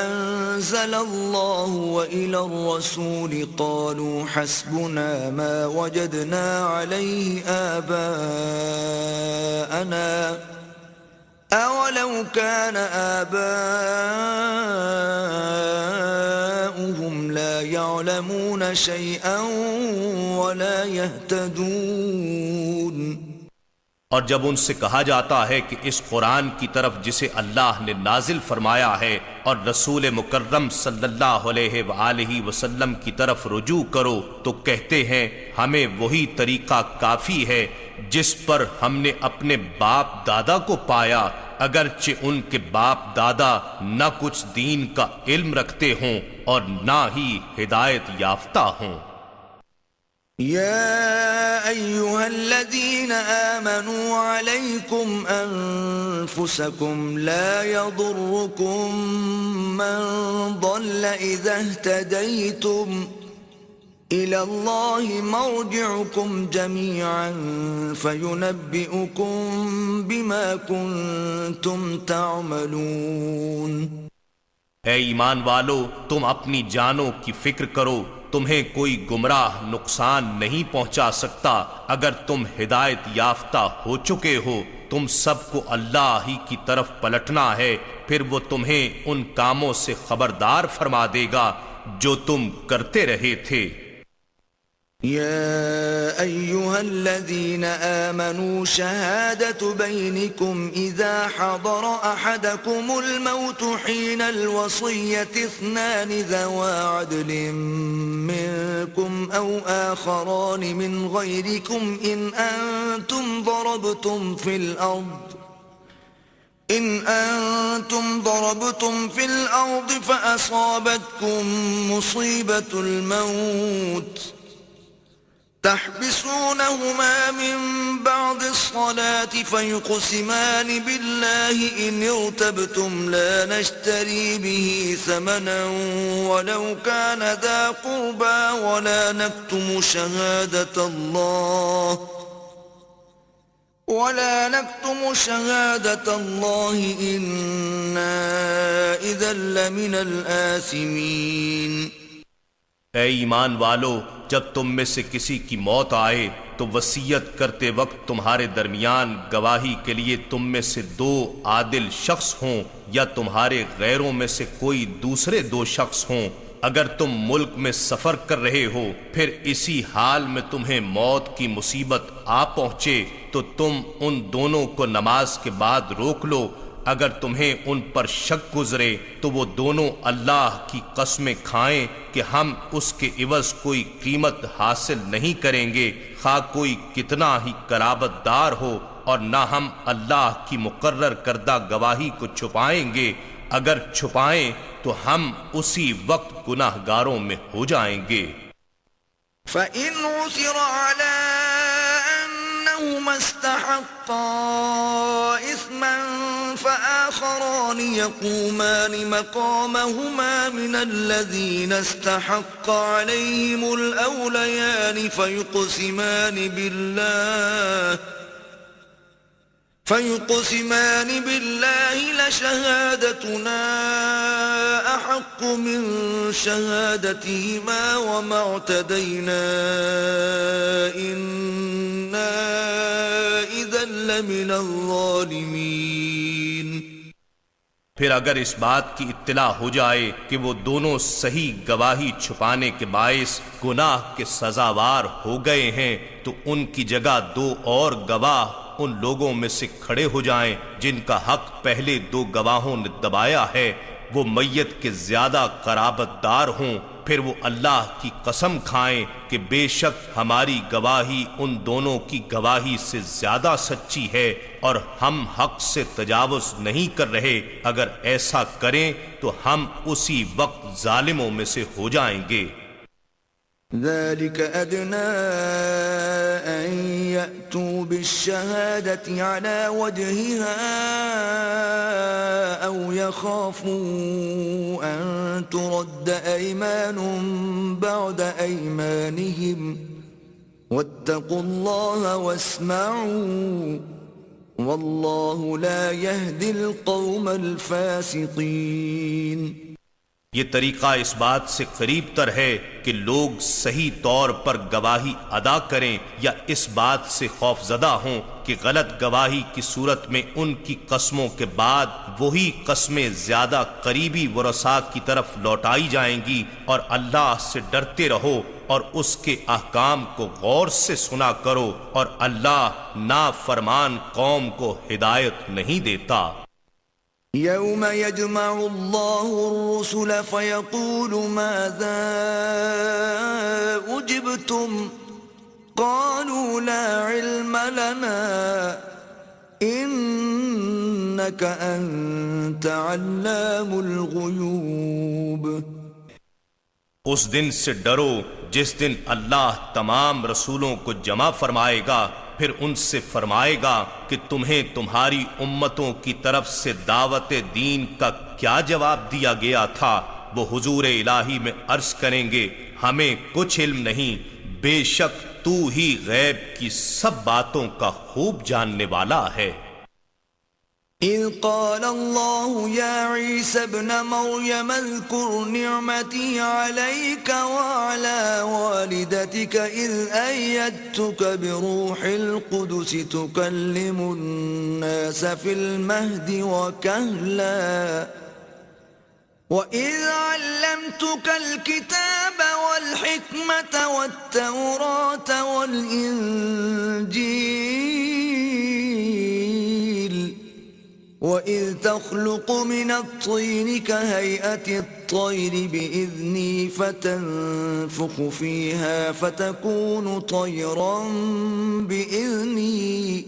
Speaker 1: أَنزَلَ اللَّهُ وَإِلَى الرَّسُولِ قَالُوا حَسْبُنَا مَا وَجَدْنَا عَلَيْهِ آبَاءَنَا أَوَلَوْ كَانَ آبَاؤُهُمْ لَا يَعْلَمُونَ شَيْئًا وَلَا يَهْتَدُونَ۔
Speaker 2: اور جب ان سے کہا جاتا ہے کہ اس قرآن کی طرف جسے اللہ نے نازل فرمایا ہے اور رسول مکرم صلی اللہ علیہ وآلہ وسلم کی طرف رجوع کرو، تو کہتے ہیں ہمیں وہی طریقہ کافی ہے جس پر ہم نے اپنے باپ دادا کو پایا، اگرچہ ان کے باپ دادا نہ کچھ دین کا علم رکھتے ہوں اور نہ ہی ہدایت یافتہ ہوں۔
Speaker 1: يا أيها الذين آمنوا عليكم أنفسكم لا يضركم من ضل إذا اهتديتم إلى الله مرجعكم جميعا فينبئكم بما كنتم تعملون۔
Speaker 2: اے ایمان والو تم اپنی جانوں کی فکر کرو، تمہیں کوئی گمراہ نقصان نہیں پہنچا سکتا اگر تم ہدایت یافتہ ہو چکے ہو۔ تم سب کو اللہ ہی کی طرف پلٹنا ہے، پھر وہ تمہیں ان کاموں سے خبردار فرما دے گا جو تم کرتے رہے تھے۔
Speaker 1: يا أيها الذين آمنوا شهادة بينكم إذا حضر أحدكم الموت حين الوصية اثنان ذوى عدل منكم أو آخران من غيركم إن أنتم ضربتم في الأرض فأصابتكم مصيبة الموت تحبسونهما من بعد الصلاة فيقسمان بالله إن ارتبتم لا نشتري به ثمنا ولو كان ذا قربى ولا نكتم شهادة الله إنا إذا لمن الآثمين۔
Speaker 2: اے ایمان والو، جب تم میں سے کسی کی موت آئے تو وصیت کرتے وقت تمہارے درمیان گواہی کے لیے تم میں سے 2 عادل شخص ہوں یا تمہارے غیروں میں سے کوئی دوسرے 2 شخص ہوں۔ اگر تم ملک میں سفر کر رہے ہو پھر اسی حال میں تمہیں موت کی مصیبت آ پہنچے تو تم ان دونوں کو نماز کے بعد روک لو۔ اگر تمہیں ان پر شک گزرے تو وہ دونوں اللہ کی قسمیں کھائیں کہ ہم اس کے عوض کوئی قیمت حاصل نہیں کریں گے، خواہ کوئی کتنا ہی قرابت دار ہو، اور نہ ہم اللہ کی مقرر کردہ گواہی کو چھپائیں گے، اگر چھپائیں تو ہم اسی وقت گناہ گاروں میں ہو جائیں گے۔
Speaker 1: فَإِنْ عُثِرَ عَلَىٰ أَنَّهُمَا اسْتَحَقَّا إِثْمًا فَآخَرَانِ يَقُومَانِ مَقَامَهُمَا مِنَ الَّذِينَ استحق عَلَيْهِمُ الْأَوْلَيَانِ فيقسمان بالله لشهادتنا أحق من شهادتهما وما اعتدينا إنا إذا لمن الظالمين۔
Speaker 2: پھر اگر اس بات کی اطلاع ہو جائے کہ وہ دونوں صحیح گواہی چھپانے کے باعث گناہ کے سزاوار ہو گئے ہیں تو ان کی جگہ 2 اور گواہ ان لوگوں میں سے کھڑے ہو جائیں جن کا حق پہلے 2 گواہوں نے دبایا ہے، وہ میت کے زیادہ قرابت دار ہوں، پھر وہ اللہ کی قسم کھائیں کہ بے شک ہماری گواہی ان دونوں کی گواہی سے زیادہ سچی ہے اور ہم حق سے تجاوز نہیں کر رہے۔ اگر ایسا کریں تو ہم اسی وقت ظالموں میں سے ہو جائیں گے۔
Speaker 1: ذلك أدنى أن يأتوا بالشهادة على وجهها أو يخافوا أن ترد أيمان بعد أيمانهم واتقوا الله واسمعوا والله لا يهدي القوم الفاسقين۔
Speaker 2: یہ طریقہ اس بات سے قریب تر ہے کہ لوگ صحیح طور پر گواہی ادا کریں یا اس بات سے خوف زدہ ہوں کہ غلط گواہی کی صورت میں ان کی قسموں کے بعد وہی قسمیں زیادہ قریبی ورثاء کی طرف لوٹائی جائیں گی، اور اللہ سے ڈرتے رہو اور اس کے احکام کو غور سے سنا کرو، اور اللہ نافرمان قوم کو ہدایت نہیں دیتا۔
Speaker 1: يوم يجمع الله الرسل فيقول ماذا أجبتم قالوا لا علم لنا إنك أنت علام الغيوب۔
Speaker 2: اس دن سے ڈرو جس دن اللہ تمام رسولوں کو جمع فرمائے گا، پھر ان سے فرمائے گا کہ تمہیں تمہاری امتوں کی طرف سے دعوت دین کا کیا جواب دیا گیا تھا؟ وہ حضور الہی میں عرض کریں گے ہمیں کچھ علم نہیں، بے شک تو ہی غیب کی سب باتوں کا خوب جاننے والا ہے۔
Speaker 1: إذ قال الله يا عيسى ابن مريم اذكر نعمتي عليك وعلى والدتك إذ أيدتك بروح القدس تكلم الناس في المهد وكهلا وإذ علمتك الكتاب والحكمة والتوراة والإنجيل وإذ تخلق من الطين كهيئة الطير بإذني فتنفخ فيها فتكون طيرا بإذني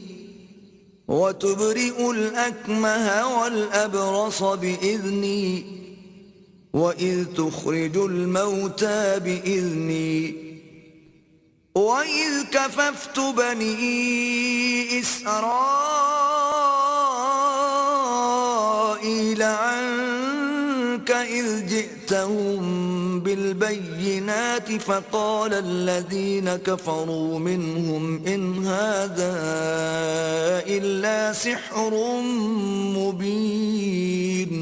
Speaker 1: وتبرئ الأكمه والأبرص بإذني وإذ تخرج الموتى بإذني وإذ كففت بني إسرائيل عنك إذ جئتهم بالبينات فقال الذين كفروا منهم إن هذا إلا سحر مبين.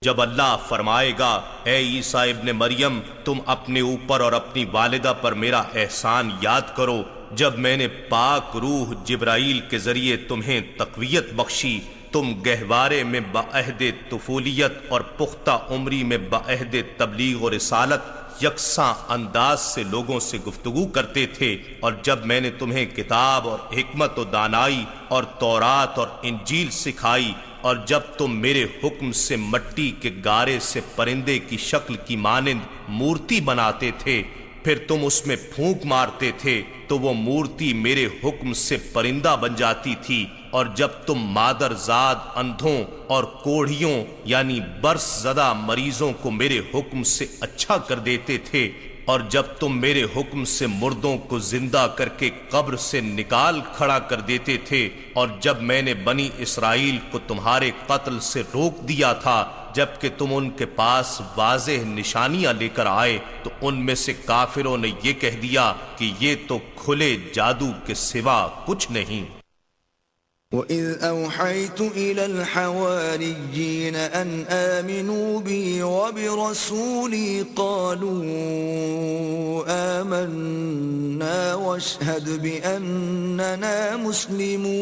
Speaker 2: جب اللہ فرمائے گا اے عیسیٰ ابن مریم تم اپنے اوپر اور اپنی والدہ پر میرا احسان یاد کرو جب میں نے پاک روح جبرائیل کے ذریعے تمہیں تقویت بخشی تم گہوارے میں بعہد طفولیت اور پختہ عمری میں بعہد تبلیغ و رسالت یکساں انداز سے لوگوں سے گفتگو کرتے تھے اور جب میں نے تمہیں کتاب اور حکمت و دانائی اور تورات اور انجیل سکھائی اور جب تم میرے حکم سے مٹی کے گارے سے پرندے کی شکل کی مانند مورتی بناتے تھے پھر تم اس میں پھونک مارتے تھے تو وہ مورتی میرے حکم سے پرندہ بن جاتی تھی اور جب تم مادر زاد اندھوں اور کوڑھیوں یعنی برس زدہ مریضوں کو میرے حکم سے اچھا کر دیتے تھے اور جب تم میرے حکم سے مردوں کو زندہ کر کے قبر سے نکال کھڑا کر دیتے تھے اور جب میں نے بنی اسرائیل کو تمہارے قتل سے روک دیا تھا جبکہ تم ان کے پاس واضح نشانیاں لے کر آئے تو ان میں سے کافروں نے یہ کہہ دیا کہ یہ تو کھلے جادو کے سوا کچھ نہیں.
Speaker 1: وَإِذْ أَوْحَيْتُ إِلَى الْحَوَارِيِّينَ أَنْ آمِنُوا بِي وَبِرَسُولِي قَالُوا آمَنَّا وَاشْهَدْ بِأَنَّنَا مُسْلِمُونَ.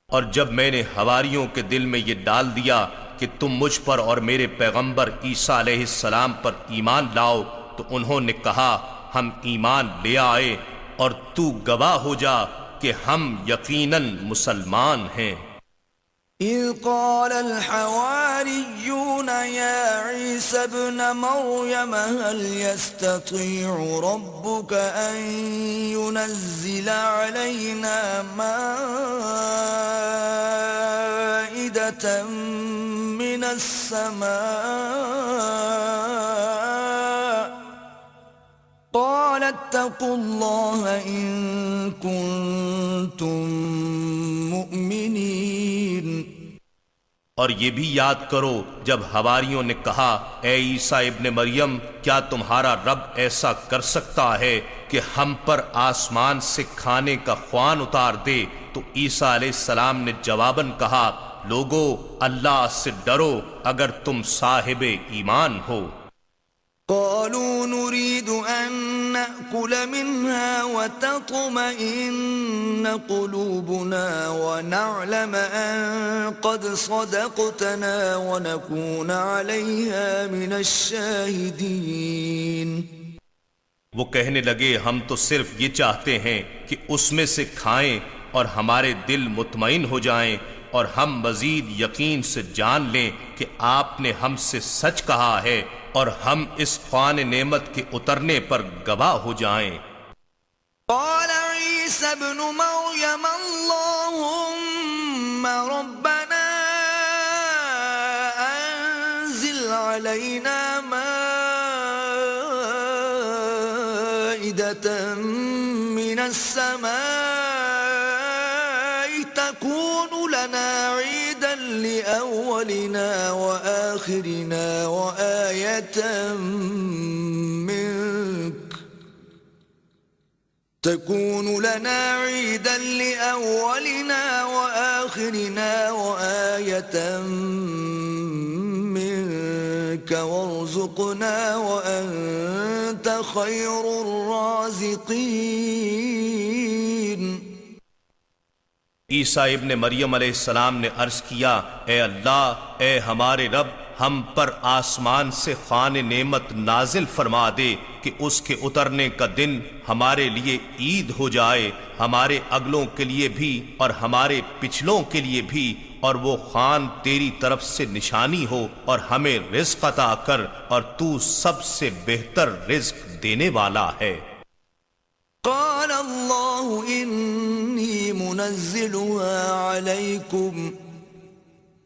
Speaker 2: اور جب میں نے حواریوں کے دل میں یہ ڈال دیا کہ تم مجھ پر اور میرے پیغمبر عیسیٰ علیہ السلام پر ایمان لاؤ تو انہوں نے کہا ہم ایمان لے آئے اور تو گواہ ہو جا کہ ہم یقیناً مسلمان ہیں.
Speaker 1: إذ قال الحواريون يا عيسى ابن مريم هل يستطيع ربك أن ينزل علينا مائدة من السماء قال اتقوا الله إن كنتم مؤمنين.
Speaker 2: اور یہ بھی یاد کرو جب حواریوں نے کہا اے عیسیٰ ابن مریم کیا تمہارا رب ایسا کر سکتا ہے کہ ہم پر آسمان سے کھانے کا خوان اتار دے تو عیسیٰ علیہ السلام نے جواباً کہا لوگو اللہ سے ڈرو اگر تم صاحب ایمان ہو.
Speaker 1: قالوا نريد أن نأكل منها وتطمئن قلوبنا ونعلم أن قد صدقتنا ونكون عليها من الشاهدين.
Speaker 2: وہ کہنے لگے ہم تو صرف یہ چاہتے ہیں کہ اس میں سے کھائیں اور ہمارے دل مطمئن ہو جائیں اور ہم مزید یقین سے جان لیں کہ آپ نے ہم سے سچ کہا ہے اور ہم اس خوان نعمت کے اترنے پر گواہ ہو جائیں.
Speaker 1: قال عيسى ابن مريم اللهم ربنا أنزل علينا مائدة من السماء تكون لنا عيدا لأولنا وآخرنا وآية منك تكون لنا عيدا لأولنا وآخرنا وآية منك وارزقنا وأنت خير الرازقين۔
Speaker 2: عیسیٰ ابن مریم علیہ السلام نے عرض کیا، اے اللہ، اے ہمارے رب، ہم پر آسمان سے خوان نعمت نازل فرما دے کہ اس کے اترنے کا دن ہمارے لیے عید ہو جائے، ہمارے اگلوں کے لیے بھی اور ہمارے پچھلوں کے لیے بھی، اور وہ خوان تیری طرف سے نشانی ہو، اور ہمیں رزق عطا کر، اور تو سب سے بہتر رزق دینے والا ہے۔
Speaker 1: قال الله إني منزلها عليكم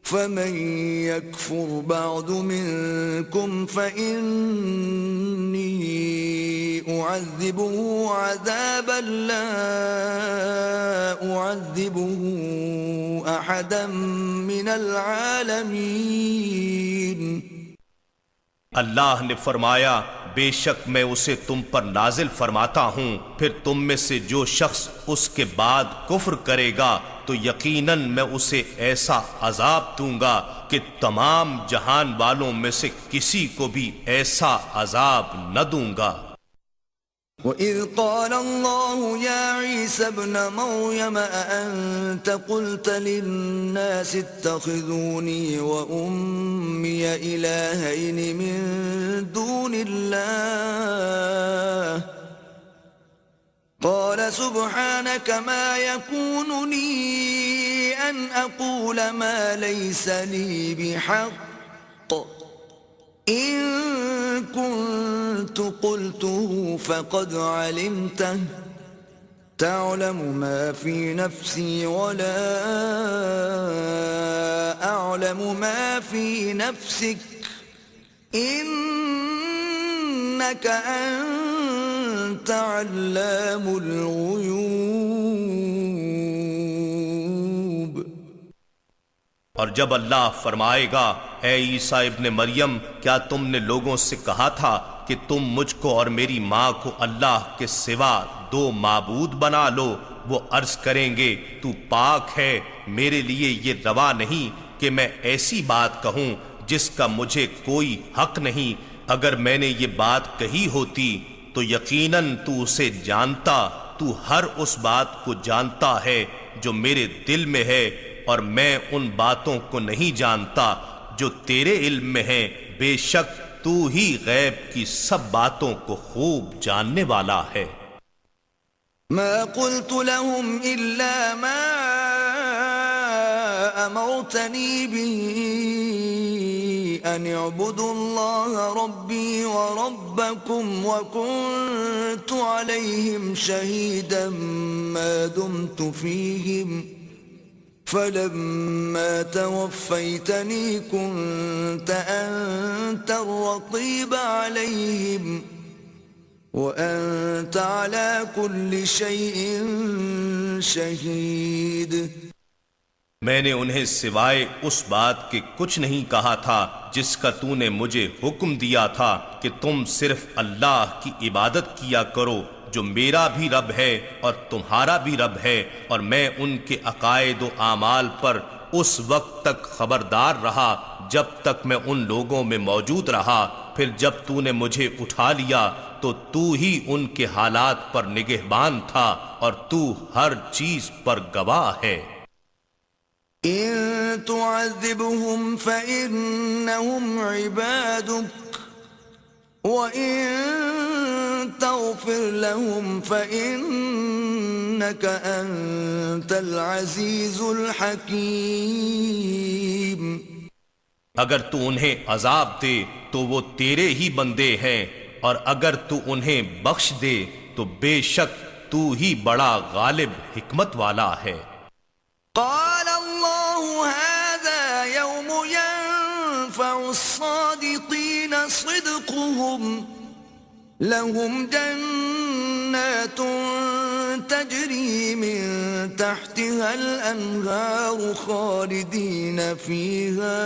Speaker 1: فمن يكفر بعد منكم فإني أعذبه عذابا لا أعذبه أحدا من العالمين۔
Speaker 2: اللہ نے فرمایا، بے شک میں اسے تم پر نازل فرماتا ہوں، پھر تم میں سے جو شخص اس کے بعد کفر کرے گا تو یقیناً میں اسے ایسا عذاب دوں گا کہ تمام جہان والوں میں سے کسی کو بھی ایسا عذاب نہ دوں گا۔
Speaker 1: وَإِذْ قَالَ اللَّهُ يَا عِيسَى ابْنَ مَرْيَمَ أَأَنْتَ قُلْتَ لِلنَّاسِ اتَّخِذُونِي وَأُمِّيَ إِلَٰهَيْنِ مِن دُونِ اللَّهِ قَالَ سُبْحَانَكَ مَا يَكُونُ لِي أَنْ أَقُولَ مَا لَيْسَ لِي بِحَقٍّ إِن كُنتُ قُلْتُهُ فَقَدْ عَلِمْتَهُ تَعْلَمُ مَا فِي نَفْسِي وَلَا أَعْلَمُ مَا فِي نَفْسِكَ إِنَّكَ أَنْتَ عَلَّامُ الْغُيُوبِ۔
Speaker 2: اور جب اللہ فرمائے گا، اے عیسیٰ ابن مریم، کیا تم نے لوگوں سے کہا تھا کہ تم مجھ کو اور میری ماں کو اللہ کے سوا دو معبود بنا لو؟ وہ عرض کریں گے، تو پاک ہے، میرے لیے یہ روا نہیں کہ میں ایسی بات کہوں جس کا مجھے کوئی حق نہیں۔ اگر میں نے یہ بات کہی ہوتی تو یقیناً تو اسے جانتا، تو ہر اس بات کو جانتا ہے جو میرے دل میں ہے، اور میں ان باتوں کو نہیں جانتا جو تیرے علم میں ہیں، بے شک تو ہی غیب کی سب باتوں کو خوب جاننے والا ہے۔
Speaker 1: ما قلت لهم إلا ما أمرتني به أن اعبدوا الله ربي وربكم وكنت عليهم شهيدا ما دمت فيهم فلما توفيتني كنت أنت الرقيب عليهم وأنت على كل شيء شهيد۔
Speaker 2: میں نے انہیں سوائے اس بات کے کچھ نہیں کہا تھا جس کا تو نے مجھے حکم دیا تھا کہ تم صرف اللہ کی عبادت کیا کرو جو میرا بھی رب ہے اور تمہارا بھی رب ہے، اور میں ان کے عقائد و اعمال پر اس وقت تک خبردار رہا جب تک میں ان لوگوں میں موجود رہا، پھر جب تو نے مجھے اٹھا لیا تو تو ہی ان کے حالات پر نگہبان تھا اور تو ہر چیز پر گواہ ہے۔
Speaker 1: إن تعذبهم فإنهم عبادك وإن تغفر لهم فإنك أنت العزيز الحكيم۔
Speaker 2: اگر تو انہیں عذاب دے تو وہ تیرے ہی بندے ہیں، اور اگر تو انہیں بخش دے تو بے شک تو ہی بڑا غالب حکمت والا ہے۔
Speaker 1: قال الله هذا يوم ينفع الصادقين صدقهم لهم جنات تجري من تحتها الأنهار خالدين فيها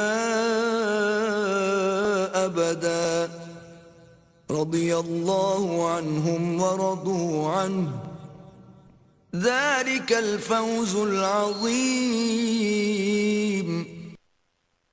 Speaker 1: أبدا رضي الله عنهم ورضوا عنه ذلك الفوز العظیم.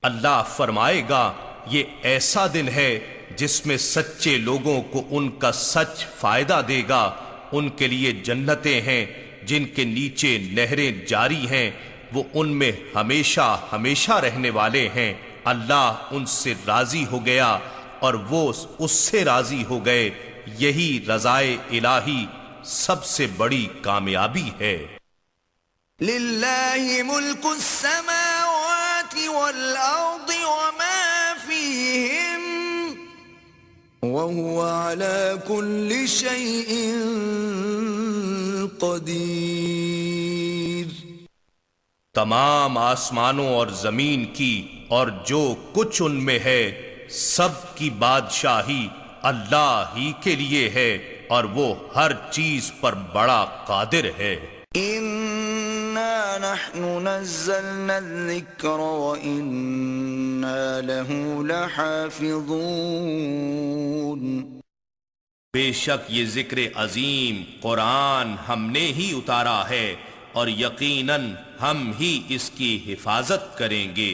Speaker 2: اللہ فرمائے گا یہ ایسا دن ہے جس میں سچے لوگوں کو ان کا سچ فائدہ دے گا. ان کے لیے جنتیں ہیں جن کے نیچے نہریں جاری ہیں، وہ ان میں ہمیشہ ہمیشہ رہنے والے ہیں. اللہ ان سے راضی ہو گیا اور وہ اس سے راضی ہو گئے. یہی رضائے الہی سب سے بڑی کامیابی ہے.
Speaker 1: للہ ملک السماوات والارض وما فیہم وهو على كل شيء قدیر.
Speaker 2: تمام آسمانوں اور زمین کی اور جو کچھ ان میں ہے سب کی بادشاہی اللہ ہی کے لیے ہے اور وہ ہر چیز پر بڑا قادر ہے.
Speaker 1: انا نحن نزلنا الذکر وانا له لحافظون.
Speaker 2: بے شک یہ ذکر عظیم قرآن ہم نے ہی اتارا ہے اور یقیناً ہم ہی اس کی حفاظت کریں گے.